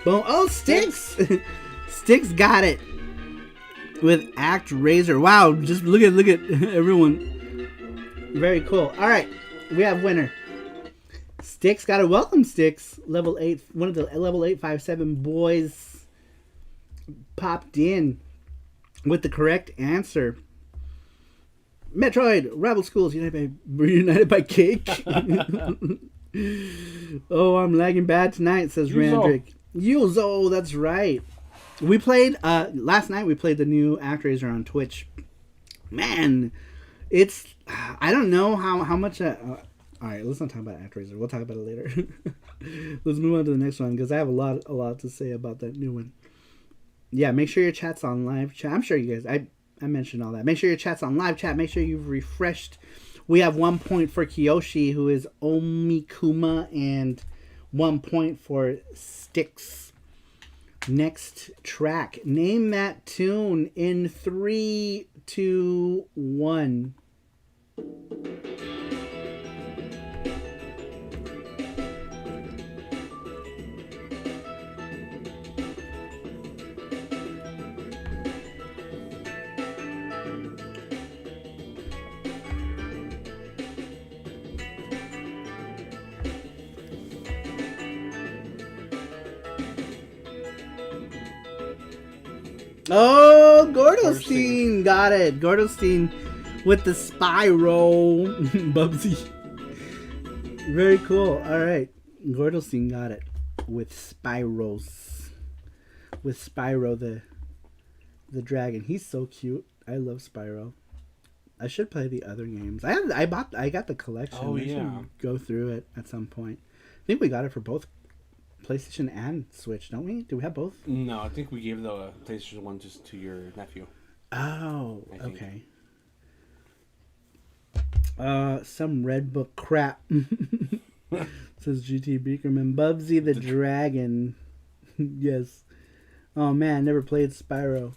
Speaker 1: Boom. Oh, Sticks! Sticks got it. With Act Razor. Wow, just look at everyone. Very cool. All right, we have winner. Sticks got it. Welcome, Sticks. Level 8, one of the level 857 boys popped in with the correct answer. Metroid, Rival Schools, united by cake. Oh, I'm lagging bad tonight, says Randrick. Yuzo, that's right. We played last night. We played the new ActRaiser on Twitch. Man, it's I don't know how much. All right, let's not talk about ActRaiser. We'll talk about it later. Let's move on to the next one because I have a lot to say about that new one. Yeah, make sure your chat's on live chat. I'm sure you guys. I mentioned all that. Make sure your chat's on live chat. Make sure you've refreshed. We have 1 point for Kiyoshi, who is Omikuma, and 1 point for Sticks. Next track. Name that tune in 3, 2, 1. Oh, Gordostein got it. Gordostein with the Spyro. Bubsy. Very cool. All right. Gordostein got it with Spyros. With Spyro the dragon. He's so cute. I love Spyro. I should play the other games. I got the collection.
Speaker 2: Oh,
Speaker 1: we should go through it at some point. I think we got it for both PlayStation and Switch, don't we? Do we have both?
Speaker 2: No, I think we gave the PlayStation 1 just to your nephew.
Speaker 1: Oh, okay. Some Red Book crap. Says GT Beakerman. Bubsy the Dragon. Yes. Oh man, never played Spyro.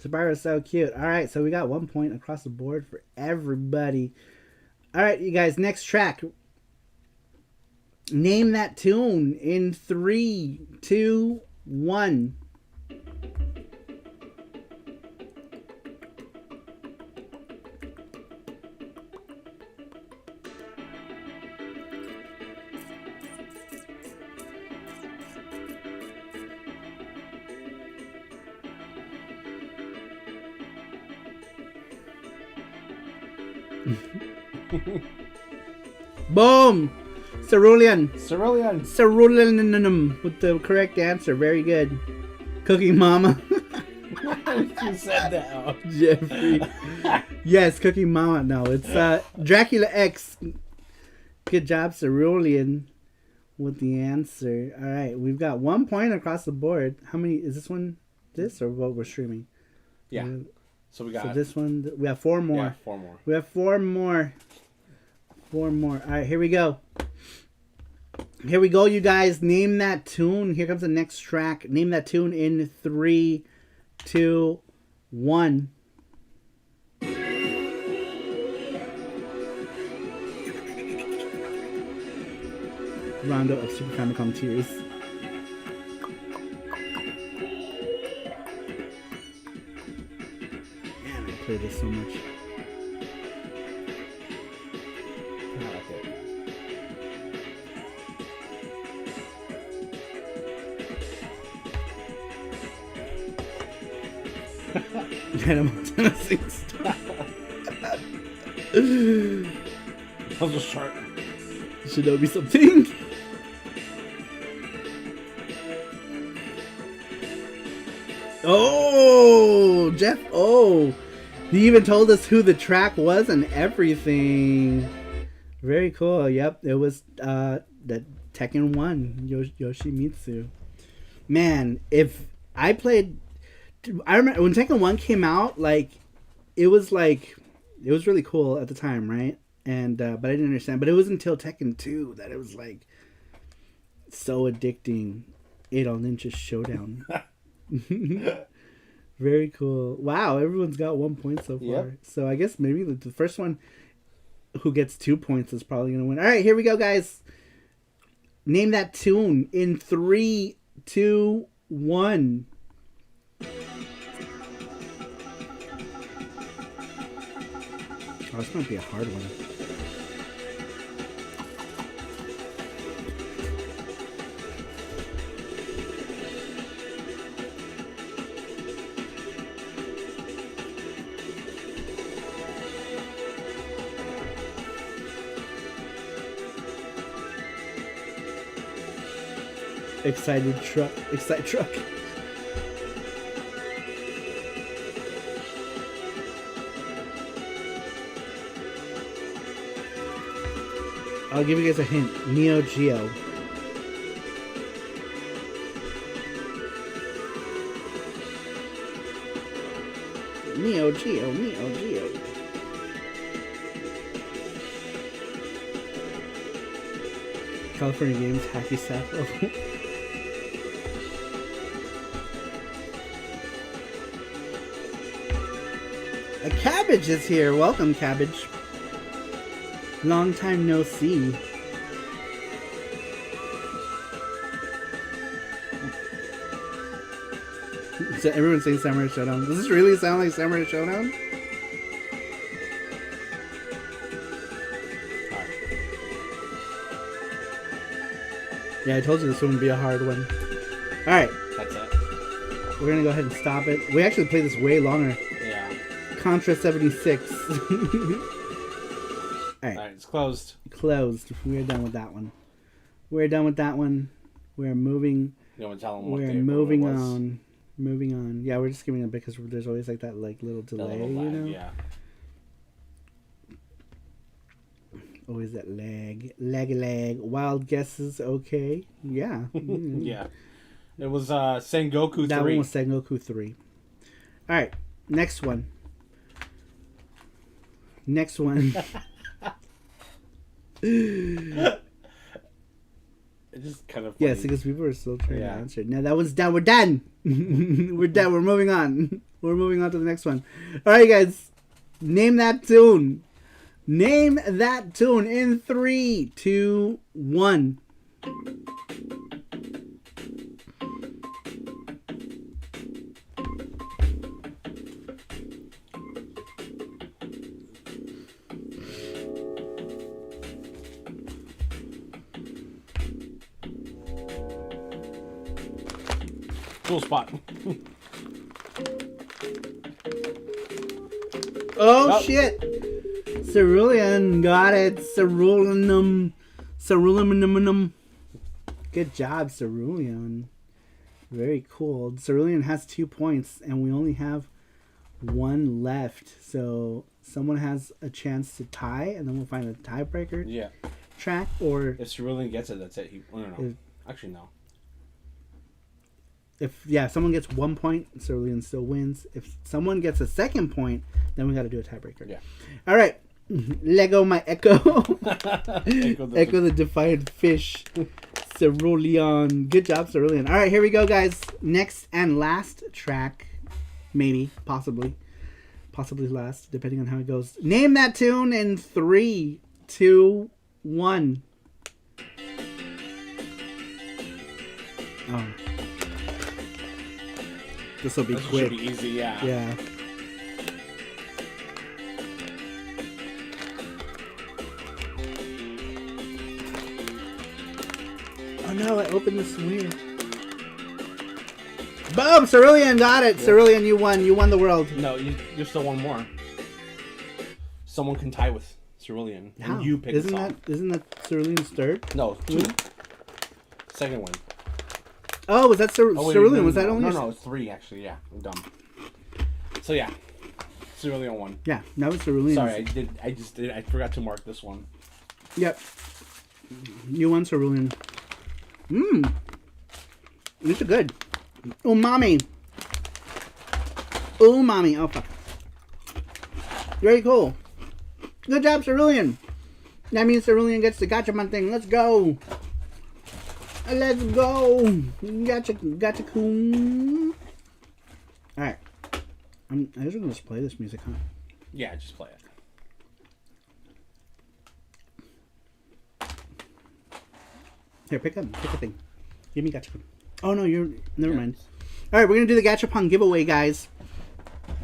Speaker 1: Spyro's so cute. Alright, so we got 1 point across the board for everybody. Alright, you guys, next track. Name that tune in 3, 2, 1. Boom! Cerulean with the correct answer. Very good. Cookie Mama.
Speaker 2: You said that out.
Speaker 1: Jeffrey. Yes, Cookie Mama. No, it's Dracula X. Good job, Cerulean, with the answer. All right, we've got 1 point across the board. How many is this one? This or what we're streaming?
Speaker 2: Yeah. So we got.
Speaker 1: So this one, we have 4 more.
Speaker 2: Yeah, 4 more.
Speaker 1: We have 4 more. 4 more. All right, here we go. Here we go, you guys. Name that tune. Here comes the next track. Name that tune in 3, 2, 1. Rondo of Super Famicom Tears. Man, I play this so much. Hannah Montana sings.
Speaker 2: I'll just start.
Speaker 1: Shinobi something. Oh, Jeff. Oh, he even told us who the track was and everything. Very cool. Yep, it was that Tekken 1, Yoshimitsu. Man, if I played... I remember when Tekken 1 came out, like, it was really cool at the time, right? And but I didn't understand. But it was until Tekken 2 that it was, like, so addicting. Adol Ninja Showdown. Very cool. Wow, everyone's got 1 point so far. Yep. So I guess maybe the first one who gets 2 points is probably going to win. All right, here we go, guys. Name that tune in 3, 2, 1. Oh, this might be a hard one. Excite truck. I'll give you guys a hint. Neo Geo. Neo Geo. California Games, Hacky Sack. A Cabbage is here. Welcome, Cabbage. Long time no see. So everyone's saying Samurai Showdown. Does this really sound like Samurai Showdown? Yeah, I told you this one would be a hard one. Alright.
Speaker 2: That's it.
Speaker 1: We're gonna go ahead and stop it. We actually played this way longer.
Speaker 2: Yeah.
Speaker 1: Contra 76.
Speaker 2: Alright, it's closed.
Speaker 1: Closed. We're done with that one. We're moving.
Speaker 2: You want to tell them what
Speaker 1: We're moving on. Moving on. Yeah, we're just giving it because there's always like that like little delay,
Speaker 2: lag,
Speaker 1: you know?
Speaker 2: Yeah.
Speaker 1: Always that lag. Wild guesses, okay. Yeah.
Speaker 2: Yeah. It was Sengoku 3.
Speaker 1: That one was Sengoku 3. Alright, next one.
Speaker 2: It's just kind of funny.
Speaker 1: Yes, because people are still trying to answer. Now that one's done. We're done. We're done. We're moving on. We're moving on to the next one. All right, guys. Name that tune. Name that tune in 3, 2, 1.
Speaker 2: Cool spot.
Speaker 1: Oh, shit. Cerulean got it. Cerulean. Good job, Cerulean. Very cool. Cerulean has 2 points, and we only have 1 left. So someone has a chance to tie, and then we'll find a tiebreaker track. Or
Speaker 2: if Cerulean gets it, that's it. I don't know. Actually, no.
Speaker 1: If someone gets 1 point, Cerulean still wins. If someone gets a 2nd point, then we got to do a tiebreaker.
Speaker 2: Yeah.
Speaker 1: All right. Lego my Echo. Echo the Defiant Fish. Cerulean. Good job, Cerulean. All right, here we go, guys. Next and last track. Maybe. Possibly last, depending on how it goes. Name that tune in 3, 2, 1. Oh. This will be quick.
Speaker 2: Should be easy, yeah.
Speaker 1: Yeah. Oh no, I opened this weird. Boom! Cerulean got it! Yeah. Cerulean, you won. You won the world.
Speaker 2: No, you still won more. Someone can tie with Cerulean.
Speaker 1: How?
Speaker 2: And you pick
Speaker 1: Isn't that Cerulean's third?
Speaker 2: No, 2. Second one.
Speaker 1: Oh, was that Cerulean? No, was that only?
Speaker 2: No, it's 3 actually. Yeah, I'm dumb. So yeah, Cerulean won.
Speaker 1: Yeah, that was Cerulean.
Speaker 2: Sorry, I forgot to mark this one.
Speaker 1: Yep. You won, Cerulean. Mmm. These are good. Umami. Umami. Oh, fuck. Very cool. Good job, Cerulean. That means Cerulean gets the Gachapon thing. Let's go. Let's go. Gotcha coon. Alright. I'm just going to play this music, huh?
Speaker 2: Yeah, just play it.
Speaker 1: Here, pick a thing. Give me Gachapon. Oh, no, never mind. Alright, we're going to do the Gachapon giveaway, guys.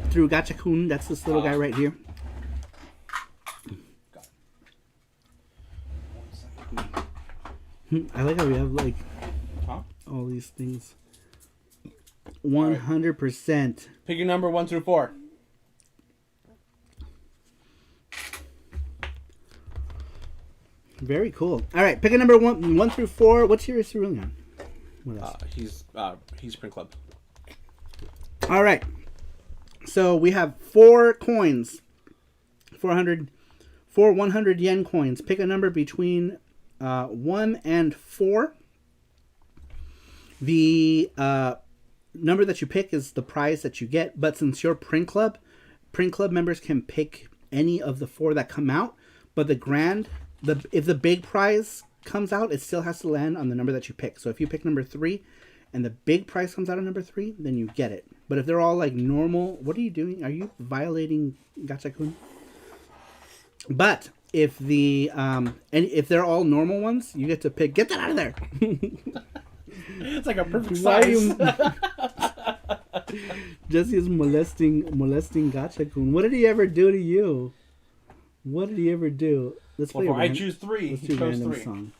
Speaker 1: Through Gachakun. That's this little guy right here. I like how we have, like, all these things. 100%.
Speaker 2: Pick your number 1 through 4.
Speaker 1: Very cool. All right, pick a number 1 through 4. What's your Cerulean? What else?
Speaker 2: He's Print Club.
Speaker 1: All right. So we have 4 coins. 4 100 yen coins. Pick a number between 1 and 4. The number that you pick is the prize that you get. But since you're Print Club members can pick any of the 4 that come out. But if the big prize comes out, it still has to land on the number that you pick. So if you pick number 3 and the big prize comes out on number 3, then you get it. But if they're all like normal, what are you doing? Are you violating Gachakun? But if if they're all normal ones, you get to pick. Get that out of there.
Speaker 2: It's like a perfect size.
Speaker 1: Jesse is molesting Gachakun. What did he ever do to you? What did he ever do? Let's play.
Speaker 2: I choose 3.
Speaker 1: Let's
Speaker 2: he
Speaker 1: do
Speaker 2: chose
Speaker 1: random
Speaker 2: 3.
Speaker 1: song.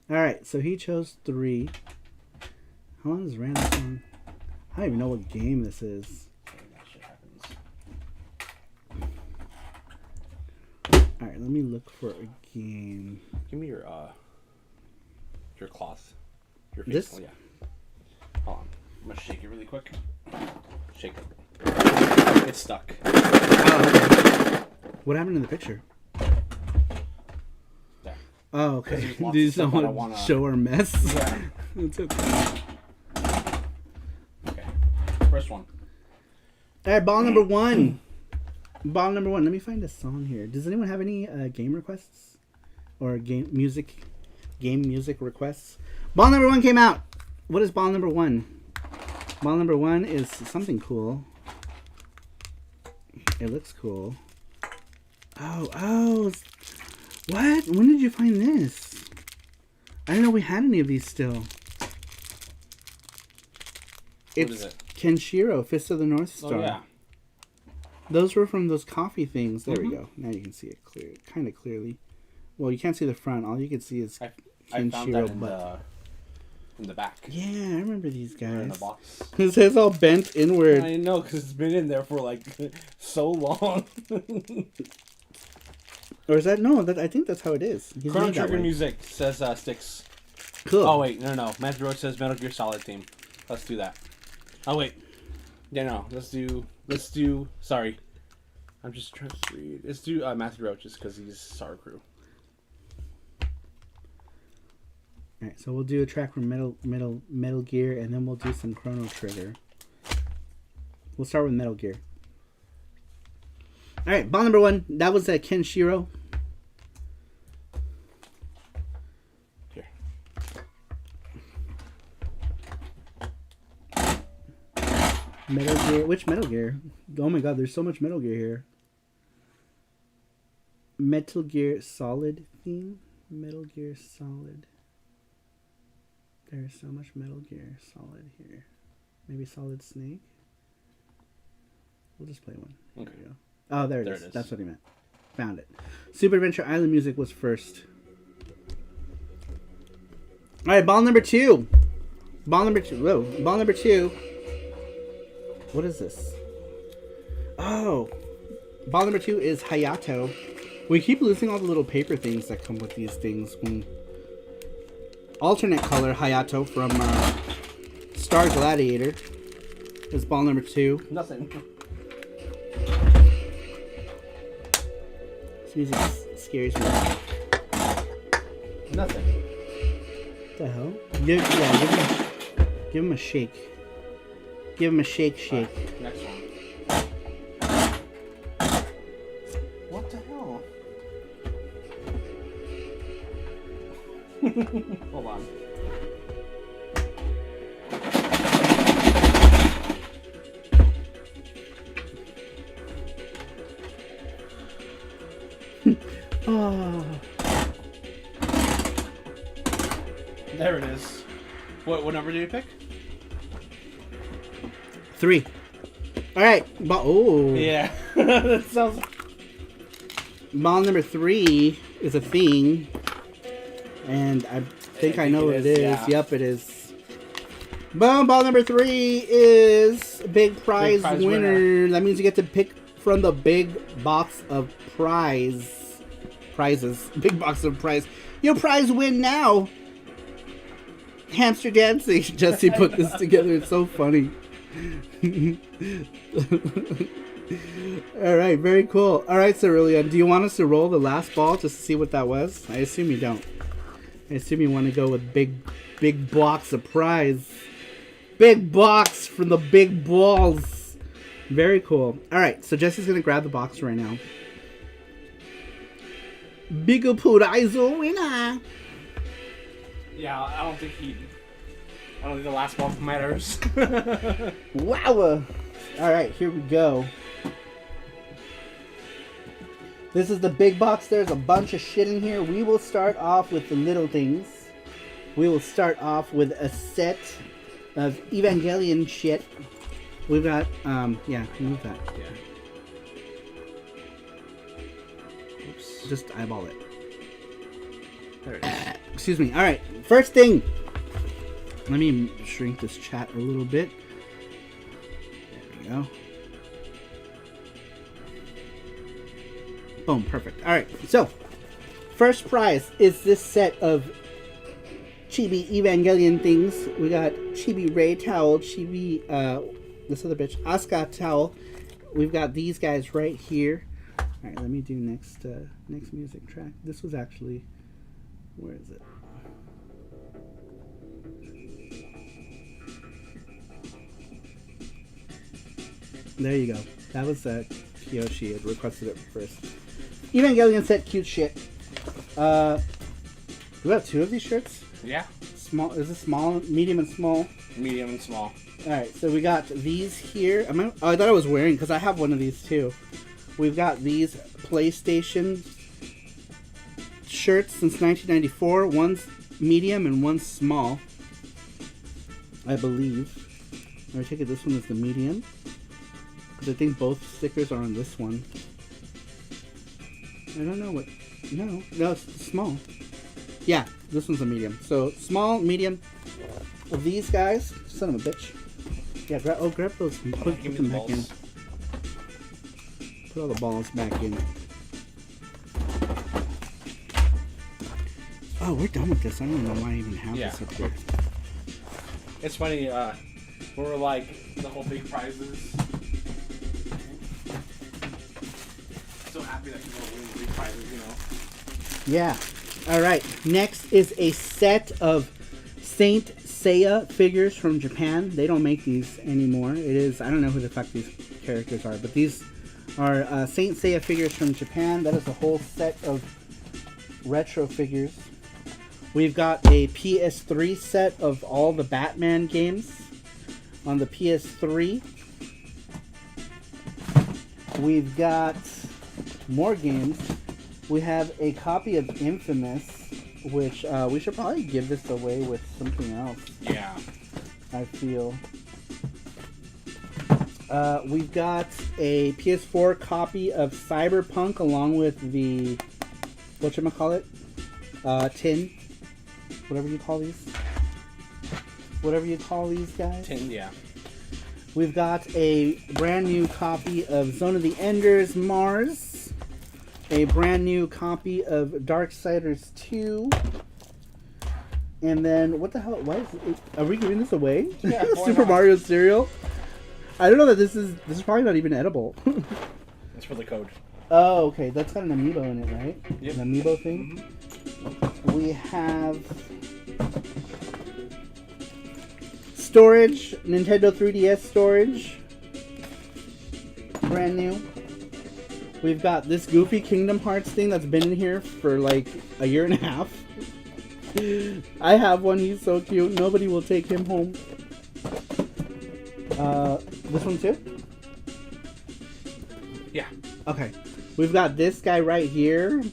Speaker 1: All right, so he chose 3. How long is random song? I don't even know what game this is.
Speaker 2: That shit happens.
Speaker 1: All right, let me look for a game.
Speaker 2: Give me your cloth. Your face.
Speaker 1: This?
Speaker 2: Oh, yeah. Hold on. I'm gonna shake it really quick. Shake it. It's stuck.
Speaker 1: Oh, what happened in the picture?
Speaker 2: There.
Speaker 1: Oh, okay.
Speaker 2: Did
Speaker 1: Did someone show our mess?
Speaker 2: Yeah.
Speaker 1: It's okay.
Speaker 2: Okay. First one.
Speaker 1: All right, ball number 1. Ball number 1. Let me find a song here. Does anyone have any game requests or game music requests? Ball number 1 came out. What is ball number 1? Ball number 1 is something cool. It looks cool. Oh. What? When did you find this? I didn't know we had any of these still.
Speaker 2: What is it?
Speaker 1: Kenshiro, Fist of the North Star.
Speaker 2: Oh, yeah.
Speaker 1: Those were from those coffee things. There we go. Now you can see it kind of clearly. Well, you can't see the front. All you can see is
Speaker 2: I found that in the back.
Speaker 1: Yeah, I remember these guys.
Speaker 2: In the box.
Speaker 1: His hair's all bent inward.
Speaker 2: I know, because it's been in there for like so long.
Speaker 1: Or is that no? I think that's how it is.
Speaker 2: Chrono Trigger music says sticks.
Speaker 1: Cool.
Speaker 2: Oh wait, no. Matthew Roach says Metal Gear Solid theme. Let's do that. Oh wait. Yeah, no. Let's do. Sorry, I'm just trying to read. Let's do Matthew Roach just because he's Sarupro.
Speaker 1: Alright, so we'll do a track from Metal Gear, and then we'll do some Chrono Trigger. We'll start with Metal Gear. Alright, ball number 1. That was Kenshiro.
Speaker 2: Here.
Speaker 1: Metal Gear. Which Metal Gear? Oh my god, there's so much Metal Gear here. Metal Gear Solid theme? Metal Gear Solid. There's so much Metal Gear Solid here. Maybe Solid Snake? We'll just play one.
Speaker 2: Okay.
Speaker 1: There we go. Oh, there it is.
Speaker 2: That's
Speaker 1: what he meant. Found it. Super Adventure Island music was first. Alright, ball number 2. Ball number 2. Whoa. Ball number 2. What is this? Oh. Ball number 2 is Hayato. We keep losing all the little paper things that come with these things. Alternate color Hayato from Star Gladiator is ball number 2.
Speaker 2: Nothing.
Speaker 1: This music scares me.
Speaker 2: Nothing.
Speaker 1: the hell? Give him a shake. Give him a shake.
Speaker 2: Next one. What the hell? Hold on.
Speaker 1: Oh.
Speaker 2: There it is. What number do you pick?
Speaker 1: 3. All right. Oh.
Speaker 2: Yeah. That sounds.
Speaker 1: Ball number 3 is a thing, and I think I know what it is.
Speaker 2: Yeah.
Speaker 1: Yep, it is. Boom! Ball number 3 is big prize winner. That means you get to pick from the big box of prizes. Big box of prize. Your prize win now. Hamster dancing. Jesse put this together. It's so funny. All right, very cool. All right, Cerulean, do you want us to roll the last ball just to see what that was? I assume you don't. I assume you want to go with big box of prize. Big box from the big balls. Very cool. All right, so Jesse's gonna grab the box right now. Big prize winner.
Speaker 2: Yeah, I don't think the last ball matters.
Speaker 1: Wow. All right, here we go. This is the big box. There's a bunch of shit in here. We will start off with the little things. We will start off with a set of Evangelion shit. We've got, yeah, move that.
Speaker 2: Yeah.
Speaker 1: Oops. Just eyeball it.
Speaker 2: There it is.
Speaker 1: Excuse me. All right, first thing. Let me shrink this chat a little bit. There we go. Boom, perfect. All right, so first prize is this set of Chibi Evangelion things. We got Chibi Ray towel, Chibi, this other bitch, Asuka towel. We've got these guys right here. All right, let me do next music track. This was actually, where is it? There you go. That was Kiyoshi had requested it first. Evangelion set cute shit. We got 2 of these shirts.
Speaker 2: Yeah.
Speaker 1: Small. Is it small, medium, and small?
Speaker 2: Medium and small.
Speaker 1: All right. So we got these here. I thought I was wearing because I have one of these too. We've got these PlayStation shirts since 1994. One's medium and one's small, I believe. I take it this one is the medium. I think both stickers are on this one. I don't know what. No, it's small. Yeah, this one's a medium. So small, medium. Of these guys, son of a bitch. Yeah, grab those. Put them back in. Put all the balls back in. Oh, we're done with this. I don't even know why I even have this up here.
Speaker 2: It's funny. We were like the whole big prizes. So happy that people are winning big prizes, you know.
Speaker 1: Yeah. All right. Next is a set of Saint Seiya figures from Japan. They don't make these anymore. It is, I don't know who the fuck these characters are, but these are Saint Seiya figures from Japan. That is a whole set of retro figures. We've got a PS3 set of all the Batman games on the PS3. We've got more games. We have a copy of Infamous, which we should probably give this away with something else.
Speaker 2: Yeah.
Speaker 1: I feel. We've got a PS4 copy of Cyberpunk along with the, whatchamacallit? Tin. Whatever you call these. Whatever you call these guys.
Speaker 2: Tin, yeah.
Speaker 1: We've got a brand new copy of Zone of the Enders Mars. A brand new copy of Darksiders 2. And then, what the hell? Why is it, are we giving this away?
Speaker 2: Yeah,
Speaker 1: Super Mario cereal? I don't know that this is probably not even edible.
Speaker 2: It's for the code.
Speaker 1: Oh, okay. That's got an amiibo in it, right?
Speaker 2: Yep.
Speaker 1: An amiibo thing. Mm-hmm. We have storage, Nintendo 3DS storage. Brand new. We've got this goofy Kingdom Hearts thing that's been in here for like a year and a half. I have one, he's so cute. Nobody will take him home. This one too?
Speaker 2: Yeah.
Speaker 1: Okay. We've got this guy right here.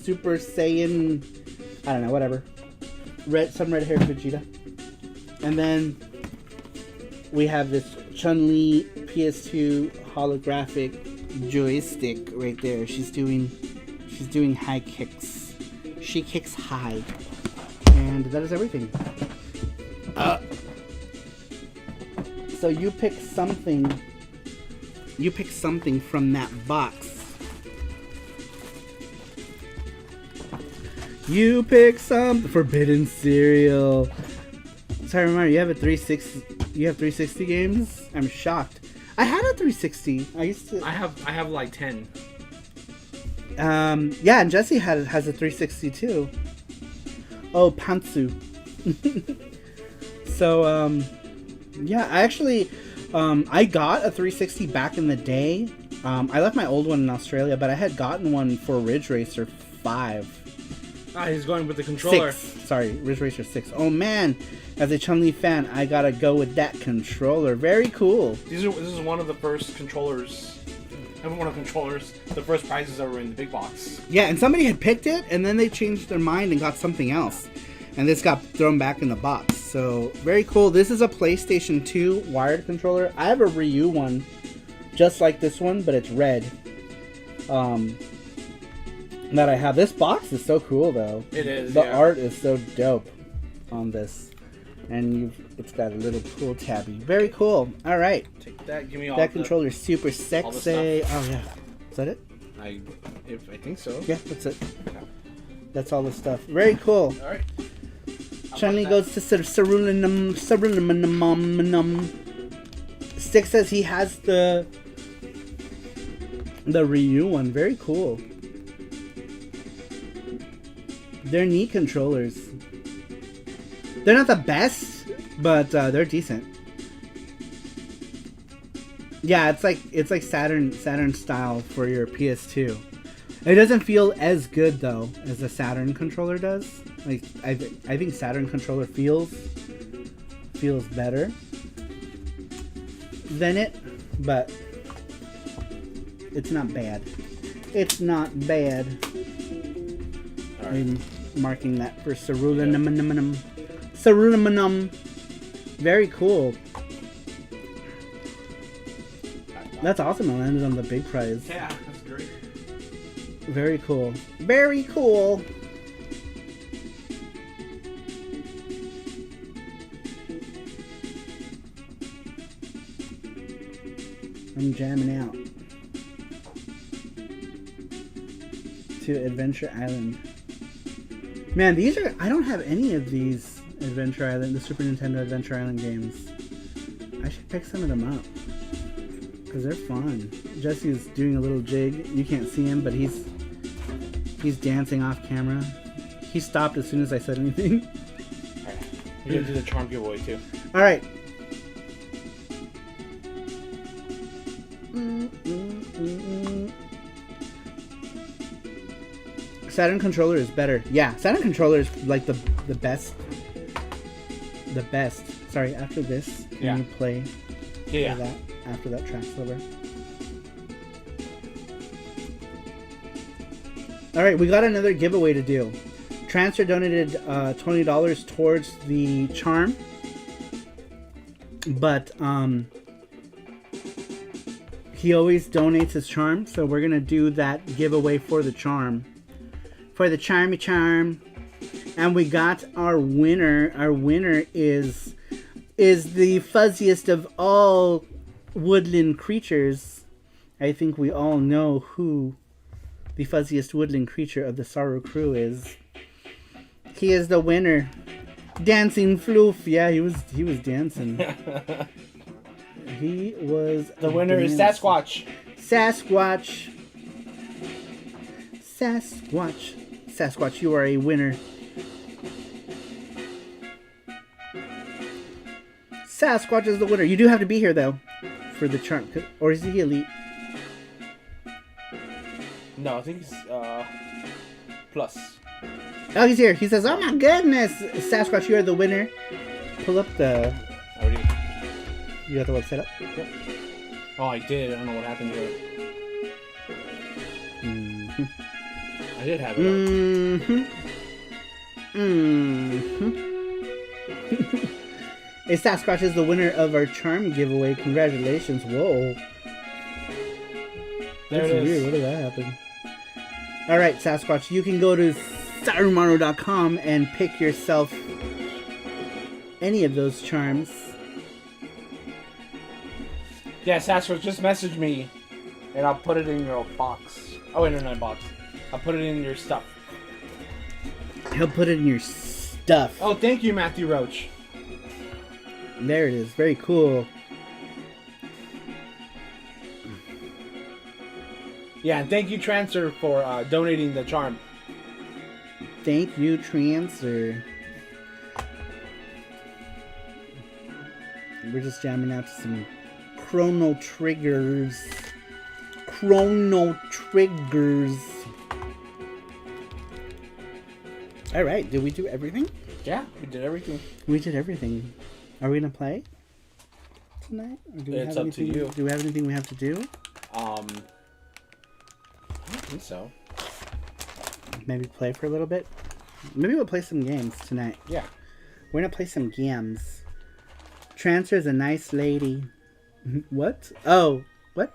Speaker 1: Super Saiyan, I don't know, whatever. Some red-haired Vegeta. And then we have this Chun-Li PS2 holographic joystick right there. She's doing high kicks. She kicks high. And that is everything. So you pick something. You pick something from that box. You pick some forbidden cereal. Sorry, remember you have a 360. You have 360 games. I'm shocked. I had a 360. I used to.
Speaker 3: I have like 10.
Speaker 1: Yeah, and Jesse has a 360 too. Oh, Pantsu. So, yeah, I actually, I got a 360 back in the day. I left my old one in Australia, but I had gotten one for Ridge Racer 5.
Speaker 3: Ah, he's going with the controller.
Speaker 1: 6. Sorry, Ridge Racer 6. Oh man, as a Chun-Li fan, I gotta go with that controller. Very cool.
Speaker 3: This is one of the first controllers. The first prizes that were in the big box.
Speaker 1: Yeah, and somebody had picked it, and then they changed their mind and got something else. And this got thrown back in the box. So, very cool. This is a PlayStation 2 wired controller. I have a Ryu one, just like this one, but it's red. That I have. This box is so cool, though.
Speaker 3: It is,
Speaker 1: The
Speaker 3: yeah.
Speaker 1: art is so dope on this. And it's got a little pull tabby. Very cool. All right.
Speaker 3: Take that. Give me all
Speaker 1: That controller's super sexy.
Speaker 3: stuff.
Speaker 1: Oh, yeah. Is that it?
Speaker 3: I think so.
Speaker 1: Yeah, that's it. That's all the stuff. Very cool.
Speaker 3: All right.
Speaker 1: Chun-Li goes to Sarulanum. Stick says he has the Ryu one. Very cool. They're neat controllers. They're not the best, but they're decent. Yeah, it's like Saturn style for your PS2. It doesn't feel as good though as the Saturn controller does. Like I think Saturn controller feels better than it, but it's not bad. It's not bad.
Speaker 3: All right.
Speaker 1: I'm marking that for Sarulanum. Sarulanum. Very cool. That's awesome. I landed on the big prize.
Speaker 3: Yeah, that's great.
Speaker 1: Very cool. Very cool. I'm jamming out to Adventure Island. Man, these are... I don't have any of these Adventure Island, the Super Nintendo Adventure Island games. I should pick some of them up. Because they're fun. Jesse's doing a little jig. You can't see him, but he's dancing off camera. He stopped as soon as I said anything.
Speaker 3: Alright. We're gonna do the charm giveaway too.
Speaker 1: Alright. Saturn controller is better. Yeah, Saturn controller is like the best. The best. Sorry, after this, can you play that after that track's over? Alright, we got another giveaway to do. Transfer donated $20 towards the charm. But he always donates his charm, so we're gonna do that giveaway for the charm. For the charmy charm. And we got our winner. Our winner is the fuzziest of all woodland creatures. I think we all know who the fuzziest woodland creature of the Saru crew is. He is the winner. Dancing Floof. Yeah, he was dancing. He was
Speaker 3: The winner is Sasquatch.
Speaker 1: Sasquatch. Sasquatch. Sasquatch, you are a winner. Sasquatch is the winner. You do have to be here though for the charm, or is he elite?
Speaker 3: No, I think he's plus.
Speaker 1: Oh, he's here. He says, "Oh my goodness, Sasquatch, you are the winner." Pull up the.
Speaker 3: Already.
Speaker 1: You got the website up?
Speaker 3: Yep. Oh, I did. I don't know what happened to it.
Speaker 1: Mm-hmm.
Speaker 3: I did have it
Speaker 1: up. Hey, Sasquatch is the winner of our charm giveaway. Congratulations. Whoa.
Speaker 3: There
Speaker 1: That's
Speaker 3: it is.
Speaker 1: weird. What did that happen? Alright, Sasquatch, you can go to sarumaro.com and pick yourself any of those charms.
Speaker 3: Yeah, Sasquatch, just message me, and I'll put it in your box. Oh, wait, no, not box. I'll put it in your stuff.
Speaker 1: He'll put it in your stuff.
Speaker 3: Oh, thank you, Matthew Roach.
Speaker 1: There it is. Very cool.
Speaker 3: Yeah, and thank you, Transfer, for donating the charm.
Speaker 1: Thank you, Transfer. We're just jamming out to some Chrono Triggers. Chrono Triggers. Alright, did we do everything?
Speaker 3: Yeah, we did everything.
Speaker 1: We did everything. Are we gonna play tonight? Or do we
Speaker 3: It's
Speaker 1: have
Speaker 3: up to
Speaker 1: anything,
Speaker 3: you.
Speaker 1: Do we have anything we have to do?
Speaker 3: I don't think so.
Speaker 1: Maybe play for a little bit? Maybe we'll play some games tonight.
Speaker 3: Yeah.
Speaker 1: We're gonna play some games. Transfer is a nice lady. What? Oh, what?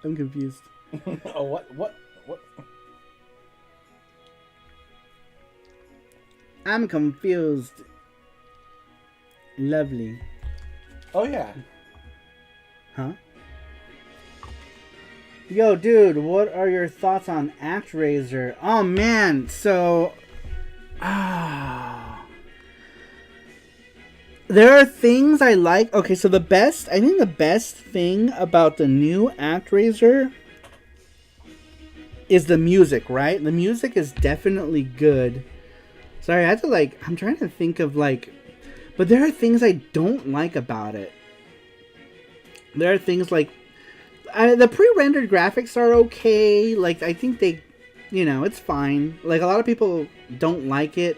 Speaker 1: I'm confused.
Speaker 3: Oh, what?
Speaker 1: I'm confused. Lovely.
Speaker 3: Oh, yeah.
Speaker 1: Huh? Yo, dude, what are your thoughts on ActRaiser? Oh, man, so... There are things I like. Okay, so I think the best thing about the new ActRaiser is the music, right? The music is definitely good. Sorry, I had to, I'm trying to think of, but there are things I don't like about it. There are things like... the pre-rendered graphics are okay. I think they... it's fine. A lot of people don't like it.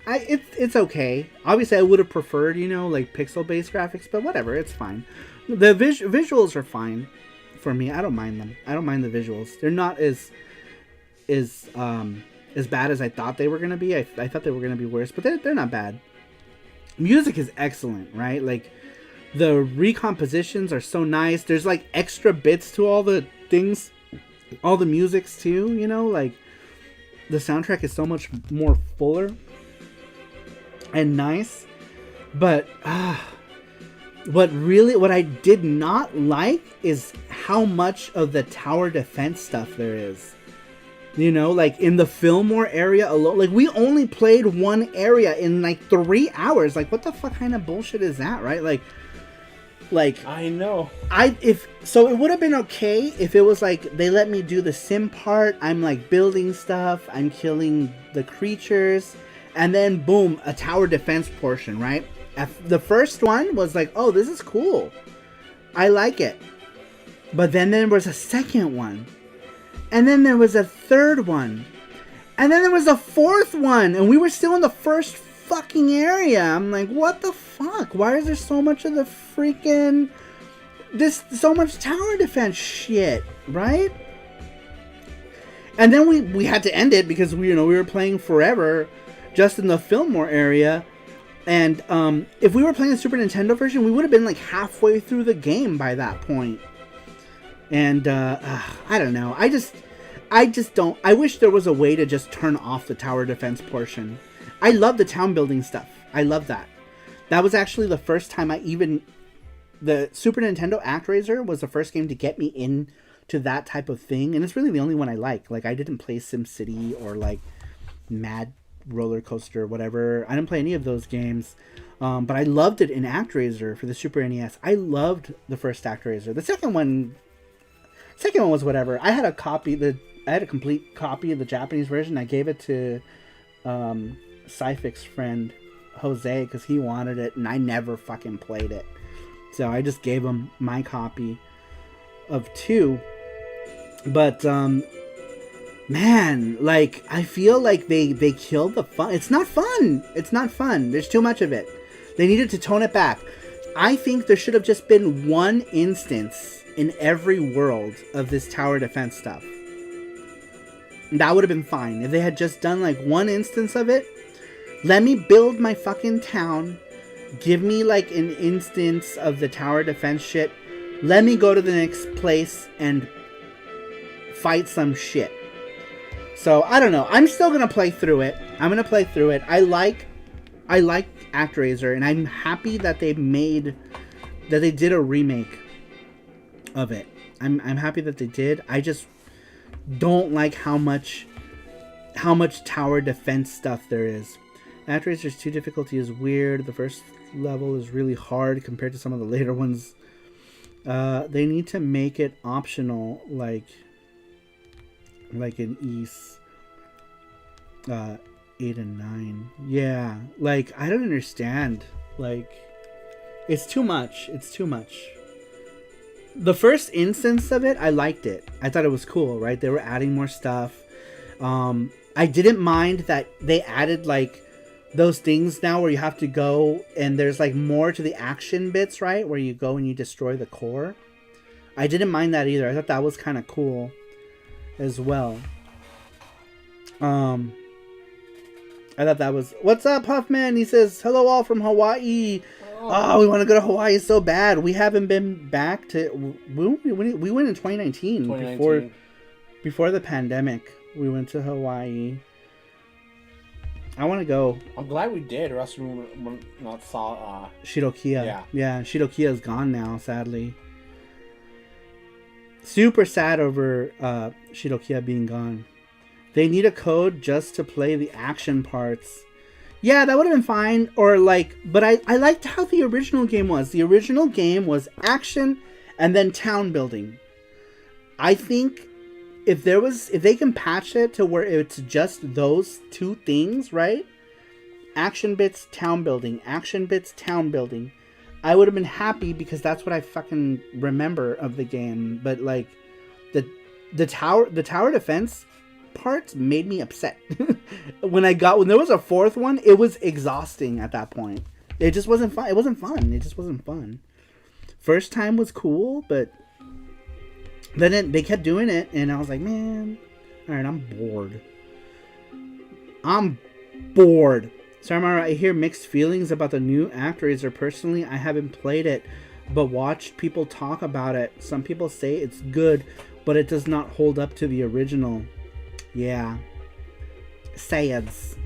Speaker 1: It's okay. Obviously, I would have preferred, pixel-based graphics, but whatever, it's fine. The visuals are fine for me. I don't mind them. I don't mind the visuals. They're not as bad as I thought they were going to be. I thought they were going to be worse, but they're not bad. Music is excellent, right? The recompositions are so nice. There's, extra bits to all the things, all the musics, too, the soundtrack is so much more fuller and nice. But what I did not like is how much of the tower defense stuff there is. In the Fillmore area alone, we only played one area in 3 hours. What the fuck kind of bullshit is that, right?
Speaker 3: I know.
Speaker 1: It would have been okay if it was they let me do the sim part. I'm building stuff, I'm killing the creatures, and then boom, a tower defense portion, right? The first one was oh, this is cool. I like it. But then there was a second one. And then there was a third one. And then there was a fourth one. And we were still in the first fucking area. I'm what the fuck? Why is there so much of the freaking... so much tower defense shit, right? And then we had to end it because we were playing forever just in the Fillmore area. And if we were playing the Super Nintendo version, we would have been halfway through the game by that point. And I don't know. I just don't. I wish there was a way to just turn off the tower defense portion. I love the town building stuff. I love that. That was actually the first time the Super Nintendo ActRaiser was the first game to get me into that type of thing, and it's really the only one I like. I didn't play SimCity or Mad Roller Coaster or whatever. I didn't play any of those games, but I loved it in ActRaiser for the Super NES. I loved the first ActRaiser. The second one was whatever. I had a complete copy of the Japanese version. I gave it to Syphic's friend Jose because he wanted it, and I never fucking played it. So I just gave him my copy of 2. But man, like, I feel like they killed the fun. It's not fun. It's not fun. There's too much of it. They needed to tone it back. I think there should have just been one instance in every world of this tower defense stuff. That would have been fine. If they had just done like one instance of it, let me build my fucking town. Give me like an instance of the tower defense shit. Let me go to the next place and fight some shit. So I don't know. I'm still gonna play through it. I'm gonna play through it. I like ActRaiser, and I'm happy that they did a remake of it. I'm happy that they did. I just don't like how much tower defense stuff there is. ActRaiser's 2 difficulty is weird. The first level is really hard compared to some of the later ones. They need to make it optional, like in East 8 and 9. Yeah, like, I don't understand. Like, it's too much. It's too much. The first instance of it, I liked it. I thought it was cool, right? They were adding more stuff. I didn't mind that they added, like, those things now where you have to go and there's, like, more to the action bits, right? Where you go and you destroy the core. I didn't mind that either. I thought that was kind of cool as well. I thought that was... What's up, Huffman? He says, hello all from Hawaii. Oh, we want to go to Hawaii so bad. We haven't been back to... We went in 2019. Before the pandemic. We went to Hawaii. I want to go.
Speaker 3: I'm glad we did, or else we would not saw...
Speaker 1: Shidokia. Yeah, Shidokia is gone now, sadly. Super sad over Shidokia being gone. They need a code just to play the action parts. Yeah, that would have been fine. Or like, but I liked how the original game was. The original game was action and then town building. I think if they can patch it to where it's just those 2 things, right? Action bits, town building. Action bits, town building. I would have been happy because that's what I fucking remember of the game. But like, the tower defense parts made me upset. when there was a 4th one, it was exhausting at that point. It just wasn't fun. It just wasn't fun. First time was cool, but then they kept doing it, and I was like, man, all right, I'm bored. So I hear mixed feelings about the new ActRaiser. Personally, I haven't played it, but watched people talk about it. Some people say it's good, but it does not hold up to the original. Yeah. Sads.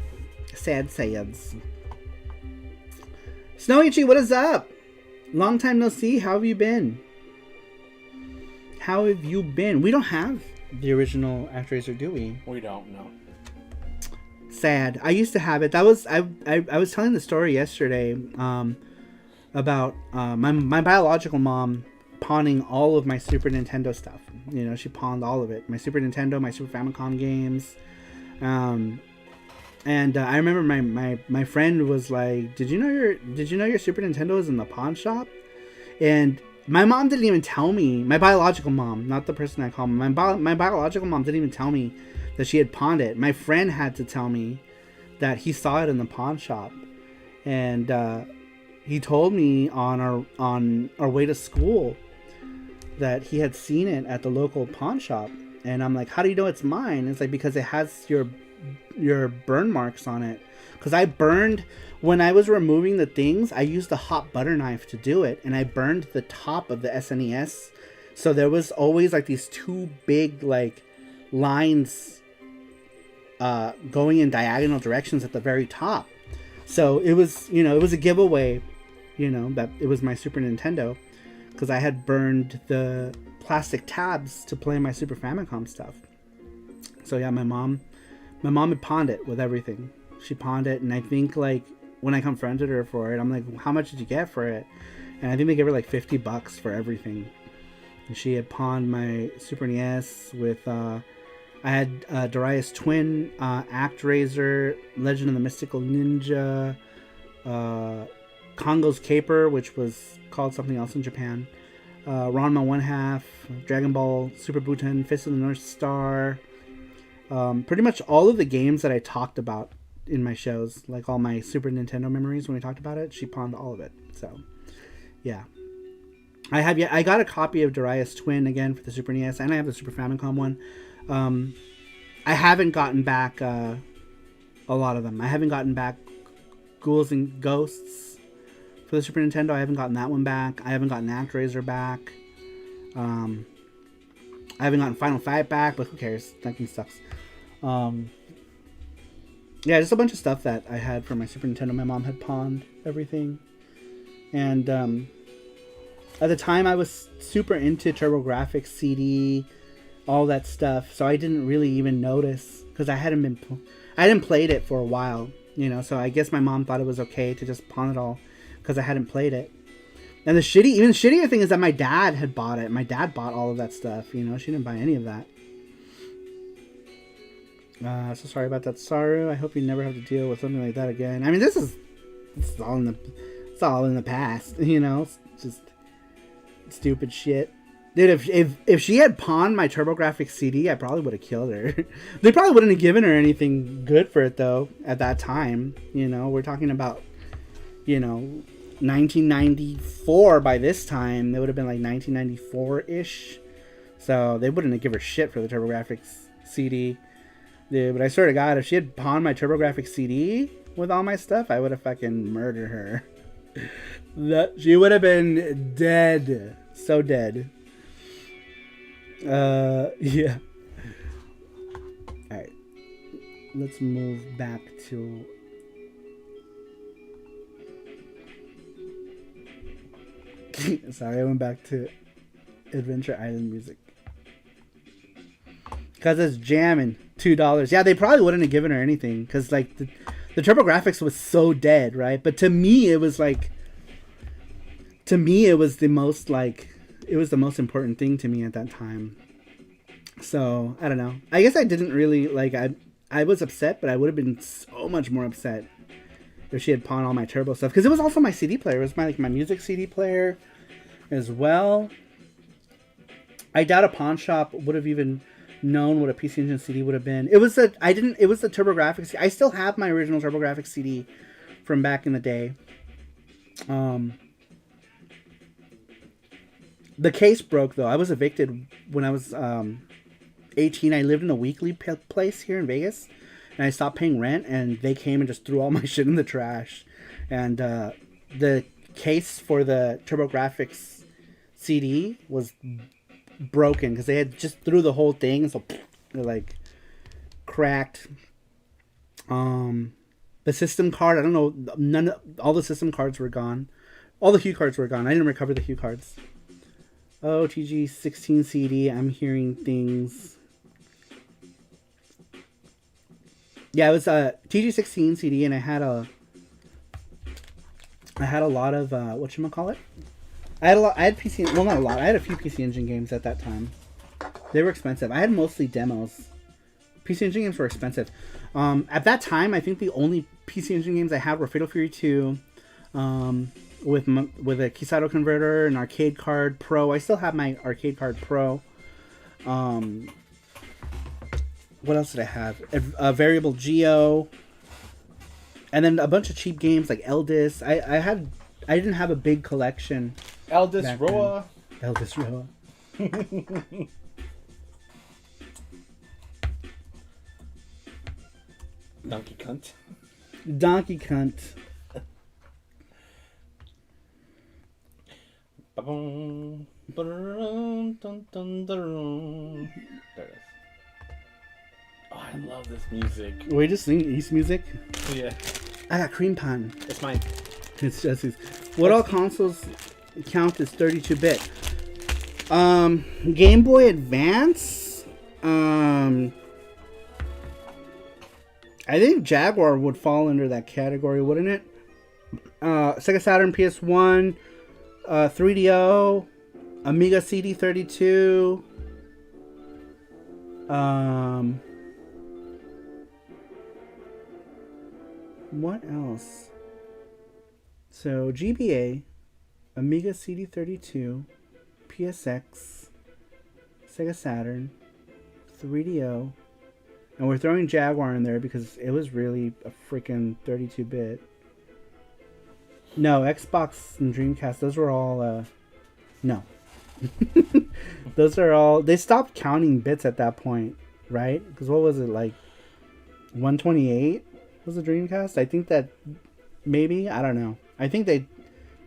Speaker 1: Snowichi, what is up? Long time no see. How have you been? We don't have the original ActRaiser, do we?
Speaker 3: We don't, no.
Speaker 1: Sad. I used to have it. That was I was telling the story yesterday about my biological mom pawning all of my Super Nintendo stuff. You know, she pawned all of it. My Super Nintendo, my Super Famicom games. And I remember my friend was like, "Did you know your Super Nintendo is in the pawn shop?" And my mom didn't even tell me. My biological mom, not the person I call my biological mom didn't even tell me that she had pawned it. My friend had to tell me that he saw it in the pawn shop, and he told me on our way to school that he had seen it at the local pawn shop. And I'm like, how do you know it's mine? It's like, because it has your burn marks on it. Because I burned, when I was removing the things, I used a hot butter knife to do it, and I burned the top of the SNES. So there was always like these 2 big like lines going in diagonal directions at the very top. So it was, it was a giveaway, that it was my Super Nintendo, because I had burned the plastic tabs to play my Super Famicom stuff. So yeah, my mom had pawned it with everything. She pawned it, and I think like when I confronted her for it, I'm like, how much did you get for it? And I think they gave her like $50 for everything. And she had pawned my Super NES with I had Darius Twin, ActRaiser, Legend of the Mystical Ninja, Congo's Caper, which was called something else in Japan. Ranma 1/2, Dragon Ball Super Butoden, Fist of the North Star. Pretty much all of the games that I talked about in my shows, like all my Super Nintendo memories when we talked about it, she pawned all of it. So, yeah. I got a copy of Darius Twin again for the Super NES, and I have the Super Famicom one. I haven't gotten back a lot of them. I haven't gotten back Ghouls and Ghosts for the Super Nintendo. I haven't gotten that one back. I haven't gotten ActRaiser back. I haven't gotten Final Fight back, but who cares? That game sucks. Yeah, just a bunch of stuff that I had for my Super Nintendo. My mom had pawned everything. And at the time, I was super into TurboGrafx CD, all that stuff. So I didn't really even notice because I hadn't played it for a while, you know. So I guess my mom thought it was okay to just pawn it all because I hadn't played it. And the shittier thing is that my dad had bought it. My dad bought all of that stuff, you know. She didn't buy any of that. So sorry about that, Saru. I hope you never have to deal with something like that again. I mean, it's all in the past, you know. It's just stupid shit. Dude, if she had pawned my TurboGrafx CD, I probably would have killed her. They probably wouldn't have given her anything good for it, though, at that time. You know, we're talking about, you know, 1994 by this time. It would have been like 1994-ish. So they wouldn't have given her shit for the TurboGrafx CD. Dude, but I swear to God, if she had pawned my TurboGrafx CD with all my stuff, I would have fucking murdered her. She would have been dead. So dead. Yeah. Alright. Let's move back to... Sorry, I went back to Adventure Island music. Because it's jamming. $2. Yeah, they probably wouldn't have given her anything. Because, like, the TurboGrafx was so dead, right? But to me, it was like... To me, it was the most, like... It was the most important thing to me at that time. So, I don't know. I guess I didn't really, like... I was upset, but I would have been so much more upset if she had pawned all my Turbo stuff. Because it was also my CD player. It was my music CD player as well. I doubt a pawn shop would have even known what a PC Engine CD would have been. It was the TurboGrafx. I still have my original TurboGrafx CD from back in the day. The case broke, though. I was evicted when I was 18. I lived in a weekly place here in Vegas, and I stopped paying rent, and they came and just threw all my shit in the trash. And the case for the TurboGrafx CD was broken because they had just threw the whole thing, so they're like cracked. The system card, I don't know, all the system cards were gone. All the Hue cards were gone. I didn't recover the Hue cards. Oh, TG16 CD, I'm hearing things. Yeah, it was a TG16 CD, and I had a lot of whatchamacallit? I had PC, well, not a lot. I had a few PC Engine games at that time. They were expensive. I had mostly demos. PC Engine games were expensive. At that time, I think the only PC Engine games I had were Fatal Fury 2, with a Kisato converter, an arcade card Pro. I still have my arcade card Pro. What else did I have? A Variable Geo, and then a bunch of cheap games like Eldis. I didn't have a big collection.
Speaker 3: Eldis Roa.
Speaker 1: Eldis Roa.
Speaker 3: Donkey cunt.
Speaker 1: Donkey cunt.
Speaker 3: There it is. Oh, I love this music.
Speaker 1: Were you just singing East music?
Speaker 3: Yeah.
Speaker 1: I got cream pie.
Speaker 3: It's mine.
Speaker 1: It's Jesse's. What all consoles count as 32-bit? Game Boy Advance? I think Jaguar would fall under that category, wouldn't it? Sega Saturn, PS1, 3DO, Amiga CD32. What else? So GBA, Amiga CD32, PSX, Sega Saturn, 3DO, and we're throwing Jaguar in there because it was really a freaking 32-bit. No, Xbox and Dreamcast, those were all, no. Those are all, they stopped counting bits at that point, right? Because what was it, like 128 was the Dreamcast? I think that maybe, I don't know. I think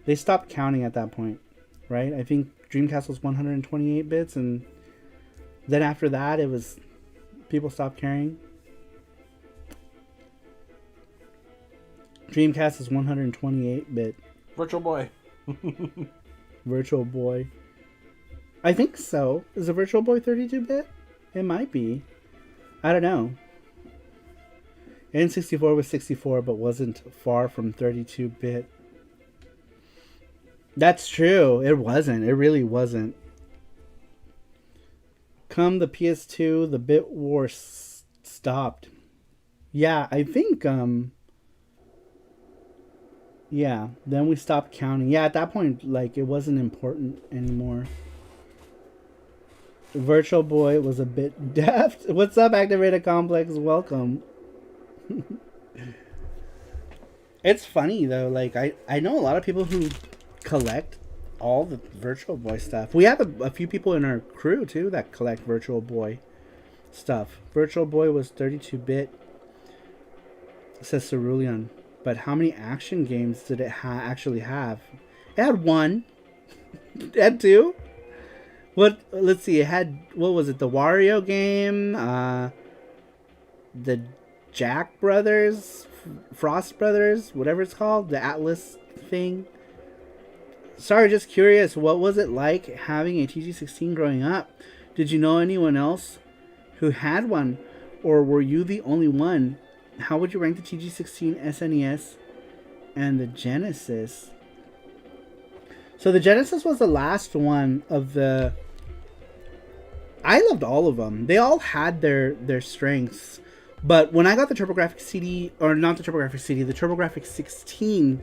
Speaker 1: they stopped counting at that point, right? I think Dreamcast was 128 bits, and then after that, it was, people stopped caring. Dreamcast is 128-bit.
Speaker 3: Virtual Boy.
Speaker 1: Virtual Boy. I think so. Is a Virtual Boy 32-bit? It might be. I don't know. N64 was 64, but wasn't far from 32-bit. That's true. It wasn't. It really wasn't. Come the PS2, the bit war stopped. Yeah, I think, yeah, then we stopped counting. Yeah, at that point, like, it wasn't important anymore. Virtual Boy was a bit deft. What's up, Activated Complex? Welcome. It's funny, though. Like, I know a lot of people who collect all the Virtual Boy stuff. We have a few people in our crew, too, that collect Virtual Boy stuff. Virtual Boy was 32-bit, says Cerulean. But how many action games did it actually have? It had one. It had two. What? Let's see. It had, what was it? The Wario game. The Jack Brothers, Frost Brothers, whatever it's called, the Atlas thing. Sorry, just curious. What was it like having a TG16 growing up? Did you know anyone else who had one, or were you the only one? How would you rank the TG16, SNES, and the Genesis? So the Genesis was the last one of the... I loved all of them. They all had their strengths. But when I got the TurboGrafx CD, or not the TurboGrafx CD, the TurboGrafx 16,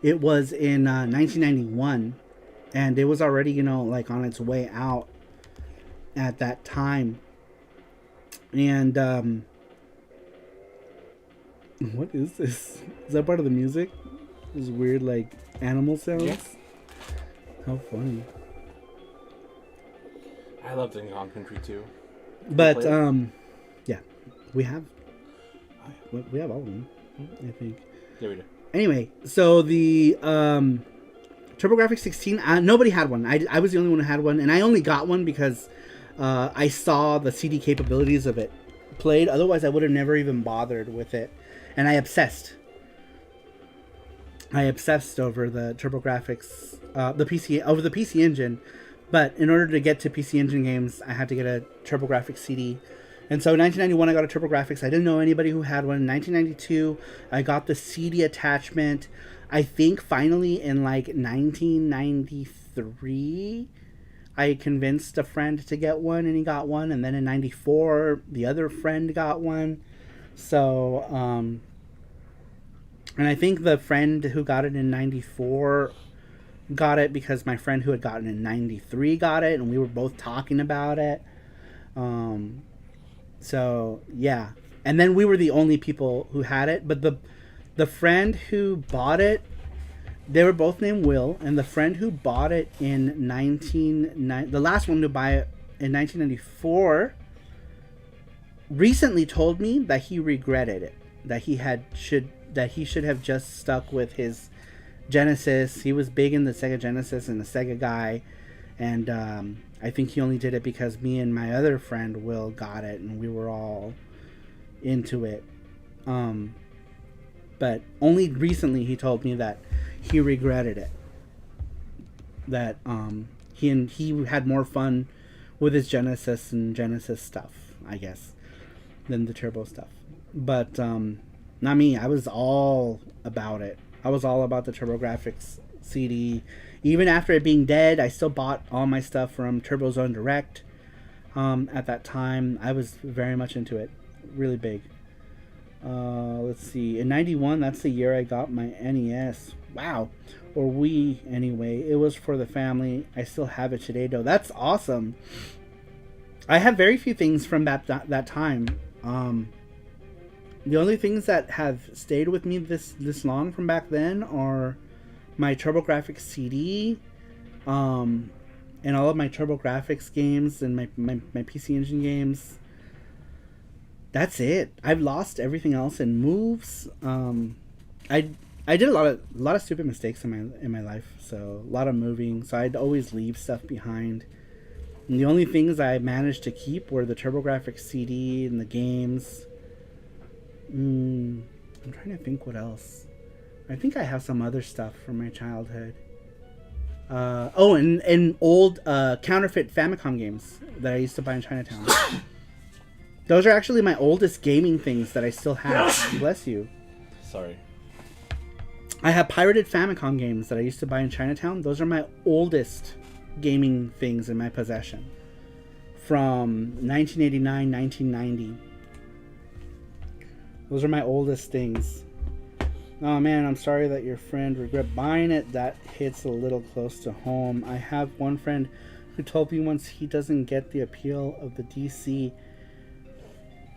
Speaker 1: it was in 1991. And it was already, you know, like on its way out at that time. And, what is this? Is that part of the music? This weird, like, animal sounds?
Speaker 3: Yes.
Speaker 1: How funny.
Speaker 3: I love Donkey Kong Country too.
Speaker 1: But, yeah. We have all of them, I think.
Speaker 3: Yeah, we do.
Speaker 1: Anyway, so the TurboGrafx 16, nobody had one. I was the only one who had one, and I only got one because I saw the CD capabilities of it played. Otherwise, I would have never even bothered with it. And I obsessed over the TurboGrafx, the PC Engine. But in order to get to PC Engine games, I had to get a TurboGrafx CD. And so in 1991, I got a TurboGrafx. I didn't know anybody who had one. In 1992, I got the CD attachment. I think finally in like 1993, I convinced a friend to get one, and he got one. And then in 94, the other friend got one. So, and I think the friend who got it in 94 got it because my friend who had gotten it in 93 got it, and we were both talking about it. So, yeah. And then we were the only people who had it, but the friend who bought it, they were both named Will, and the friend who bought it in the last one to buy it in 1994, recently told me that he regretted it, that he should have just stuck with his Genesis. He was big in the Sega Genesis and the Sega guy, and I think he only did it because me and my other friend Will got it, and we were all into it. But only recently he told me that he regretted it. That he had more fun with his Genesis and Genesis stuff, I guess, than the Turbo stuff. But not me. I was all about it. I was all about the TurboGrafx CD. Even after it being dead, I still bought all my stuff from TurboZone Direct. At that time, I was very much into it. Really big. Let's see. In 91, that's the year I got my NES. Wow. Or we, anyway. It was for the family. I still have it today, though. That's awesome. I have very few things from that time. The only things that have stayed with me this long from back then are my TurboGrafx CD, and all of my TurboGrafx games and my PC Engine games. That's it. I've lost everything else in moves. I did a lot of stupid mistakes in my life, so a lot of moving. So I'd always leave stuff behind. And the only things I managed to keep were the TurboGrafx CD and the games. I'm trying to think what else. I think I have some other stuff from my childhood. And old counterfeit Famicom games that I used to buy in Chinatown. Those are actually my oldest gaming things that I still have. Bless you.
Speaker 3: Sorry.
Speaker 1: I have pirated Famicom games that I used to buy in Chinatown. Those are my oldest gaming things in my possession. From 1989, 1990. Those are my oldest things. Oh man, I'm sorry that your friend regret buying it. That hits a little close to home. I have one friend who told me once he doesn't get the appeal of the DC.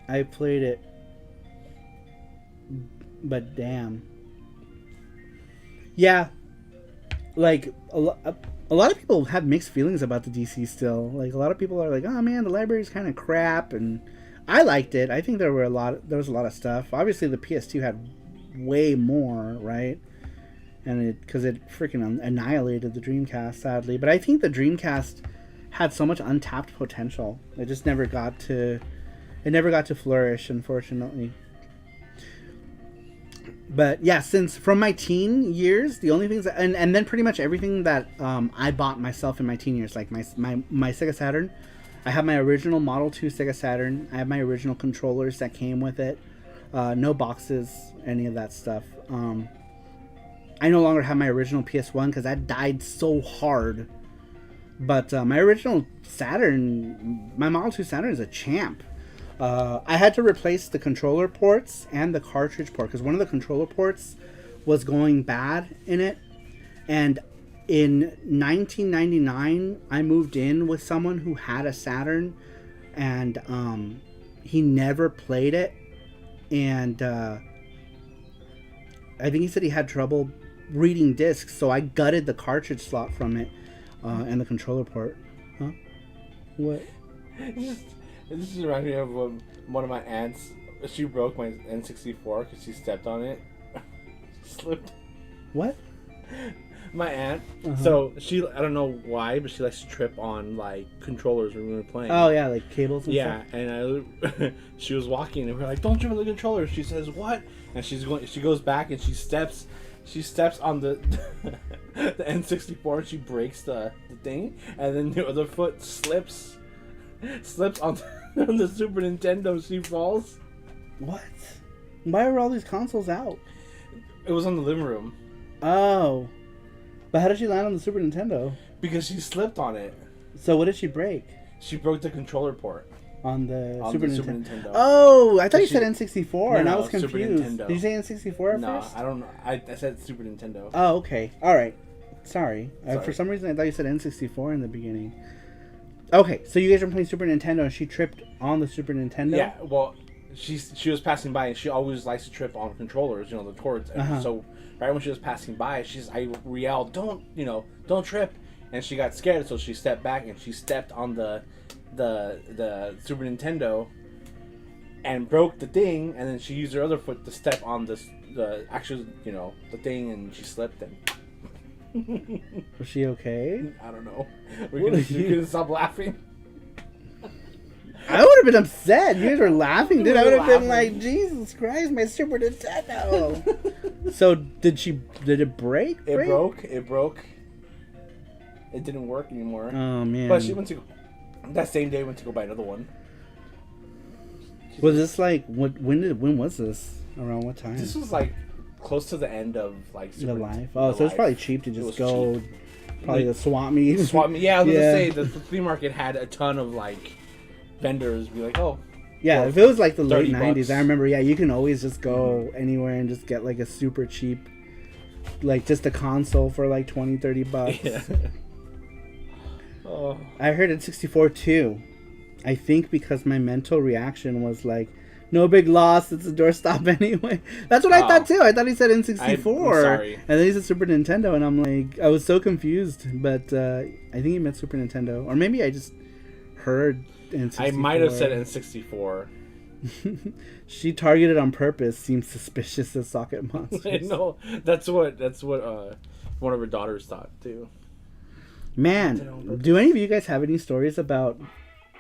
Speaker 1: I played it. But damn. Yeah, like a lot of people have mixed feelings about the DC still. Like a lot of people are like, "Oh man, the library's kind of crap," and I liked it. I think there was a lot of stuff. Obviously, the PS2 had way more, right? And because it freaking annihilated the Dreamcast, sadly. But I think the Dreamcast had so much untapped potential. It just never got to flourish, unfortunately. But yeah, since from my teen years, the only things and then pretty much everything that I bought myself in my teen years, like my Sega Saturn, I have my original Model 2 Sega Saturn. I have my original controllers that came with it. No boxes, any of that stuff. I no longer have my original PS1 because that died so hard. But my original Saturn, my Model 2 Saturn is a champ. I had to replace the controller ports and the cartridge port because one of the controller ports was going bad in it. And in 1999, I moved in with someone who had a Saturn, and he never played it. And I think he said he had trouble reading discs, so I gutted the cartridge slot from it and the controller port. Huh? What?
Speaker 3: This just reminds me of one of my aunts. She broke my N64 because she stepped on it. Slipped.
Speaker 1: What?
Speaker 3: My aunt. So she, I don't know why, but she likes to trip on like controllers when we were playing.
Speaker 1: Oh yeah, like cables and stuff.
Speaker 3: Yeah, and she was walking and we were like, "Don't trip on the controller." She says, "What?" And she goes back and she steps on the the N64 and she breaks the thing, and then the other foot slips on the Super Nintendo. She falls.
Speaker 1: What? Why are all these consoles out?
Speaker 3: It was on the living room.
Speaker 1: Oh. But how did she land on the Super Nintendo?
Speaker 3: Because she slipped on it.
Speaker 1: So what did she break?
Speaker 3: She broke the controller port.
Speaker 1: On the Super Nintendo.
Speaker 3: Nintendo.
Speaker 1: Oh, I thought you said N64 and I was
Speaker 3: Super
Speaker 1: confused.
Speaker 3: Nintendo.
Speaker 1: Did you say N64 at first?
Speaker 3: No, I don't know. I said Super Nintendo.
Speaker 1: Oh, okay. Alright. Sorry.
Speaker 3: Sorry.
Speaker 1: For some reason I thought you said N64 in the beginning. Okay, so you guys were playing Super Nintendo and she tripped on the Super Nintendo?
Speaker 3: Yeah, well, she was passing by and she always likes to trip on controllers, the cords. And so right when she was passing by, I yelled, don't trip. And she got scared, so she stepped back and she stepped on the Super Nintendo and broke the thing, and then she used her other foot to step on the actual, the thing, and she slipped and
Speaker 1: Was she okay?
Speaker 3: I don't know. We couldn't stop laughing.
Speaker 1: I would have been upset. You guys were laughing, dude. I would have been like, Jesus Christ, my Super Nintendo. So did it break?
Speaker 3: It broke. It didn't work anymore.
Speaker 1: Oh man.
Speaker 3: But she that same day went to go buy another one.
Speaker 1: Was this like when was this? Around what time?
Speaker 3: This was like close to the end of like
Speaker 1: the life. Oh, so it's probably cheap to just go. Cheap. Probably
Speaker 3: like,
Speaker 1: the swap meet.
Speaker 3: Yeah, I was gonna say the flea market had a ton of like vendors. Be like, oh.
Speaker 1: Yeah, if it was like the late '90s,
Speaker 3: bucks.
Speaker 1: I remember. Yeah, you can always just go anywhere and just get like a super cheap like just a console for like $20-$30.
Speaker 3: Yeah. Oh.
Speaker 1: I heard N64 too. I think because my mental reaction was like, no big loss, it's a doorstop anyway. That's what I thought too. I thought he said N64.
Speaker 3: I'm sorry.
Speaker 1: And then he said Super Nintendo, and I'm like, I was so confused. But I think he meant Super Nintendo. Or maybe I just heard N64.
Speaker 3: I might have said N64.
Speaker 1: She targeted on purpose. Seems suspicious as socket monsters.
Speaker 3: No, that's what one of her daughters thought too.
Speaker 1: Man, do any of you guys have any stories about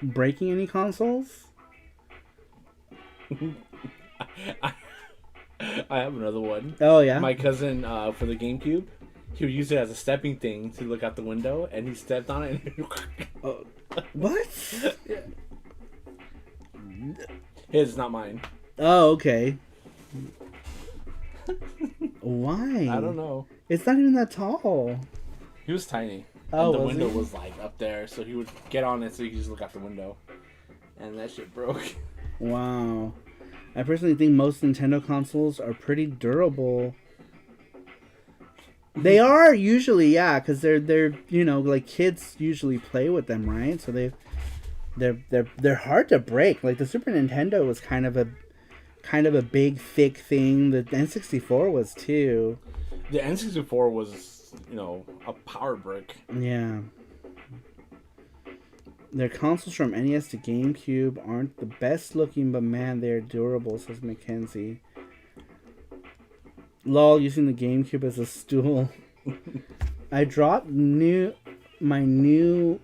Speaker 1: breaking any consoles?
Speaker 3: I have another one.
Speaker 1: Oh yeah.
Speaker 3: My cousin for the GameCube, he would use it as a stepping thing to look out the window, and he stepped on it. And
Speaker 1: What?
Speaker 3: His, not mine.
Speaker 1: Oh, okay. Why?
Speaker 3: I don't know.
Speaker 1: It's not even that tall.
Speaker 3: He was tiny.
Speaker 1: Oh,
Speaker 3: and the
Speaker 1: was
Speaker 3: window
Speaker 1: he?
Speaker 3: was like up there, so he would get on it so he could just look out the window. And that shit broke.
Speaker 1: Wow. I personally think most Nintendo consoles are pretty durable. They are usually, yeah, because they're you know, like kids usually play with them, right? So they're hard to break. Like the Super Nintendo was kind of a big thick thing. The N64 was too.
Speaker 3: The N64 was, you know, a power brick.
Speaker 1: Yeah. Their consoles from NES to GameCube aren't the best looking, but man, they're durable, says Mackenzie. Lol, using the GameCube as a stool. I dropped my new...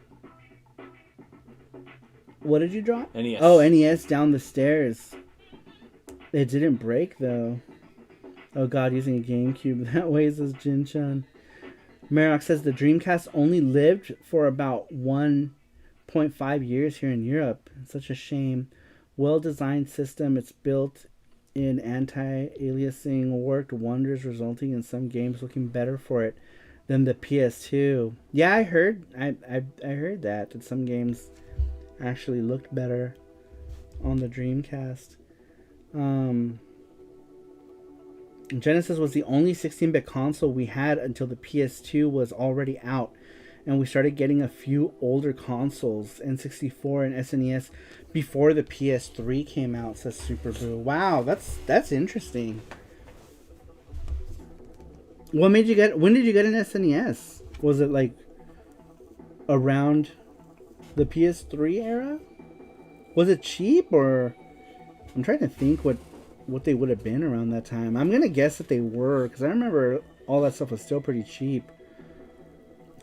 Speaker 1: What did you drop?
Speaker 3: NES.
Speaker 1: Oh, NES down the stairs. It didn't break, though. Oh god, using a GameCube that way, says Jin-chan. Marok says the Dreamcast only lived for about 1.5 years here in Europe. It's such a shame. Well-designed system. It's built in anti-aliasing, worked wonders, resulting in some games looking better for it than the PS2. Yeah, I heard heard that some games actually looked better on the Dreamcast. Genesis was the only 16-bit console we had until the PS2 was already out, and we started getting a few older consoles, N64 and SNES, before the PS3 came out, says Super Brew. Wow, that's interesting. When did you get an SNES? Was it like around the PS3 era? Was it cheap, or I'm trying to think what they would have been around that time. I'm gonna guess that they were, because I remember all that stuff was still pretty cheap.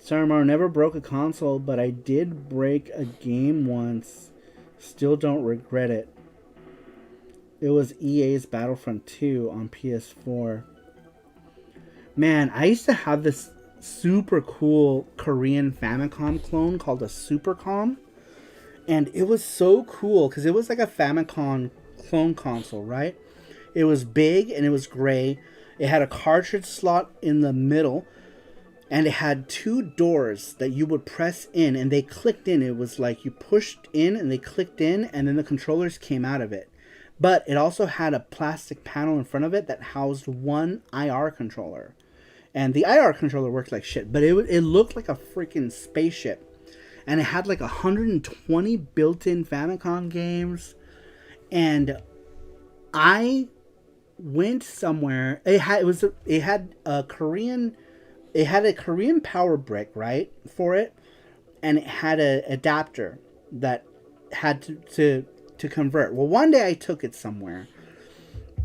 Speaker 1: Sarumar never broke a console, but I did break a game once. Still don't regret it. It was EA's Battlefront 2 on PS4. Man, I used to have this super cool Korean Famicom clone called a Supercom. And it was so cool because it was like a Famicom clone console, right? It was big and it was gray. It had a cartridge slot in the middle. And it had two doors that you would press in and they clicked in. It was like you pushed in and they clicked in and then the controllers came out of it. But it also had a plastic panel in front of it that housed one IR controller. And the IR controller worked like shit, but it looked like a freaking spaceship. And it had like 120 built-in Famicom games. And I went somewhere. It had a Korean power brick, right, for it, and it had an adapter that had to convert. Well, one day I took it somewhere.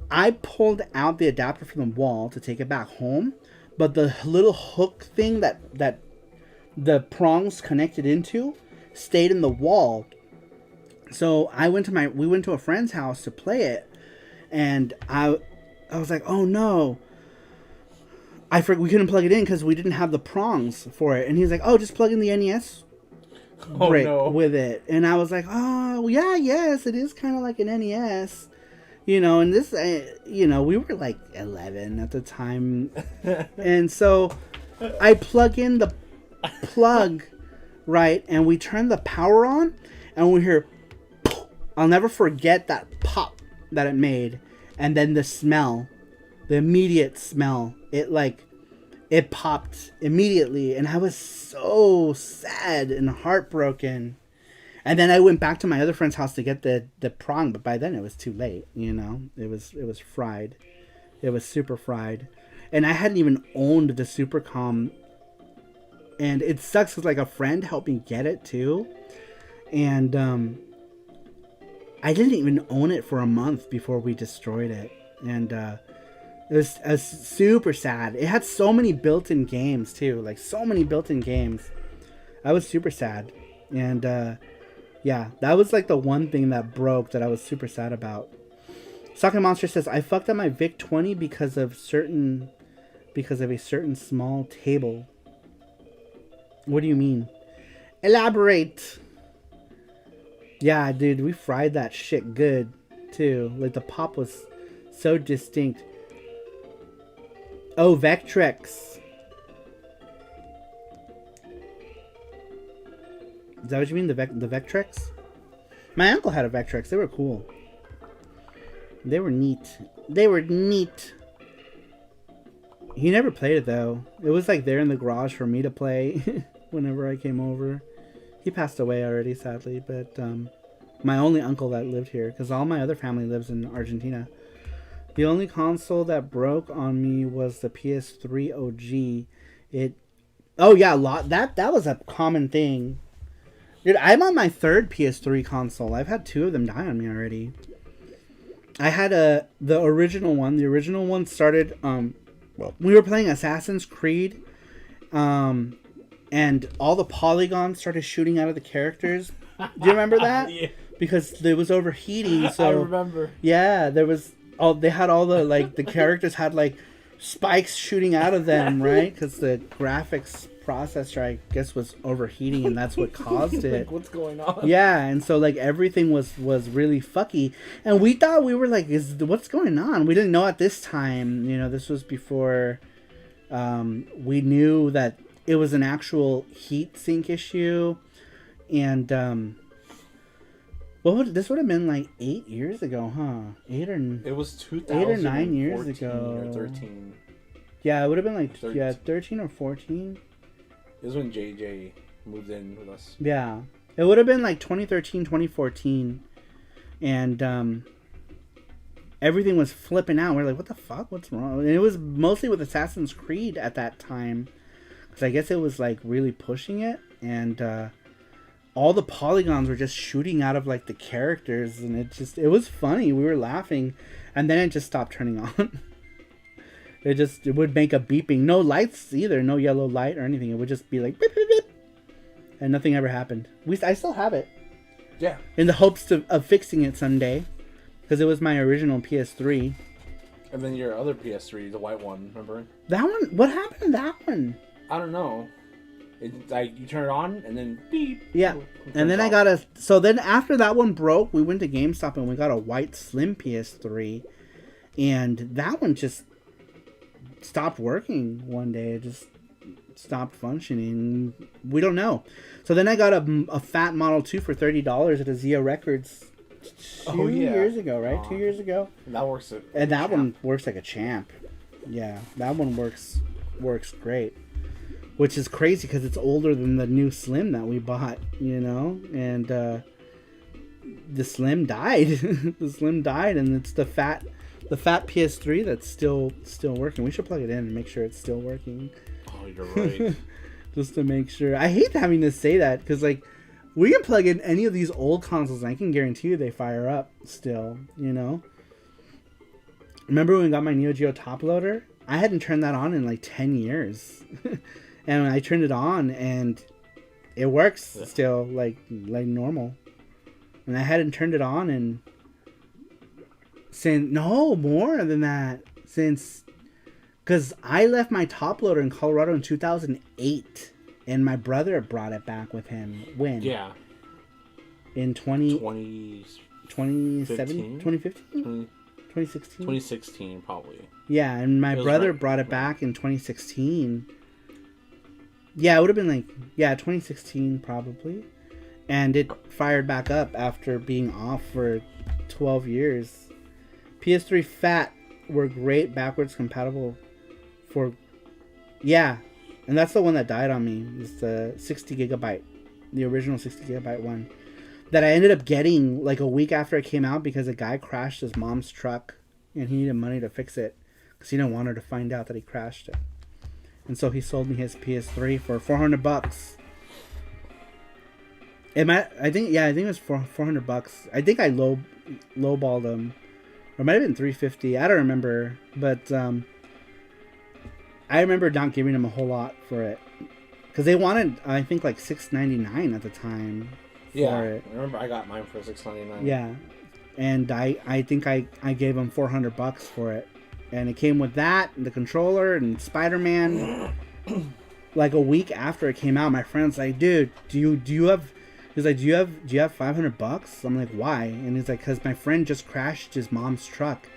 Speaker 1: I pulled out the adapter from the wall to take it back home, but the little hook thing that the prongs connected into stayed in the wall. So we went to a friend's house to play it, and I was like, oh no. We couldn't plug it in because we didn't have the prongs for it. And he's like, oh, just plug in the NES brick with it. And I was like, oh, yeah, yes, it is kind of like an NES. You know, and this, we were like 11 at the time. And so I plug in the plug, right, and we turn the power on, and we hear, I'll never forget that pop that it made. And then the smell, the immediate smell, it like it popped immediately, and I was so sad and heartbroken. And then I went back to my other friend's house to get the prong, but by then it was too late. You know, it was fried. It was super fried, and I hadn't even owned the Supercom. And it sucks because like a friend helped me get it too, and I didn't even own it for a month before we destroyed it, and it was super sad. It had so many built-in games too, like so many built-in games. I was super sad, and yeah, that was like the one thing that broke that I was super sad about. Soccer Monster says, I fucked up my VIC 20 because of a certain small table. What do you mean? Elaborate. Yeah, dude, we fried that shit good too. Like the pop was so distinct. Oh, Vectrex. Is that what you mean? The Vectrex? My uncle had a Vectrex. They were cool. They were neat. They were neat. He never played it though. It was like there in the garage for me to play whenever I came over. He passed away already, sadly, but my only uncle that lived here, because all my other family lives in Argentina. The only console that broke on me was the PS3 OG. Oh yeah, that was a common thing. Dude, I'm on my third PS3 console. I've had 2 of them die on me already. I had the original one. The original one started we were playing Assassin's Creed, and all the polygons started shooting out of the characters. Do you remember that?
Speaker 3: Yeah.
Speaker 1: Because it was overheating. So
Speaker 3: I remember.
Speaker 1: Yeah, they had all the like the characters had like spikes shooting out of them, right? Because the graphics processor, I guess, was overheating, and that's what caused it.
Speaker 3: Like, what's going on?
Speaker 1: Yeah, and so like everything was really fucky, and we thought we were like, what's going on? We didn't know at this time. You know, this was before we knew that it was an actual heat sink issue, and this would have been like 8 years ago, huh?
Speaker 3: It was 2000.
Speaker 1: 8 or 9 years ago.
Speaker 3: Or 13.
Speaker 1: Yeah, it would have been like
Speaker 3: 13
Speaker 1: or 14.
Speaker 3: It was when JJ moved in with us.
Speaker 1: Yeah. It would have been like 2013, 2014. And everything was flipping out. We're like, what the fuck? What's wrong? And it was mostly with Assassin's Creed at that time. Because I guess it was like really pushing it. And all the polygons were just shooting out of like the characters. And it was funny. We were laughing. And then it just stopped turning on. It would make a beeping. No lights either. No yellow light or anything. It would just be like beep, beep, beep. And nothing ever happened. I still have it.
Speaker 3: Yeah.
Speaker 1: In the hopes of fixing it someday. Because it was my original PS3.
Speaker 3: And then your other PS3, the white one, remember?
Speaker 1: That one? What happened to that one?
Speaker 3: I don't know. You turn it on and then beep.
Speaker 1: Yeah. And then off. So then after that one broke, we went to GameStop and we got a white slim PS3. And that one just stopped working one day. It just stopped functioning. We don't know. So then I got a fat Model 2 for $30 at a Zia Records 2 years ago, right? 2 years ago.
Speaker 3: And that works.
Speaker 1: One works like a champ. Yeah, that one works great. Which is crazy because it's older than the new Slim that we bought, you know? And the Slim died. The Slim died, and it's the fat PS3 that's still working. We should plug it in and make sure it's still working.
Speaker 3: Oh, you're right.
Speaker 1: Just to make sure. I hate having to say that because like we can plug in any of these old consoles and I can guarantee you they fire up still, you know? Remember when we got my Neo Geo top loader? I hadn't turned that on in like 10 years. And I turned it on and it works still like normal. And I hadn't turned it on in more than that, because I left my top loader in Colorado in 2008, and my brother brought it back with him. When?
Speaker 3: Yeah.
Speaker 1: In 2015? 2016?
Speaker 3: 2016, probably.
Speaker 1: Yeah, and my brother brought it back in 2016. Yeah, it would have been like, 2016 probably. And it fired back up after being off for 12 years. PS3 Fat were great backwards compatible for Yeah, and that's the one that died on me. It's the 60 gigabyte, the original 60 gigabyte one that I ended up getting like a week after it came out because a guy crashed his mom's truck and he needed money to fix it because he didn't want her to find out that he crashed it. And so he sold me his PS3 for $400. I think it was $400. I think I lowballed him, or it might have been $350. I don't remember, but I remember not giving him a whole lot for it because they wanted, I think, like $6.99 at the time.
Speaker 3: Yeah,
Speaker 1: it.
Speaker 3: I remember I got mine for $6.99.
Speaker 1: Yeah, and I think I gave him $400 for it, and it came with that, and the controller, and Spider-Man. Like a week after it came out, my friend's like, "Dude, do you have?" He's like, "Do you have $500?" I'm like, "Why?" And he's like, "Cause my friend just crashed his mom's truck,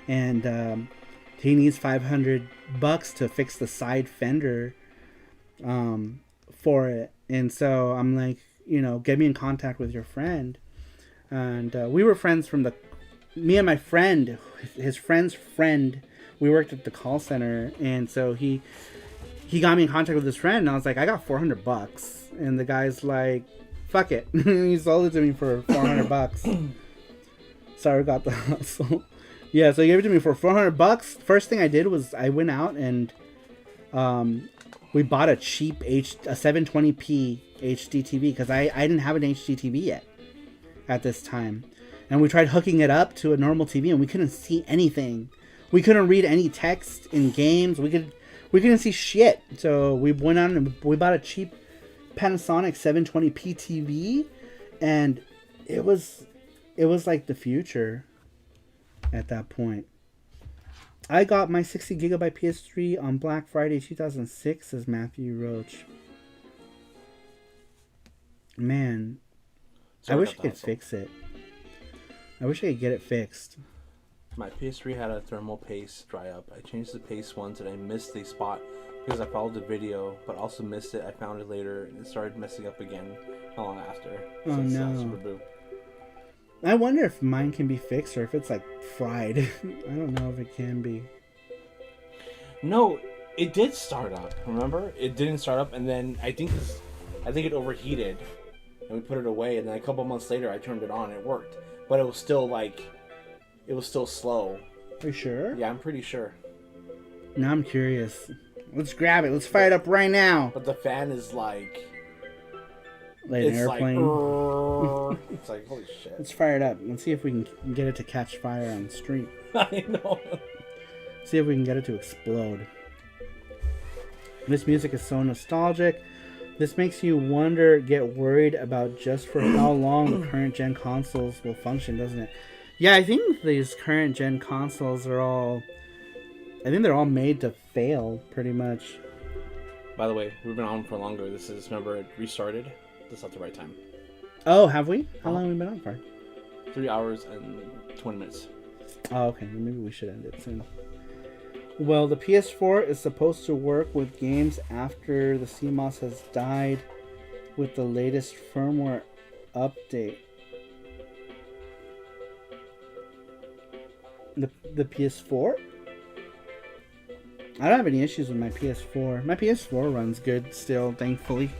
Speaker 1: and he needs $500 to fix the side fender, for it." And so I'm like, get me in contact with your friend. And we were friends from me and my friend, his friend's friend, we worked at the call center. And so he got me in contact with his friend. And I was like, I got $400. And the guy's like, fuck it. He sold it to me for $400. Sorry, got the hustle. Yeah, so he gave it to me for $400. First thing I did was I went out and we bought a cheap a 720p HD TV because I didn't have an HD TV yet at this time, and we tried hooking it up to a normal TV and we couldn't see anything. We couldn't read any text in games. We couldn't see shit. So we went on and we bought a cheap Panasonic 720p TV, and it was like the future at that point. I got my 60 gigabyte PS3 on Black Friday 2006, says Matthew Roach. Man, I wish I could fix it. I wish I could get it fixed.
Speaker 3: My PS3 had a thermal paste dry up. I changed the paste once and I missed the spot because I followed the video, but also missed it. I found it later and it started messing up again not long after.
Speaker 1: Oh no.
Speaker 3: Sarupro.
Speaker 1: I wonder if mine can be fixed or if it's like fried. I don't know if it can be.
Speaker 3: No, it did start up. Remember? It didn't start up, and then I think it overheated, and we put it away. And then a couple months later, I turned it on. And it worked, but it was still slow.
Speaker 1: Are you sure?
Speaker 3: Yeah, I'm pretty sure.
Speaker 1: Now I'm curious. Let's grab it. Let's fire it up right now.
Speaker 3: But the fan is like
Speaker 1: an airplane.
Speaker 3: Like, it's like, holy shit.
Speaker 1: Let's fire it up. Let's see if we can get it to catch fire on the street.
Speaker 3: I know.
Speaker 1: See if we can get it to explode. This music is so nostalgic. This makes you get worried about just for how long the current gen consoles will function, doesn't it? Yeah, I think these current gen consoles they're all made to fail, pretty much.
Speaker 3: By the way, we've been on for longer. Remember, it restarted. This is not the right time.
Speaker 1: Oh, have we? How long have we been on for?
Speaker 3: 3 hours and 20 minutes.
Speaker 1: Oh, okay. Then maybe we should end it soon. Well, the PS4 is supposed to work with games after the CMOS has died with the latest firmware update. The PS4? I don't have any issues with my PS4. My PS4 runs good still, thankfully.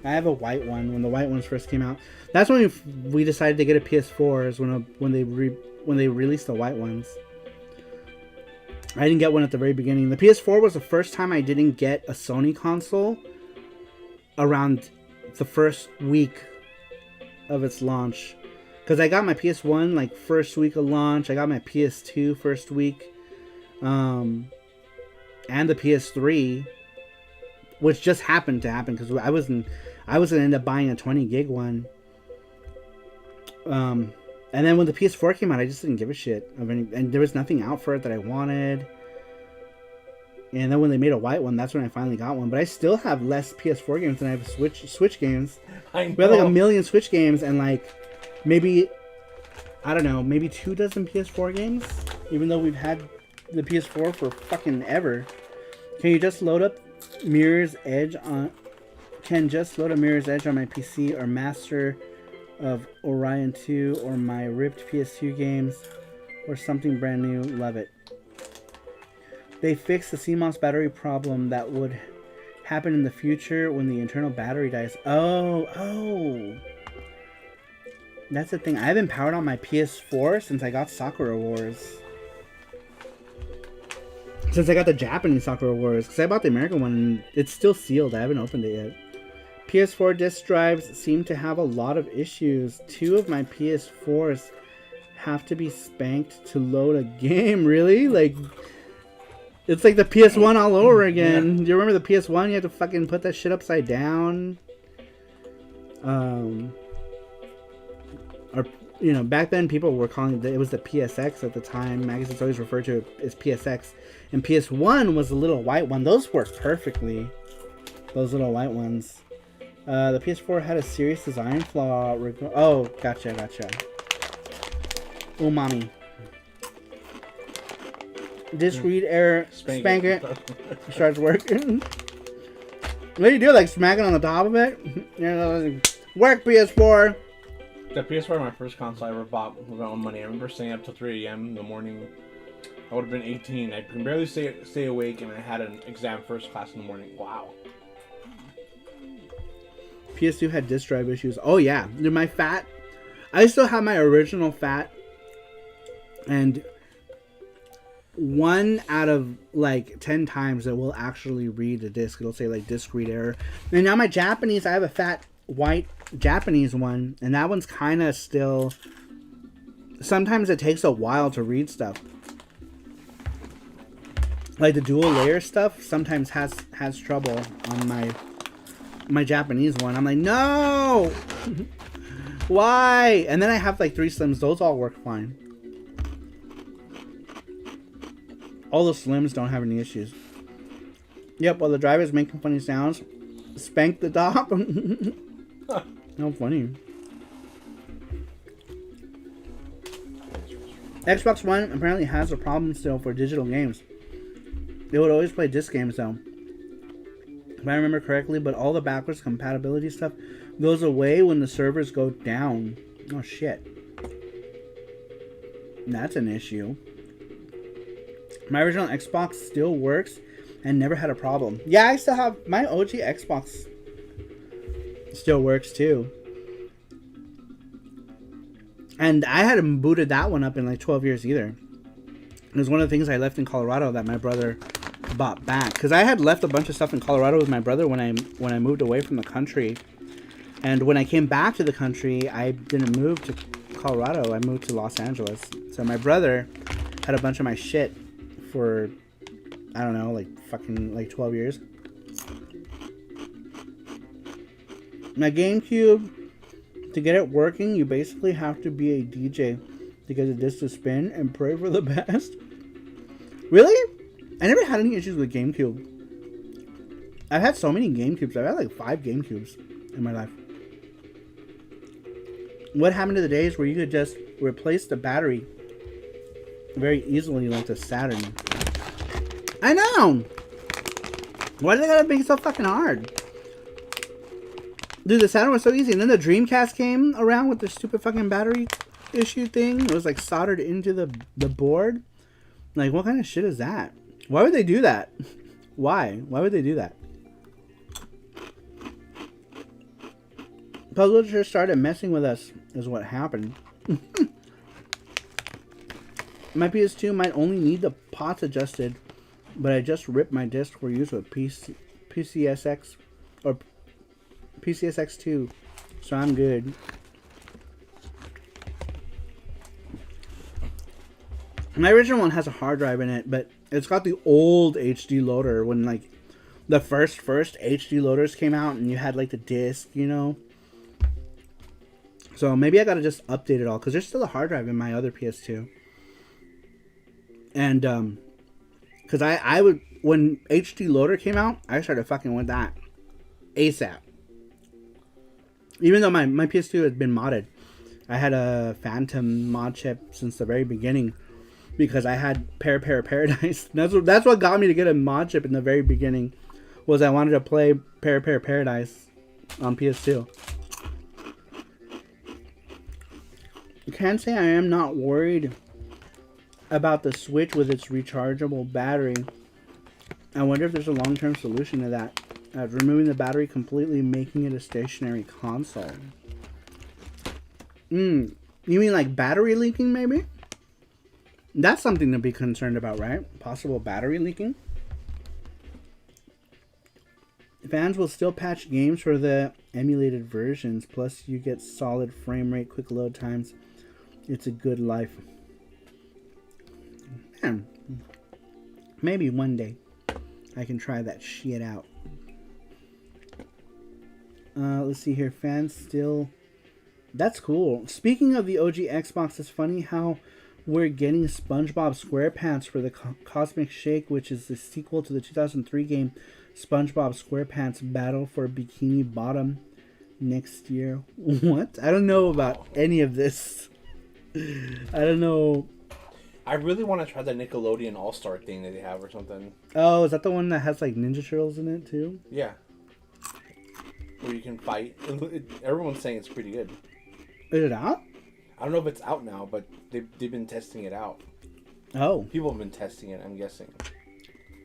Speaker 1: I have a white one when the white ones first came out. That's when we decided to get a PS4 is when they released the white ones. I didn't get one at the very beginning. The PS4 was the first time I didn't get a Sony console around the first week of its launch. Because I got my PS1 like first week of launch. I got my PS2 first week. And the PS3, which just happened to happen because I was gonna end up buying a 20 gig one. And then when the PS4 came out, I just didn't give a shit and there was nothing out for it that I wanted. And then when they made a white one, that's when I finally got one. But I still have less PS4 games than I have Switch games.
Speaker 3: I know.
Speaker 1: We have like 1 million Switch games and like maybe 2 dozen PS4 games, even though we've had the PS4 for fucking ever. Can you just load up Mirror's Edge on my PC or Master of Orion 2 or my ripped PS2 games or something brand new? Love it. they fixed the CMOS battery problem that would happen in the future when the internal battery dies. Oh. That's the thing. I haven't powered on my PS4 since I got Sakura Wars. Since I got the Japanese Sakura Wars. Because I bought the American one and it's still sealed. I haven't opened it yet. PS4 disk drives seem to have a lot of issues. 2 of my PS4s have to be spanked to load a game. Really? Like, it's like the PS1 all over again. Do you remember the PS1? You had to fucking put that shit upside down. Or, you know, back then people were calling it was the PSX at the time. Magazines always referred to it as PSX. And PS1 was the little white one. Those worked perfectly. Those little white ones. The PS4 had a serious design flaw. Oh, gotcha. Umami. Disk read error. Spank it. Starts working. What do you do? Like smack it on the top of it? Work, PS4.
Speaker 3: The PS4, my first console I ever bought with my own money. I remember staying up till 3 a.m. in the morning. I would have been 18. I can barely stay awake, and I had an exam first class in the morning. Wow.
Speaker 1: PS2 had disk drive issues. Oh yeah, dude, my FAT. I still have my original FAT, and 1 out of like 10 times it will actually read a disc. It'll say like disk read error. And now my Japanese, I have a fat white Japanese one, and that one's kind of still. Sometimes it takes a while to read stuff. Like the dual layer stuff sometimes has trouble on my Japanese one. I'm like, no! Why? And then I have like 3 Slims. Those all work fine. All the Slims don't have any issues. Yep, while the driver's making funny sounds, spank the top. How funny. Xbox One apparently has a problem still for digital games. They would always play disc games though, if I remember correctly, but all the backwards compatibility stuff goes away when the servers go down. Oh shit. That's an issue. My original Xbox still works and never had a problem. Yeah, I still have my OG Xbox. Still works too. And I hadn't booted that one up in like 12 years either. It was one of the things I left in Colorado that my brother bought back, because I had left a bunch of stuff in Colorado with my brother when I moved away from the country. And when I came back to the country, I didn't move to Colorado. I moved to Los Angeles. So my brother had a bunch of my shit for, I don't know, like fucking like 12 years. My GameCube, to get it working, you basically have to be a DJ to get the disc to spin and pray for the best. Really? I never had any issues with GameCube. I've had so many GameCubes. I've had like 5 GameCubes in my life. What happened to the days where you could just replace the battery very easily like the Saturn? I know! Why do they gotta make it so fucking hard? Dude, the Saturn was so easy. And then the Dreamcast came around with the stupid fucking battery issue thing. It was like soldered into the board. Like, what kind of shit is that? Why would they do that? Why? Why would they do that? Publisher started messing with us is what happened. My PS2 might only need the pots adjusted, but I just ripped my disc for use with PCSX or PCSX2, so I'm good. My original one has a hard drive in it, but it's got the old HD loader when like the first HD loaders came out and you had like the disc, you know. So maybe I gotta just update it all, because there's still a hard drive in my other PS2. And because I would, when HD loader came out, I started fucking with that ASAP. Even though my PS2 has been modded, I had a Phantom mod chip since the very beginning, because I had Paradise. That's what got me to get a mod chip in the very beginning, was I wanted to play Paradise on PS2. You can say I am not worried about the Switch with its rechargeable battery. I wonder if there's a long-term solution to that. Removing the battery completely, making it a stationary console. You mean like battery leaking, maybe? That's something to be concerned about, right? Possible battery leaking. Fans will still patch games for the emulated versions. Plus, you get solid frame rate, quick load times. It's a good life. Man, maybe one day I can try that shit out. Let's see here. Fans still... That's cool. Speaking of the OG Xbox, it's funny how we're getting SpongeBob SquarePants for the Cosmic Shake, which is the sequel to the 2003 game SpongeBob SquarePants Battle for Bikini Bottom next year. What? I don't know about any of this. I don't know.
Speaker 3: I really want to try the Nickelodeon All-Star thing that they have or something.
Speaker 1: Oh, is that the one that has like Ninja Turtles in it too?
Speaker 3: Yeah. Where you can fight. Everyone's saying it's pretty good.
Speaker 1: Is it out?
Speaker 3: I don't know if it's out now, but they've been testing it out.
Speaker 1: Oh.
Speaker 3: People have been testing it, I'm guessing.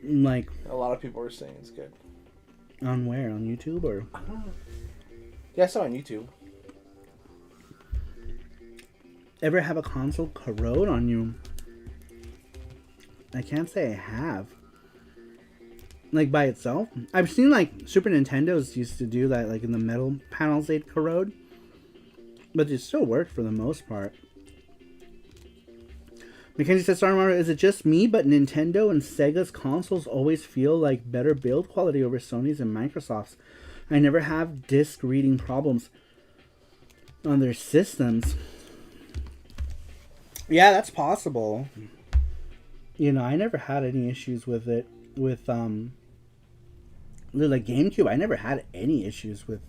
Speaker 1: Like...
Speaker 3: A lot of people are saying it's good.
Speaker 1: On where? On YouTube or?
Speaker 3: Yeah, I saw it on YouTube.
Speaker 1: Ever have a console corrode on you? I can't say I have. Like by itself? I've seen like Super Nintendos used to do that, like in the metal panels they'd corrode. But it still worked for the most part. Mackenzie says, sorry Mario, is it just me, but Nintendo and Sega's consoles always feel like better build quality over Sony's and Microsoft's? I never have disc reading problems on their systems. Yeah, that's possible. You know, I never had any issues with it. With like GameCube, I never had any issues with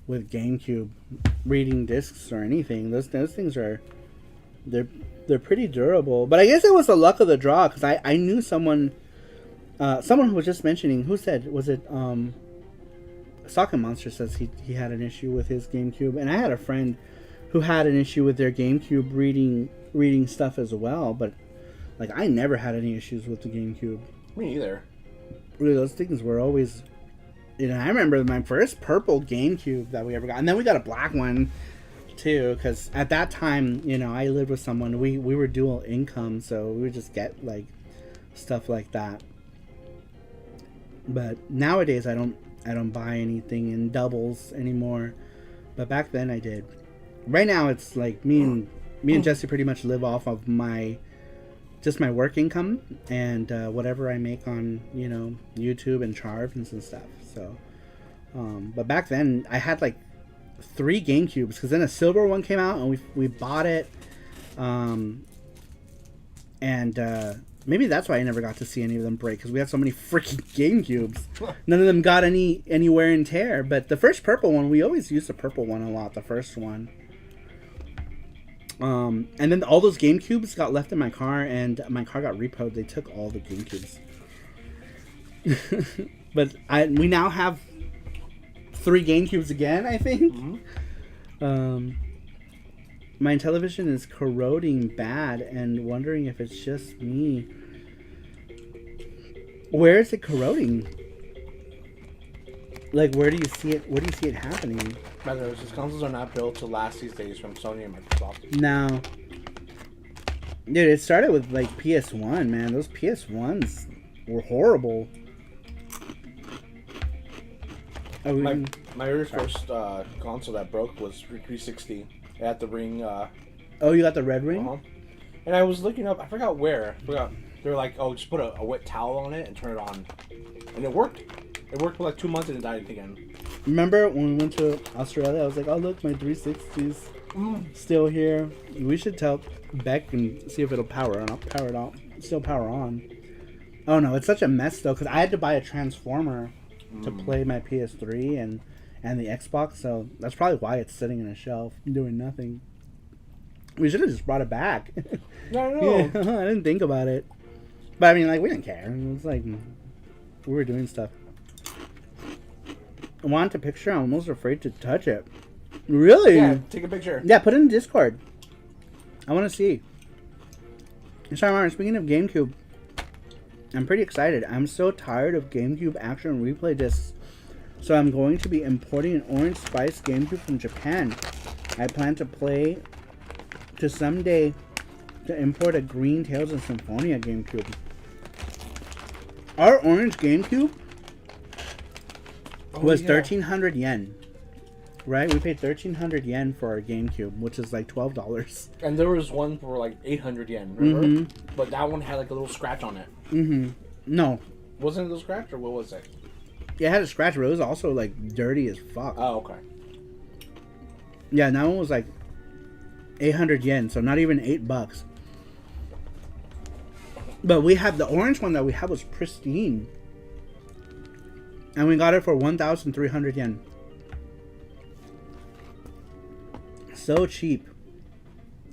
Speaker 1: GameCube reading discs or anything. Those things are they're pretty durable. But I guess it was the luck of the draw because I knew someone who was just mentioning, who said, was it Socket Monster says he had an issue with his GameCube, and I had a friend who had an issue with their GameCube reading stuff as well. But like I never had any issues with the GameCube.
Speaker 3: Me either.
Speaker 1: Really, those things were always, you know, I remember my first purple GameCube that we ever got, and then we got a black one too, because at that time, you know, I lived with someone, we were dual income, so we would just get like stuff like that. But nowadays I don't buy anything in doubles anymore, but back then I did. Right now it's like me and Jesse pretty much live off of my work income and whatever I make on, you know, YouTube and Charms and stuff. So, but back then I had like 3 GameCubes, because then a silver one came out and we bought it, and maybe that's why I never got to see any of them break, because we had so many freaking GameCubes. None of them got any wear and tear. But the first purple one, we always used the purple one a lot. The first one. And then all those GameCubes got left in my car, and my car got repoed. They took all the GameCubes. But we now have 3 GameCubes again, I think. Mm-hmm. My television is corroding bad, and wondering if it's just me. Where is it corroding? Like, where do you see it? Where do you see it happening?
Speaker 3: These consoles are not built to last these days from Sony and Microsoft.
Speaker 1: No. Dude, it started with, like, PS1, man. Those PS1s were horrible. Oh,
Speaker 3: my very first console that broke was 360. It had the ring.
Speaker 1: Oh, you got the red ring?
Speaker 3: Uh-huh. And I was looking up, I forgot where. They were like, oh, just put a wet towel on it and turn it on. And it worked. It worked for like 2 months and it died again.
Speaker 1: Remember when we went to Australia, I was like, oh, look, my 360's still here. We should tell Beck and see if it'll power on. Power it on. Still power on. Oh, no, it's such a mess, though, because I had to buy a transformer to play my PS3 and the Xbox, so that's probably why it's sitting in a shelf doing nothing. We should have just brought it back.
Speaker 3: No.
Speaker 1: Yeah, I didn't think about it. But, I mean, like, we didn't care. It was like, we were doing stuff. I wanted a picture. I'm almost afraid to touch it. Really?
Speaker 3: Yeah, take a picture.
Speaker 1: Yeah, put it in Discord. I want to see. Sorry, Martin, speaking of GameCube, I'm pretty excited. I'm so tired of GameCube action replay discs. So I'm going to be importing an Orange Spice GameCube from Japan. I plan to someday import a Green Tales and Symphonia GameCube. Our orange GameCube was 1,300 yen. Right? We paid 1,300 yen for our GameCube, which is like $12.
Speaker 3: And there was one for like 800 yen, remember? Mm-hmm. But that one had like a little scratch on it.
Speaker 1: Mm-hmm. No.
Speaker 3: Wasn't it a little scratch, or what was it?
Speaker 1: Yeah, it had a scratch, but it was also like dirty as fuck.
Speaker 3: Oh, okay.
Speaker 1: Yeah, and that one was like 800 yen, so not even $8. But we have the orange one that we had was pristine. And we got it for 1,300 yen. So cheap.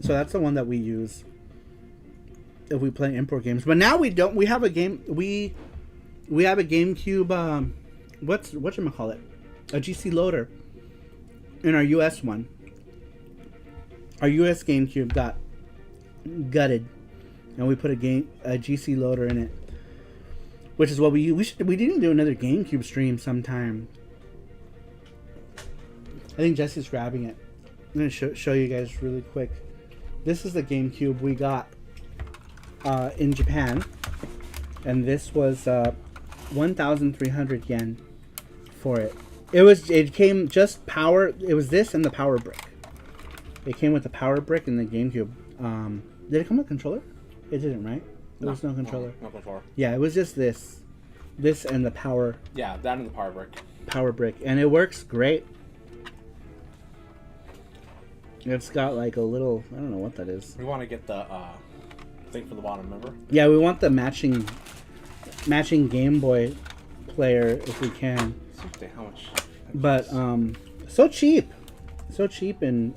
Speaker 1: So that's the one that we use if we play import games. But now we don't. We have a game. We have a GameCube. Whatchamacallit? A GC loader. In our US one. Our US GameCube got gutted, and we put a GC loader in it. Which is what we didn't do another GameCube stream sometime. I think Jesse's grabbing it. I'm going to show you guys really quick. This is the GameCube we got in Japan. And this was 1,300 yen for it. It came just power. It was this and the power brick. It came with the power brick and the GameCube. Did it come with a controller? It didn't, right? There was no controller.
Speaker 3: No controller.
Speaker 1: Yeah, it was just this and the power.
Speaker 3: Yeah, that and the power brick.
Speaker 1: Power brick, and it works great. It's got like a little, I don't know what that is.
Speaker 3: We want to get the thing for the bottom, remember?
Speaker 1: Yeah, we want the matching Game Boy player if we can.
Speaker 3: How much?
Speaker 1: But so cheap in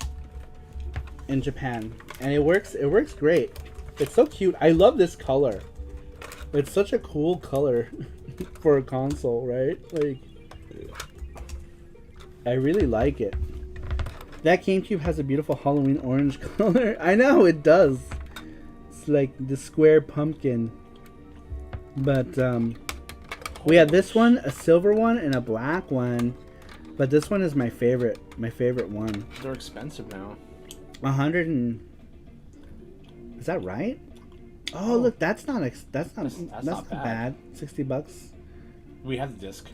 Speaker 1: Japan, and it works great. It's so cute. I love this color. It's such a cool color for a console, right? Like, I really like it. That GameCube has a beautiful Halloween orange color. I know, it does. It's like the square pumpkin. But we have this one, a silver one, and a black one. But this one is my favorite one.
Speaker 3: They're expensive now.
Speaker 1: 100 and... Is that right? Oh, look, that's not not bad. $60.
Speaker 3: We have the disc.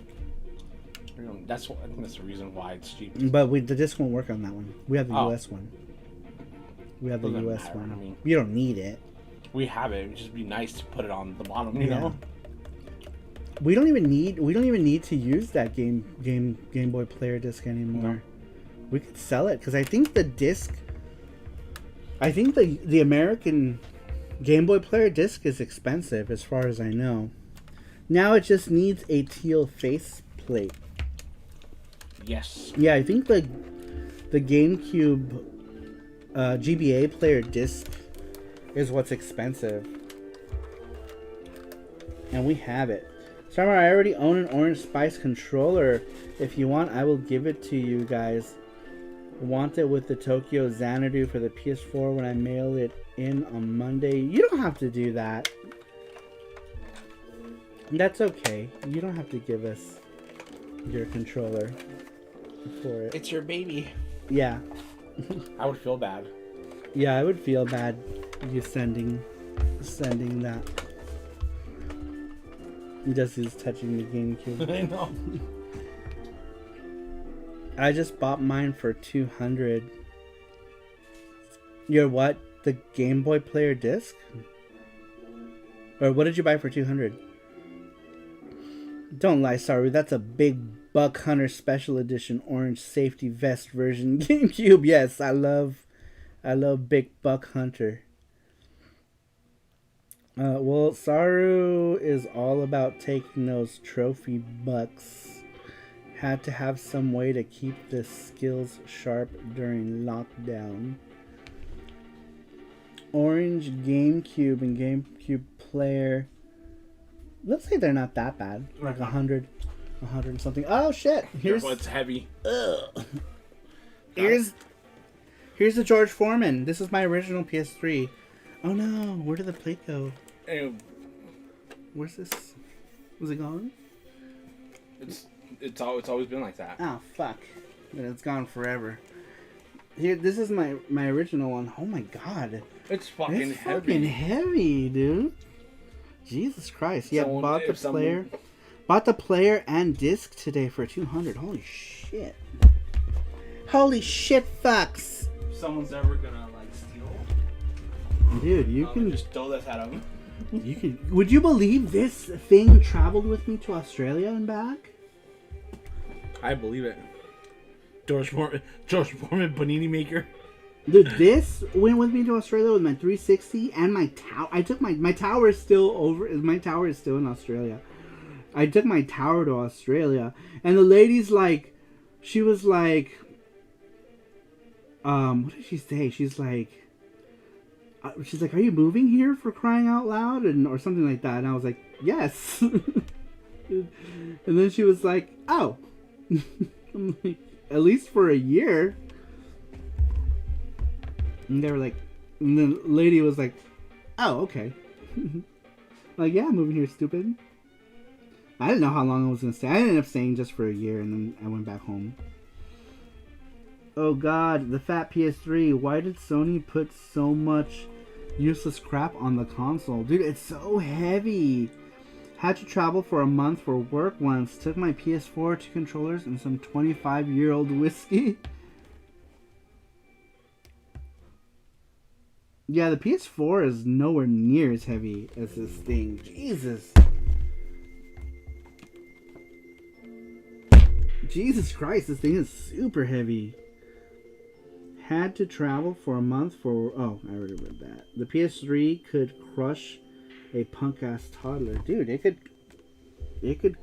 Speaker 3: I think that's the reason why it's cheap.
Speaker 1: But the disc won't work on that one. We have the US one. We have the US one. I mean, you don't need it.
Speaker 3: We have it. It'd just be nice to put it on the bottom, you know.
Speaker 1: We don't even need to use that Game Boy player disc anymore. No. We could sell it because I think the disc. I think the American Game Boy player disc is expensive, as far as I know. Now it just needs a teal face plate.
Speaker 3: Yes.
Speaker 1: Yeah, I think the GameCube GBA player disc is what's expensive. And we have it. Summer, I already own an Orange Spice controller. If you want, I will give it to you guys. Want it with the Tokyo Xanadu for the PS4 when I mail it in on Monday. You don't have to do that. That's okay. You don't have to give us your controller for it.
Speaker 3: It's your baby.
Speaker 1: Yeah.
Speaker 3: I would feel bad.
Speaker 1: Yeah, I would feel bad you sending that. Jesse's touching the GameCube.
Speaker 3: I know.
Speaker 1: I just bought mine for 200. Your what? The Game Boy player disc? Or what did you buy for 200? Don't lie, sorry. That's a big Buck Hunter Special Edition orange safety vest version GameCube. Yes, I love Big Buck Hunter. Well, Saru is all about taking those trophy bucks. Had to have some way to keep the skills sharp during lockdown. Orange GameCube and GameCube player. Let's say they're not that bad. Like 100 and something. Oh shit!
Speaker 3: Here's what's heavy.
Speaker 1: Ugh. Here's the George Foreman. This is my original PS3. Oh no! Where did the plate go? Where's this? Was it gone?
Speaker 3: It's always been like that.
Speaker 1: Oh fuck! But it's gone forever. Here, this is my original one. Oh my god!
Speaker 3: It's fucking heavy.
Speaker 1: Fucking heavy, dude. Jesus Christ! Yeah, bought the player.
Speaker 3: Someone...
Speaker 1: Bought the player and disc today for $200. Holy shit! Holy shit, fucks!
Speaker 4: If someone's ever gonna like steal,
Speaker 1: Dude, you can
Speaker 3: just throw this at him.
Speaker 1: You can. Would you believe this thing traveled with me to Australia and back?
Speaker 3: I believe it. George Foreman panini maker.
Speaker 1: Dude, this went with me to Australia with my 360 and my tower. I took my tower is still over. My tower is still in Australia. I took my tower to Australia, and the lady's like, she was like, what did she say? She's like, are you moving here for crying out loud, or something like that? And I was like, yes. And then she was like, oh. I'm like, at least for a year. And they were like, and the lady was like, oh, okay. Like, yeah, I'm moving here, stupid. I didn't know how long I was going to stay. I ended up staying just for a year, and then I went back home. Oh god, the fat PS3. Why did Sony put so much useless crap on the console? Dude, it's so heavy. Had to travel for a month for work once. Took my PS4, 2 controllers, and some 25-year-old whiskey. Yeah, the PS4 is nowhere near as heavy as this thing. Jesus. Jesus Christ, this thing is super heavy. Had to travel for a month for... Oh, I already read that. The PS3 could crush a punk-ass toddler. Dude, it could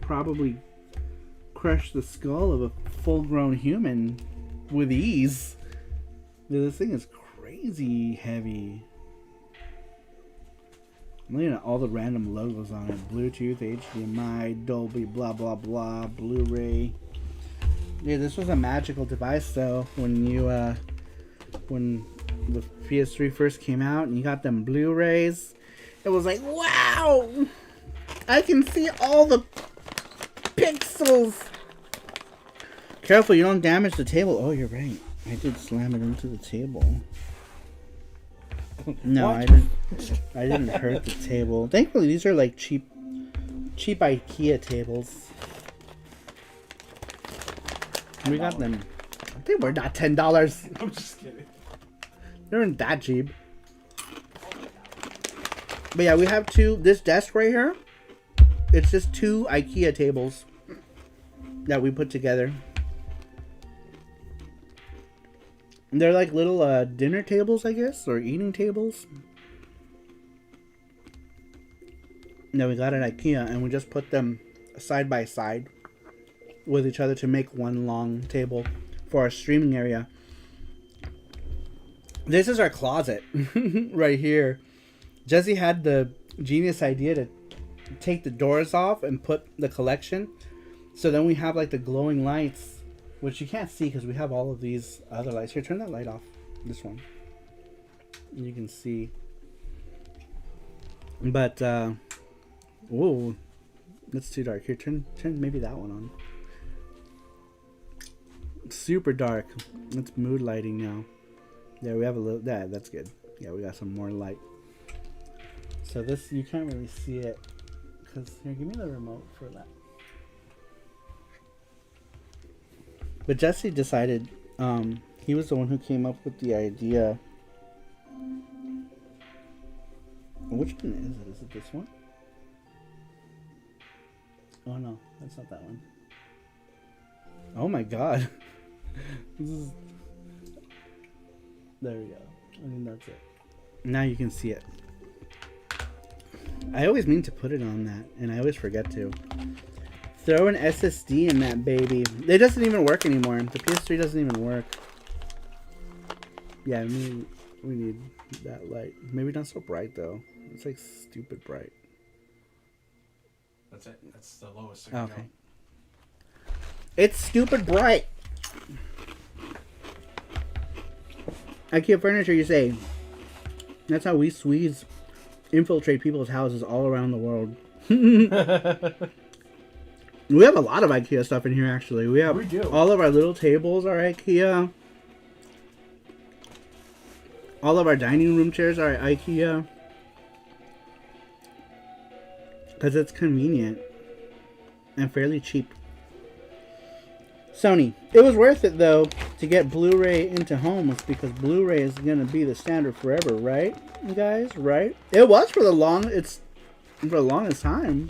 Speaker 1: probably crush the skull of a full-grown human with ease. Dude, this thing is crazy heavy. I'm looking at all the random logos on it. Bluetooth, HDMI, Dolby, blah, blah, blah, Blu-ray. Yeah, this was a magical device, though, when when the PS3 first came out and you got them Blu-rays. It was like, wow! I can see all the pixels! Careful, you don't damage the table. Oh, you're right. I did slam it into the table. No, what? I didn't hurt the table. Thankfully, these are like cheap IKEA tables. We got them. They were not $10.
Speaker 4: I'm just kidding.
Speaker 1: They weren't that cheap. But yeah, we have this desk right here. It's just 2 IKEA tables that we put together. They're like little dinner tables, I guess, or eating tables. That we got at IKEA, and we just put them side by side with each other to make one long table for our streaming area. This is our closet right here. Jesse had the genius idea to take the doors off and put the collection. So then we have like the glowing lights, which you can't see because we have all of these other lights. Here, turn that light off. This one. You can see. But, whoa. That's too dark. Here, turn maybe that one on. Super dark. It's mood lighting now. Yeah, we have a little... Yeah, that's good. Yeah, we got some more light. So this, you can't really see it. Because, here, give me the remote for that. But Jesse decided, he was the one who came up with the idea. Which one is it? Is it this one? Oh no, that's not that one. Oh my god. This is... There we go. I think that's it. Now you can see it. I always mean to put it on that, and I always forget to. Throw an SSD in that baby. It doesn't even work anymore. The PS3 doesn't even work. Yeah, we need that light. Maybe not so bright though. It's like stupid bright.
Speaker 4: That's it. That's the lowest.
Speaker 1: Okay. It's stupid bright. IKEA furniture, you say? That's how we Swedes infiltrate people's houses all around the world. We have a lot of IKEA stuff in here, actually. We
Speaker 3: do.
Speaker 1: All of our little tables are IKEA. All of our dining room chairs are IKEA. Because it's convenient. And fairly cheap. Sony. It was worth it, though, to get Blu-ray into homes. Because Blu-ray is going to be the standard forever, right, you guys? Right? It was for the longest time.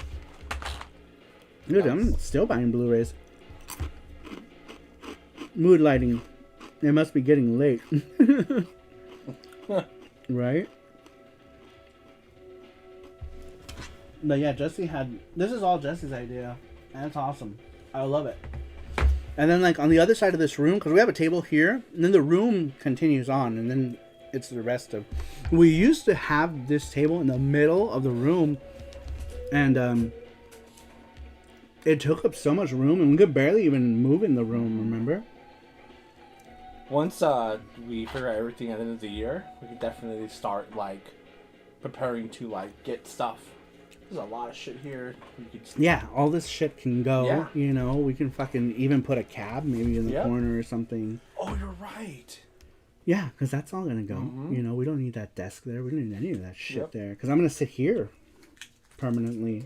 Speaker 1: Dude, I'm still buying Blu-rays. Mood lighting. It must be getting late. Right? But yeah, Jesse had... This is all Jesse's idea. And it's awesome. I love it. And then, like, on the other side of this room, because we have a table here, and then the room continues on, and then it's the rest of... We used to have this table in the middle of the room, and, it took up so much room, and we could barely even move in the room, remember?
Speaker 3: Once we figure out everything at the end of the year, we could definitely start, like, preparing to, like, get stuff. There's a lot of shit here. We could...
Speaker 1: Yeah, all this shit can go.
Speaker 3: Yeah.
Speaker 1: You know, we can fucking even put a cab maybe in the corner or something.
Speaker 3: Oh, you're right.
Speaker 1: Yeah, because that's all going to go.
Speaker 3: Mm-hmm.
Speaker 1: You know, we don't need that desk there. We don't need any of that shit there. Because I'm going to sit here permanently.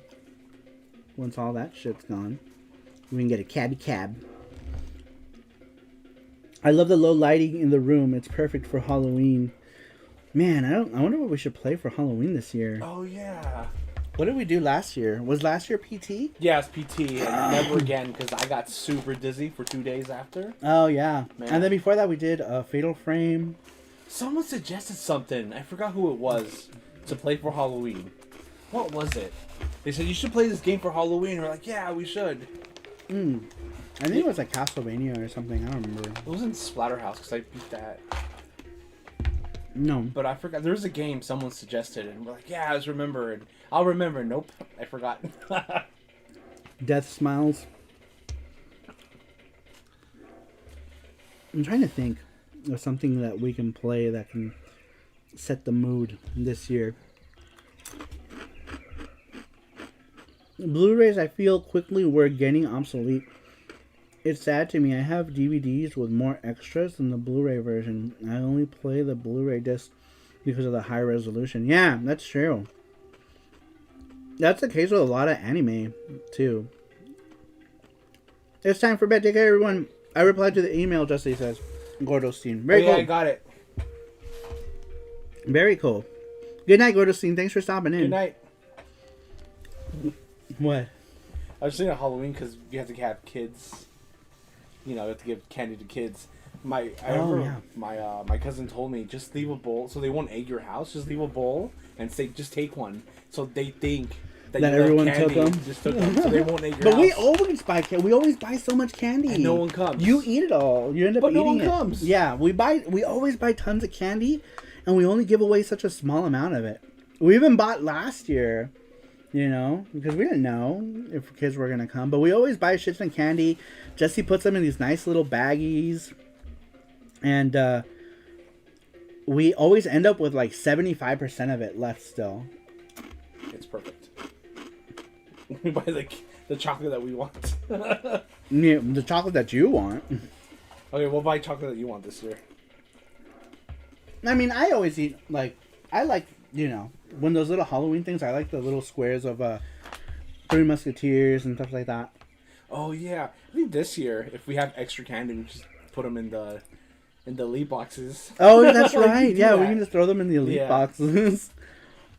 Speaker 1: Once all that shit's gone, we can get a cab. I love the low lighting in the room. It's perfect for Halloween. Man, I wonder what we should play for Halloween this year.
Speaker 3: Oh, yeah.
Speaker 1: What did we do last year? Was last year PT?
Speaker 3: Yeah, it's PT, and never again, because I got super dizzy for 2 days after.
Speaker 1: Oh, yeah.
Speaker 3: Man.
Speaker 1: And then before that, we did Fatal Frame.
Speaker 3: Someone suggested something. I forgot who it was to play for Halloween. What was it? They said, you should play this game for Halloween. We're like, yeah, we should.
Speaker 1: I think it was like Castlevania or something. I don't remember.
Speaker 3: It was in Splatterhouse, because I beat that.
Speaker 1: No.
Speaker 3: But I forgot. There was a game someone suggested, and we're like, yeah, I was remembering. I'll remember. Nope, I forgot.
Speaker 1: Death Smiles. I'm trying to think of something that we can play that can set the mood this year. Blu-rays, I feel quickly were getting obsolete. It's sad to me. I have DVDs with more extras than the Blu-ray version. I only play the Blu-ray disc because of the high resolution. Yeah, that's true. That's the case with a lot of anime, too. It's time for bed. Take care, everyone. I replied to the email, Jesse says. Gordostein. Very cool.
Speaker 3: I got it.
Speaker 1: Very cool. Good night, Gordostein. Thanks for stopping in.
Speaker 3: Good night.
Speaker 1: What?
Speaker 3: I was thinking of Halloween because you have to have kids. You know, you have to give candy to kids. I remember my cousin told me, just leave a bowl so they won't egg your house. Just leave a bowl and say, just take one. So they think that
Speaker 1: everyone
Speaker 3: candy,
Speaker 1: took them.
Speaker 3: just took them, so they won't egg your
Speaker 1: But
Speaker 3: house.
Speaker 1: we always buy candy. We always buy so much candy.
Speaker 3: And no one comes.
Speaker 1: You eat it all. You end up
Speaker 3: But
Speaker 1: eating
Speaker 3: no one
Speaker 1: it.
Speaker 3: comes.
Speaker 1: Yeah, we always buy tons of candy, and we only give away such a small amount of it. We even bought last year, you know, because we didn't know if kids were gonna come. But we always buy shit ton of candy. Jesse puts them in these nice little baggies, and we always end up with like 75% of it left still.
Speaker 3: It's perfect. We buy the chocolate that we want.
Speaker 1: Yeah, the chocolate that you want.
Speaker 3: Okay, we'll buy chocolate that you want this year.
Speaker 1: I mean, I always eat, like, I like, you know, when those little Halloween things, I like the little squares of Three Musketeers and stuff like that.
Speaker 3: Oh, yeah. I think this year, if we have extra candy, we just put them in the elite boxes.
Speaker 1: Oh, that's
Speaker 3: We can
Speaker 1: right.
Speaker 3: do
Speaker 1: Yeah,
Speaker 3: that.
Speaker 1: we can just throw them in the elite boxes.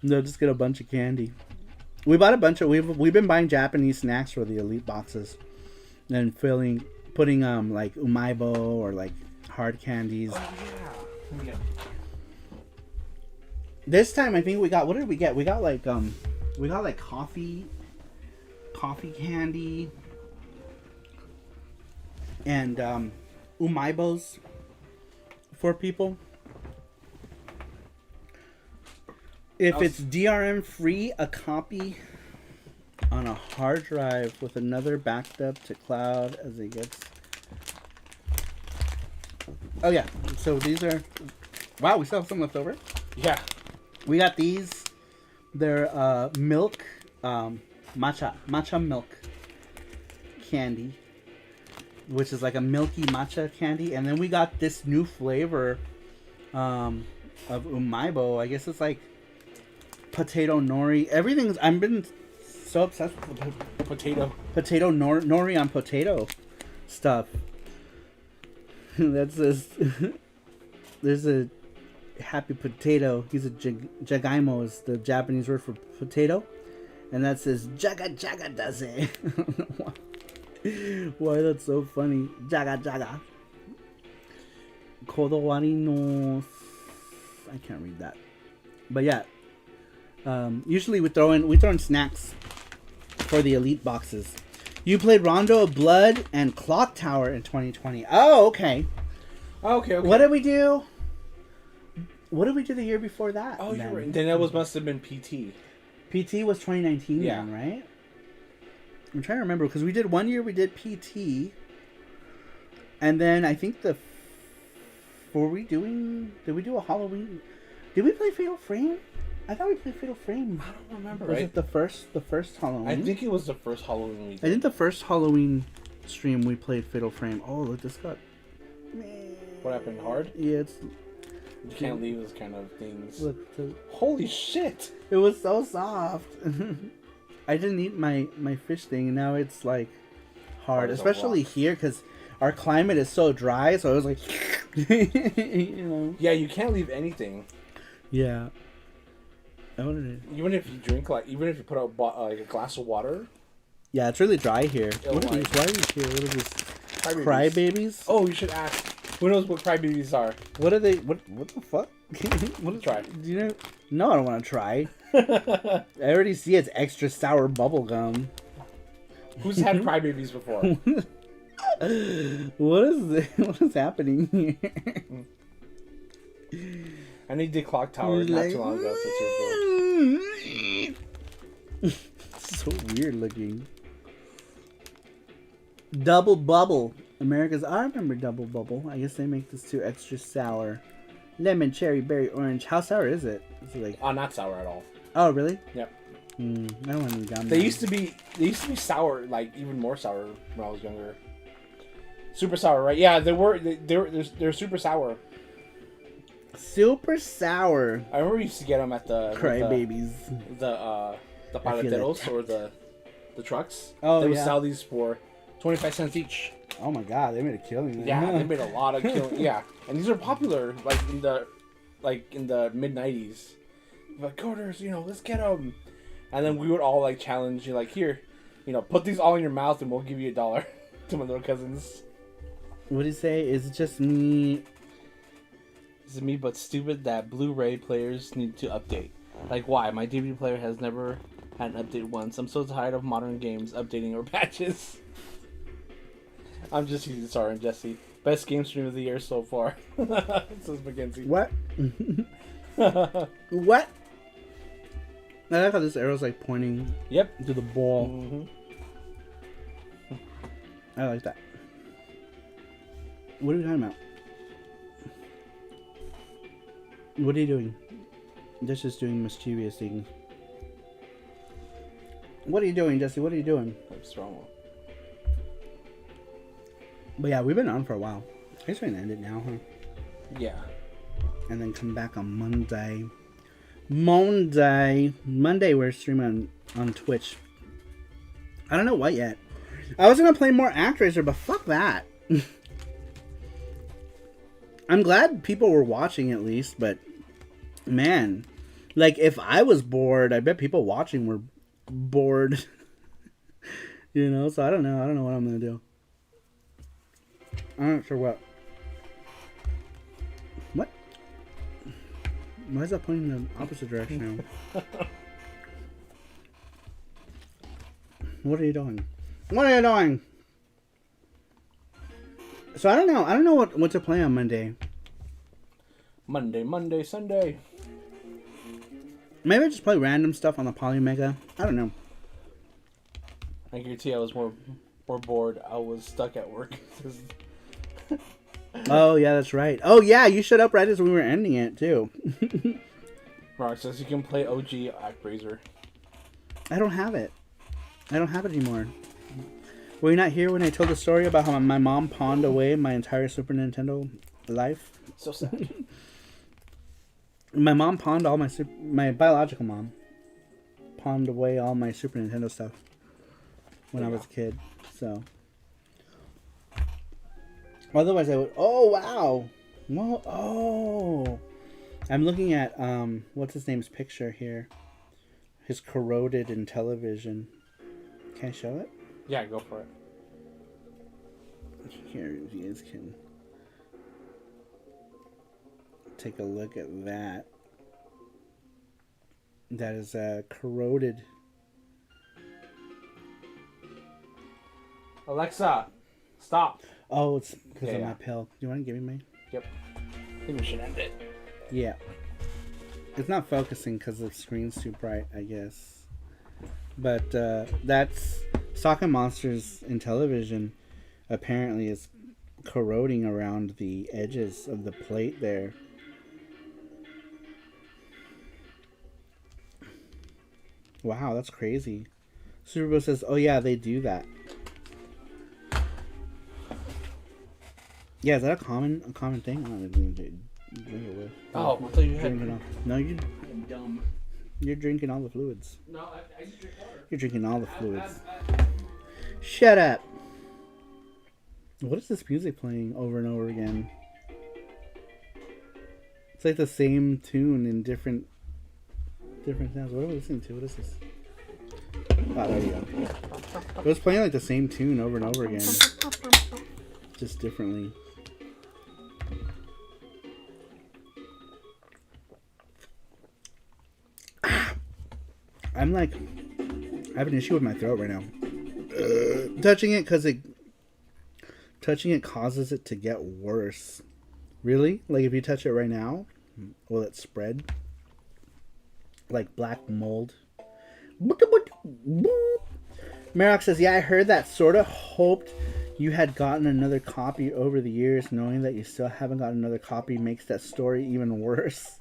Speaker 1: They'll just get a bunch of candy. We bought a bunch of, we've been buying Japanese snacks for the elite boxes. And putting like umaibo or like hard candies.
Speaker 3: Oh, yeah.
Speaker 1: This time I think we got, what did we get? We got like coffee candy and umaibos for people. If it's DRM free, a copy on a hard drive with another backed up to cloud as it gets. Oh yeah, so these are, wow, we still have some left over.
Speaker 3: Yeah.
Speaker 1: We got these They're milk, matcha milk candy, which is like a milky matcha candy. And then we got this new flavor of umaibo. I guess it's like potato nori. I've been so obsessed with the potato nori on potato stuff. That's this. There's a happy potato. He's a jagaimo is the Japanese word for potato, and that says jaga jaga does it. Why that's so funny? Jaga jaga. Kodowari no. I can't read that, but yeah. Usually we throw in snacks for the elite boxes. You played Rondo of Blood and Clock Tower in 2020. Oh, okay.
Speaker 3: Okay.
Speaker 1: What did we do? What did we do the year before that?
Speaker 3: Oh, you're right. Then that must have been PT.
Speaker 1: PT was 2019
Speaker 3: yeah.
Speaker 1: then, right? I'm trying to remember because we did 1 year we did PT. And then I think did we do a Halloween? Did we play Fatal Frame? I thought we played Fatal Frame.
Speaker 3: I don't remember.
Speaker 1: Was it the first Halloween?
Speaker 3: I think it was the first Halloween we did.
Speaker 1: I think the first Halloween stream we played Fatal Frame. Oh, look, this got...
Speaker 3: What happened? Hard?
Speaker 1: Yeah, it's...
Speaker 3: You can't leave those kind of things.
Speaker 1: Look,
Speaker 3: holy shit!
Speaker 1: It was so soft. I didn't eat my fish thing, and now it's like hard, especially here because our climate is so dry. So I was like, you know.
Speaker 3: Yeah, you can't leave anything.
Speaker 1: Yeah.
Speaker 3: Even if you drink, even if you put out like a glass of water.
Speaker 1: Yeah, it's really dry here. What are these? Why are these here? What are these? Crybabies?
Speaker 3: Oh, you should ask. Who knows what crybabies are?
Speaker 1: What are they? What the fuck?
Speaker 3: What try?
Speaker 1: Do you know? No, I don't want to try. I already see it's extra sour bubble gum.
Speaker 3: Who's had crybabies before?
Speaker 1: What is this? What is happening here?
Speaker 3: I need the clock tower not too long ago.
Speaker 1: So weird looking. Double Bubble. America's. I remember Double Bubble. I guess they make this too extra sour. Lemon, cherry, berry, orange. How sour is it? Is it like?
Speaker 3: Oh, not sour at all.
Speaker 1: Oh, really?
Speaker 3: Yep.
Speaker 1: I don't want any gum.
Speaker 3: They used to be sour, like even more sour when I was younger. Super sour, right? Yeah, they're super sour.
Speaker 1: Super sour.
Speaker 3: I remember we used to get them at the
Speaker 1: Crybabies.
Speaker 3: The paleteros or the trucks.
Speaker 1: Oh,
Speaker 3: they would
Speaker 1: yeah.
Speaker 3: sell these for 25 cents each.
Speaker 1: Oh my god, they made a killing.
Speaker 3: Yeah, they made a lot of killing. Yeah, and these are popular in the mid 90s. Like, quarters, let's get them. And then we would all challenge you, here, put these all in your mouth and we'll give you $1 to my little cousins.
Speaker 1: What did he say? Is it just me?
Speaker 3: Is it me but stupid that Blu-ray players need to update? Like, why? My DVD player has never had an update once. I'm so tired of modern games updating or patches. I'm just using Sarah and Jesse. Best game stream of the year so far. Says Mackenzie.
Speaker 1: What? What? I like how this arrow's pointing.
Speaker 3: Yep.
Speaker 1: To the ball.
Speaker 3: Mm-hmm.
Speaker 1: I like that. What are we talking about? What are you doing? This is doing mischievous things. What are you doing, Jesse? What are you doing?
Speaker 3: What's wrong?
Speaker 1: But yeah, we've been on for a while. I guess we can end it now, huh?
Speaker 3: Yeah.
Speaker 1: And then come back on Monday. Monday we're streaming on Twitch. I don't know what yet. I was gonna play more ActRaiser, but fuck that. I'm glad people were watching at least, but man, if I was bored, I bet people watching were bored. So I don't know. I don't know what I'm gonna do. I'm not sure what. What? Why is that pointing in the opposite direction now? What are you doing? What are you doing? So I don't know. I don't know what to play on Monday.
Speaker 3: Monday, Sunday.
Speaker 1: Maybe I just play random stuff on the Polymega. I don't know.
Speaker 3: I guarantee I was more bored. I was stuck at work.
Speaker 1: Oh, yeah, that's right. Oh, yeah, you showed up right as we were ending it, too.
Speaker 3: Mark says you can play OG ActRaiser.
Speaker 1: I don't have it. I don't have it anymore. Were you not here when I told the story about how my mom pawned away my entire Super Nintendo life?
Speaker 3: So sad.
Speaker 1: My mom pawned all my biological mom pawned away all my Super Nintendo stuff when I was a kid. So otherwise I would. Oh wow! Well, oh, I'm looking at what's his name's picture here. His corroded in television. Can I show it?
Speaker 3: Yeah, go for it.
Speaker 1: Here, you guys can take a look at that. That is corroded.
Speaker 3: Alexa, stop.
Speaker 1: Oh, it's because of
Speaker 3: Yeah.
Speaker 1: my pill. Do you want to give me mine?
Speaker 3: Yep. I think we should end it.
Speaker 1: Yeah. It's not focusing because the screen's too bright, I guess. But that's Socket Monsters in television. Apparently, is corroding around the edges of the plate there. Wow, that's crazy. Sarupro says, "Oh yeah, they do that." Yeah, is that a common thing? I don't know if you drink it with.
Speaker 3: Oh, I thought you had.
Speaker 1: Drink it all. No,
Speaker 4: I'm dumb.
Speaker 1: you're drinking all the fluids.
Speaker 4: No, I just drink water.
Speaker 1: You're drinking all the fluids. Shut up. What is this music playing over and over again? It's like the same tune in different sounds. What am I listening to? What is this? Oh, there you go. It was playing like the same tune over and over again. Just differently. I'm like, I have an issue with my throat right now. Touching it causes it to get worse. Really? Like if you touch it right now, will it spread? Like black mold. Marok says, yeah, I heard that. Sort of hoped you had gotten another copy over the years. Knowing that you still haven't gotten another copy makes that story even worse.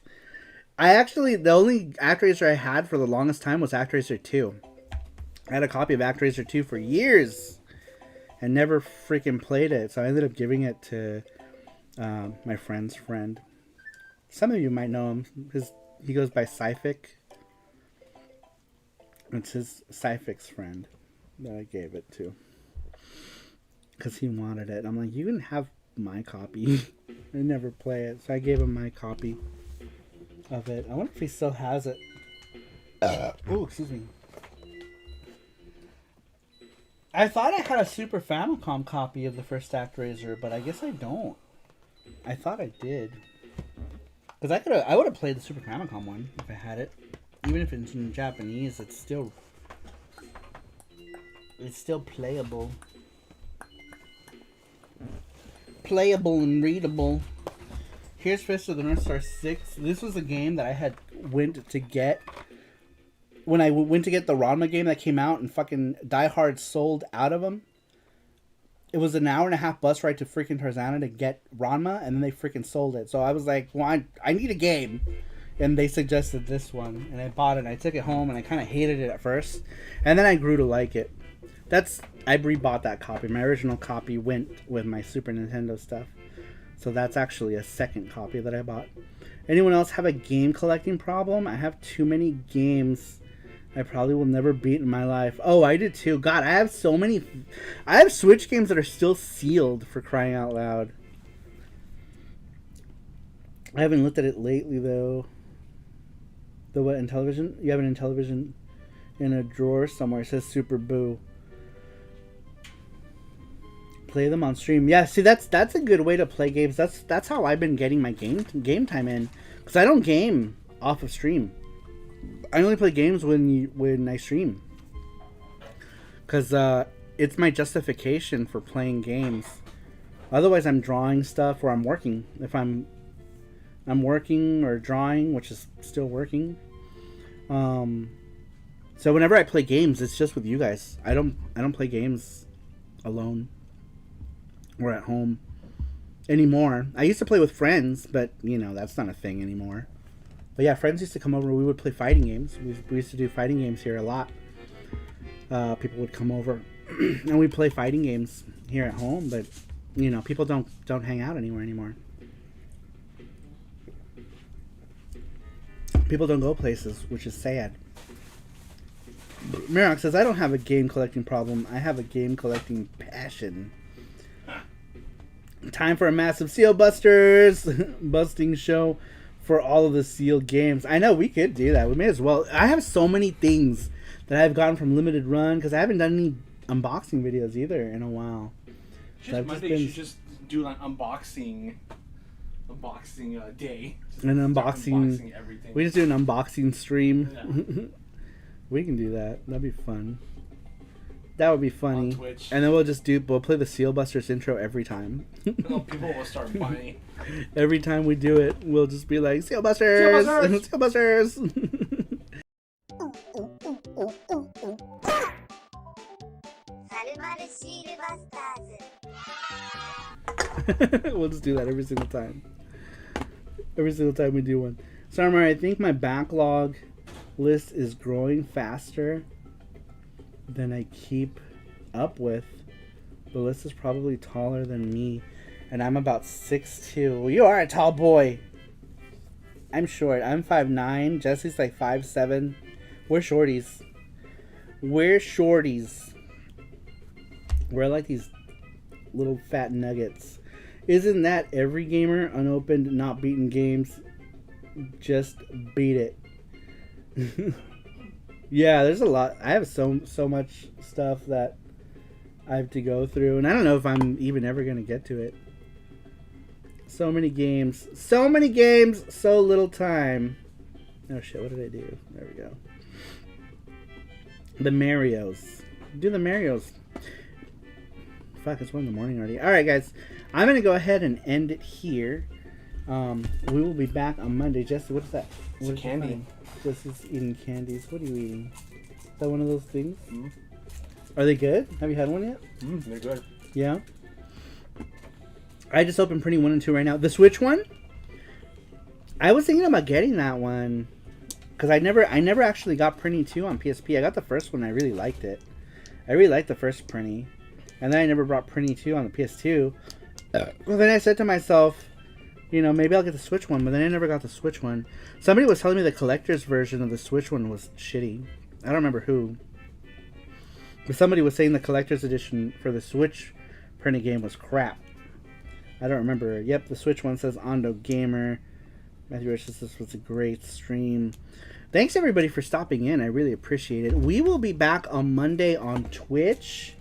Speaker 1: I actually, the only ActRaiser I had for the longest time was ActRaiser 2. I had a copy of ActRaiser 2 for years and never freaking played it. So I ended up giving it to my friend's friend. Some of you might know him. He goes by Syphic. It's his Syphic's friend that I gave it to. Because he wanted it. I'm like, you can have my copy. I never play it. So I gave him my copy of it. I wonder if he still has it. Oh, excuse me. I thought I had a Super Famicom copy of the first ActRaiser, but I guess I don't. I thought I did. Because I would have played the Super Famicom one if I had it. Even if it's in Japanese, it's still playable. Playable and readable. Here's Fist of the North Star 6. This was a game that I had went to get when I went to get the Ranma game that came out and fucking Die Hard sold out of them. It was an hour and a half bus ride to freaking Tarzana to get Ranma, and then they freaking sold it. So I was like, well, I need a game. And they suggested this one, and I bought it, and I took it home, and I kind of hated it at first. And then I grew to like it. I rebought that copy. My original copy went with my Super Nintendo stuff. So that's actually a second copy that I bought. Anyone else have a game collecting problem? I have too many games I probably will never beat in my life. Oh, I did too. God, I have so many. I have Switch games that are still sealed, for crying out loud. I haven't looked at it lately, though. The what, in television? You have it in television in a drawer somewhere. It says Super Boo. Play them on stream. Yeah, see, that's a good way to play games. That's how I've been getting my game time in. Because I don't game off of stream. I only play games when I stream. Because it's my justification for playing games. Otherwise, I'm drawing stuff or I'm working. If I'm working or drawing, which is still working. So whenever I play games, it's just with you guys. I don't play games alone or at home anymore. I used to play with friends, but that's not a thing anymore. But yeah, friends used to come over. We would play fighting games. We used to do fighting games here a lot. People would come over, and we play fighting games here at home. But you know, people don't hang out anymore. People don't go places, which is sad. Mirok says, I don't have a game collecting problem. I have a game collecting passion. Time for a massive Seal Busters busting show for all of the sealed games. I know, we could do that. We may as well. I have so many things that I've gotten from Limited Run because I haven't done any unboxing videos either in a while.
Speaker 2: Just Monday, you should just do an unboxing day.
Speaker 1: An unboxing
Speaker 2: everything.
Speaker 1: We just do an unboxing stream.
Speaker 2: Yeah.
Speaker 1: We can do that. That'd be fun. That would be funny.
Speaker 2: On Twitch.
Speaker 1: And then we'll play the Seal Busters intro every time.
Speaker 2: People will start buying.
Speaker 1: Every time we do it, we'll just be like, Seal Busters! Seal Busters! Seal Busters! We'll just do that every single time. Every single time we do one. Summer, I think my backlog list is growing faster than I keep up with. The list is probably taller than me, and I'm about 6'2". You are a tall boy. I'm short. I'm 5'9". Jesse's like 5'7". We're shorties. We're like these little fat nuggets. Isn't that every gamer? Unopened, not beaten games. Just beat it. Yeah, there's a lot. I have so much stuff that I have to go through, and I don't know if I'm even ever gonna get to it. So many games, so little time. Oh shit! What did I do? There we go. The Marios. Do the Marios. Fuck! It's 1 a.m. already. All right, guys. I'm gonna go ahead and end it here. We will be back on Monday. Jesse, what is that? What is
Speaker 3: candy.
Speaker 1: Jesse's eating candies. What are you eating? Is that one of those things?
Speaker 3: Mm.
Speaker 1: Are they good? Have you had one yet?
Speaker 3: They're good.
Speaker 1: Yeah. I just opened Prinny 1 and 2 right now. The Switch one? I was thinking about getting that one because I never actually got Prinny 2 on PSP. I got the first one. I really liked it. I really liked the first Prinny, and then I never brought Prinny 2 on the PS2. Well, then I said to myself, you know, maybe I'll get the Switch one, but then I never got the Switch one. Somebody was telling me the collector's version of the Switch one was shitty. I don't remember who. But somebody was saying the collector's edition for the Switch printed game was crap. I don't remember. Yep, the Switch one says Ondo Gamer. Matthew Rich says this was a great stream. Thanks everybody for stopping in. I really appreciate it. We will be back on Monday on Twitch.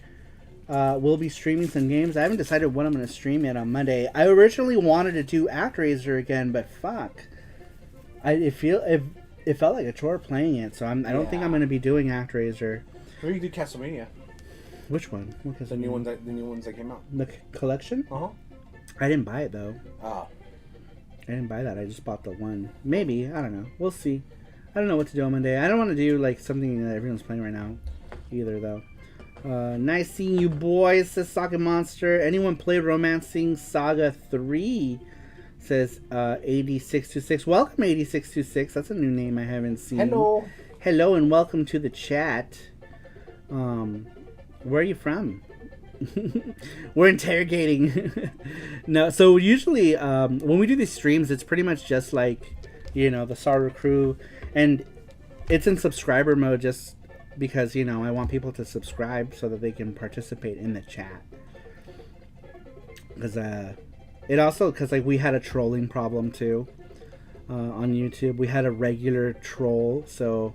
Speaker 1: We'll be streaming some games. I haven't decided what I'm going to stream yet on Monday. I originally wanted to do ActRaiser again, but fuck. It felt like a chore playing it, so I don't think I'm going to be doing ActRaiser.
Speaker 3: Or you could do Castlevania.
Speaker 1: Which one?
Speaker 3: The new ones that came out.
Speaker 1: The collection?
Speaker 3: Uh-huh.
Speaker 1: I didn't buy it though.
Speaker 3: Oh.
Speaker 1: I didn't buy that. I just bought the one. Maybe. I don't know. We'll see. I don't know what to do on Monday. I don't want to do like something that everyone's playing right now either though. Nice seeing you boys, says Socket Monster. Anyone play Romancing Saga 3? Says 8626. Welcome 8626. That's a new name I haven't seen. Hello and welcome to the chat. Where are you from? We're interrogating. No, so usually when we do these streams, it's pretty much just like, you know, the Saru crew, and it's in subscriber mode just because, you know, I want people to subscribe so that they can participate in the chat. Because like we had a trolling problem too on YouTube. We had a regular troll, so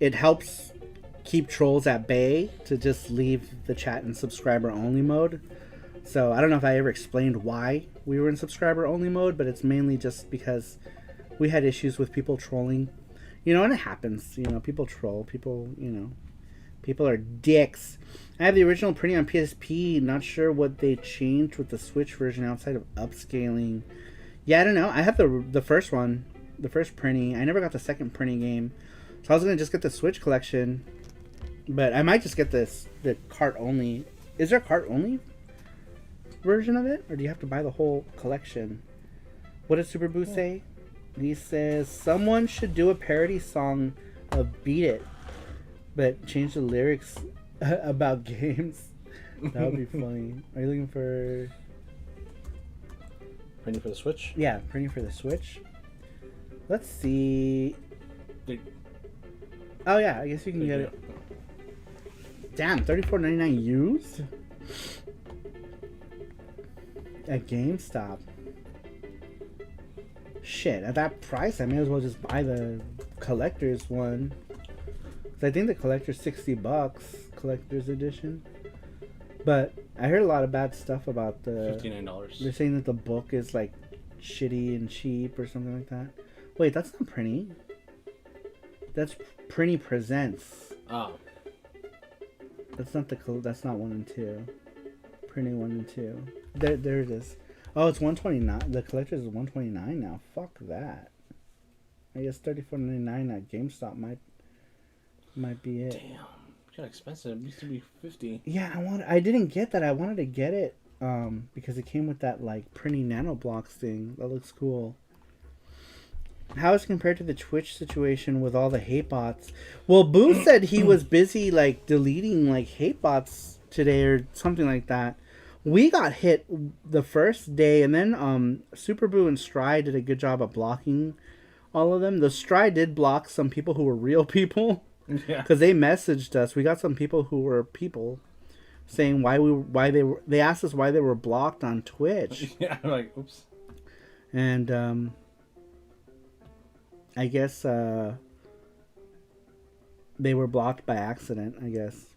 Speaker 1: it helps keep trolls at bay to just leave the chat in subscriber only mode. So I don't know if I ever explained why we were in subscriber only mode, but it's mainly just because we had issues with people trolling. You know, and it happens. You know, people troll. People, you know, people are dicks. I have the original printing on PSP. Not sure what they changed with the Switch version outside of upscaling. Yeah, I don't know. I have the first one, the first printing. I never got the second printing game, so I was gonna just get the Switch collection. But I might just get the cart only. Is there a cart only version of it, or do you have to buy the whole collection? What did Super Boost say? He says someone should do a parody song of "Beat It," but change the lyrics about games. That would be funny. Are you looking for?
Speaker 3: Printing for the Switch?
Speaker 1: Yeah, printing for the Switch. Let's see. Oh yeah, I guess you can get it. Damn, $34.99 used at GameStop. Shit, at that price, I may as well just buy the collector's one. 'Cause I think the collector's $60, collector's edition. But I heard a lot of bad stuff about the.
Speaker 3: $59.
Speaker 1: They're saying that the book is like shitty and cheap or something like that. Wait, that's not Prinny. That's Prinny Presents.
Speaker 3: Oh.
Speaker 1: That's not that's not 1 and 2. Prinny 1 and 2. There it is. Oh, it's $129. The collector's is $129 now. Fuck that. I guess $34.99 at GameStop might be it.
Speaker 3: Damn. It's kind of expensive. It used to be $50.
Speaker 1: Yeah, I didn't get that. I wanted to get it because it came with that like Prinny Nano Blocks thing. That looks cool. How is it compared to the Twitch situation with all the hate bots? Well, Boo said he was busy like deleting like hate bots today or something like that. We got hit the first day, and then Super Boo and Stride did a good job of blocking all of them. The Stride did block some people who were real people.
Speaker 3: Yeah.
Speaker 1: Because they messaged us. We got some people who were people saying they asked us why they were blocked on Twitch.
Speaker 3: Yeah, I'm like, oops.
Speaker 1: And I guess they were blocked by accident, I guess.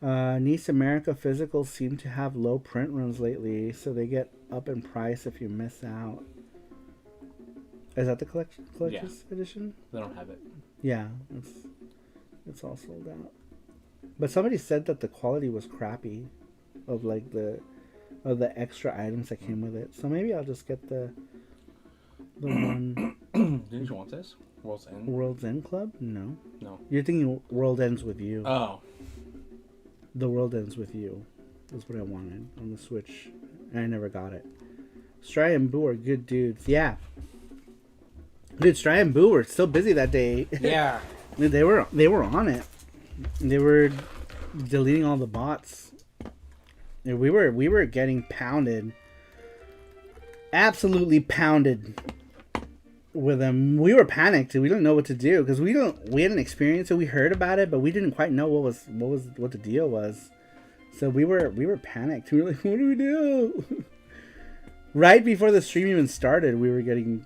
Speaker 1: Nice America Physicals seem to have low print runs lately, so they get up in price if you miss out. Is that the collector's edition?
Speaker 3: They don't have it.
Speaker 1: Yeah, it's all sold out. But somebody said that the quality was crappy of like the extra items that came with it. So maybe I'll just get the one.
Speaker 3: Didn't you want this? World's End?
Speaker 1: World's End Club? No.
Speaker 3: No.
Speaker 1: You're thinking World Ends With You.
Speaker 3: Oh.
Speaker 1: The World Ends With You is what I wanted on the Switch, and I never got it. Stry and Boo are good dudes. Yeah. Dude, Stry and Boo were still busy that day.
Speaker 3: Yeah.
Speaker 1: They were on it. They were deleting all the bots. Yeah, we were getting pounded. Absolutely pounded with them. We were panicked. We didn't know what to do because we hadn't experienced it. We heard about it, but we didn't quite know what the deal was. So we were panicked. We were like, what do we do? Right before the stream even started, we were getting.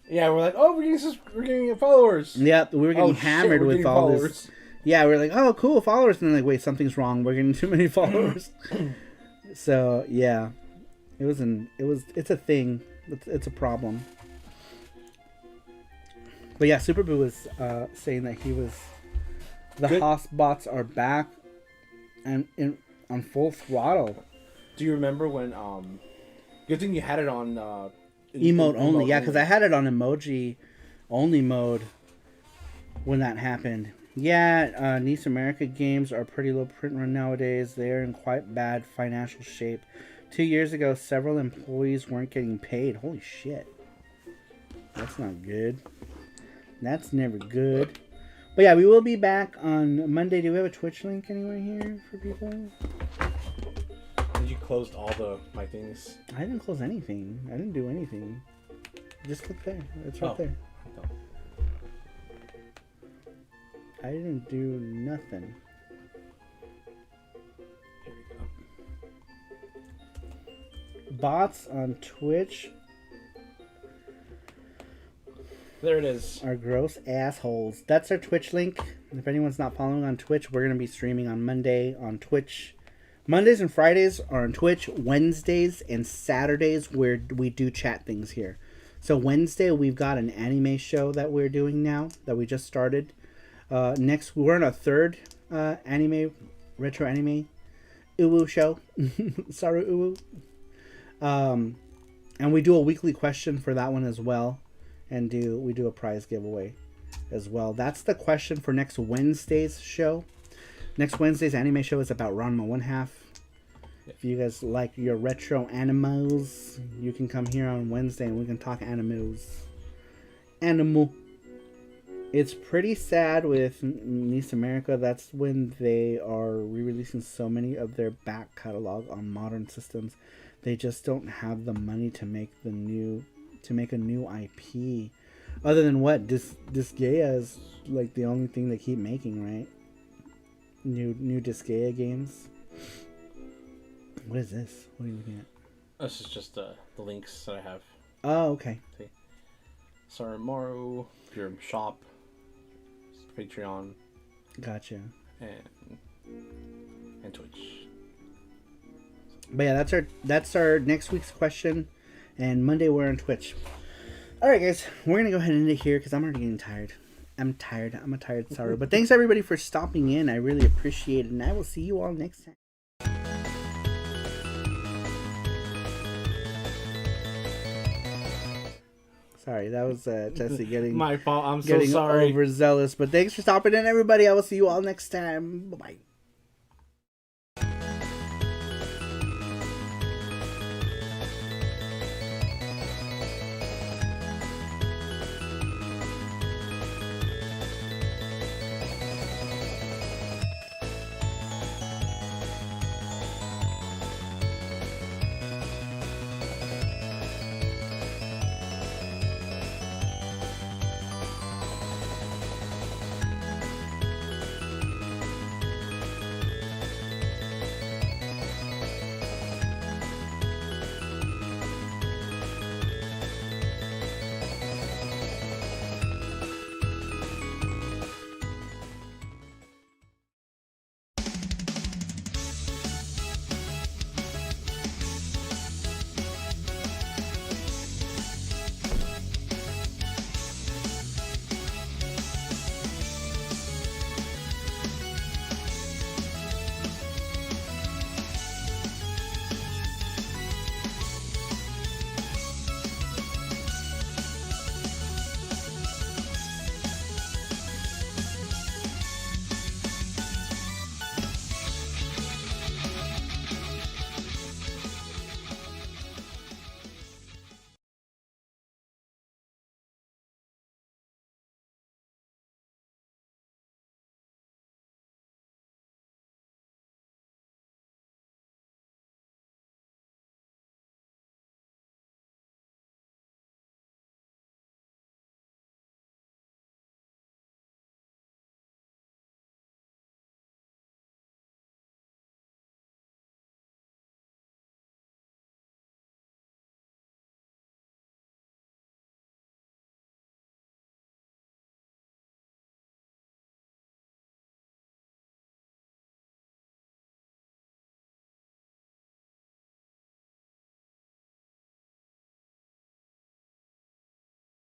Speaker 3: Yeah, we're like, oh, we're getting followers.
Speaker 1: Yeah, we were getting hammered with all
Speaker 3: followers.
Speaker 1: this. Yeah, we were like, oh, cool, followers. And then like, wait, something's wrong. We're getting too many followers. So yeah, it's a thing. It's a problem. But yeah, Super Boo was saying that the Haas bots are back and on full throttle.
Speaker 3: Do you remember when good thing you had it on
Speaker 1: emote only? Yeah, because I had it on emoji only mode when that happened. Yeah, Nice America games are pretty low print run nowadays. They are in quite bad financial shape. 2 years ago, several employees weren't getting paid. Holy shit. That's not good. That's never good. But yeah, we will be back on Monday. Do we have a Twitch link anywhere here for people?
Speaker 3: You closed all my things.
Speaker 1: I didn't close anything. I didn't do anything. Just click there. It's right there. I didn't do nothing.
Speaker 3: Here we go.
Speaker 1: Bots on Twitch
Speaker 3: There it is.
Speaker 1: are gross assholes. That's our Twitch link. If anyone's not following on Twitch, we're going to be streaming on Monday on Twitch. Mondays and Fridays are on Twitch. Wednesdays and Saturdays where we do chat things here. So Wednesday we've got an anime show that we're doing now that we just started. Next we're on a third retro anime uwu show. Saru uwu. And we do a weekly question for that one as well. And we do a prize giveaway as well. That's the question for next Wednesday's show. Next Wednesday's anime show is about Ranma 1/2. If you guys like your retro animals, you can come here on Wednesday and we can talk animals. animal. It's pretty sad with Nice America. That's when they are re-releasing so many of their back catalog on modern systems. They just don't have the money to make a new IP. Other than what Disgaea is like the only thing they keep making, right? New Disgaea games. What is this? What are you looking at?
Speaker 3: This is just the links that I have.
Speaker 1: Oh, okay.
Speaker 3: See, Sarumro, your shop, Patreon,
Speaker 1: Gotcha.
Speaker 3: and Twitch.
Speaker 1: But yeah, that's our next week's question, and Monday we're on Twitch. All right, guys, we're gonna go ahead and end it here because I'm already getting tired. I'm tired. I'm a tired Saru. But thanks everybody for stopping in. I really appreciate it, and I will see you all next time. Sorry, that was Jesse getting
Speaker 2: My fault. I'm so
Speaker 1: getting
Speaker 2: sorry.
Speaker 1: overzealous. But thanks for stopping in, everybody. I will see you all next time. Bye bye.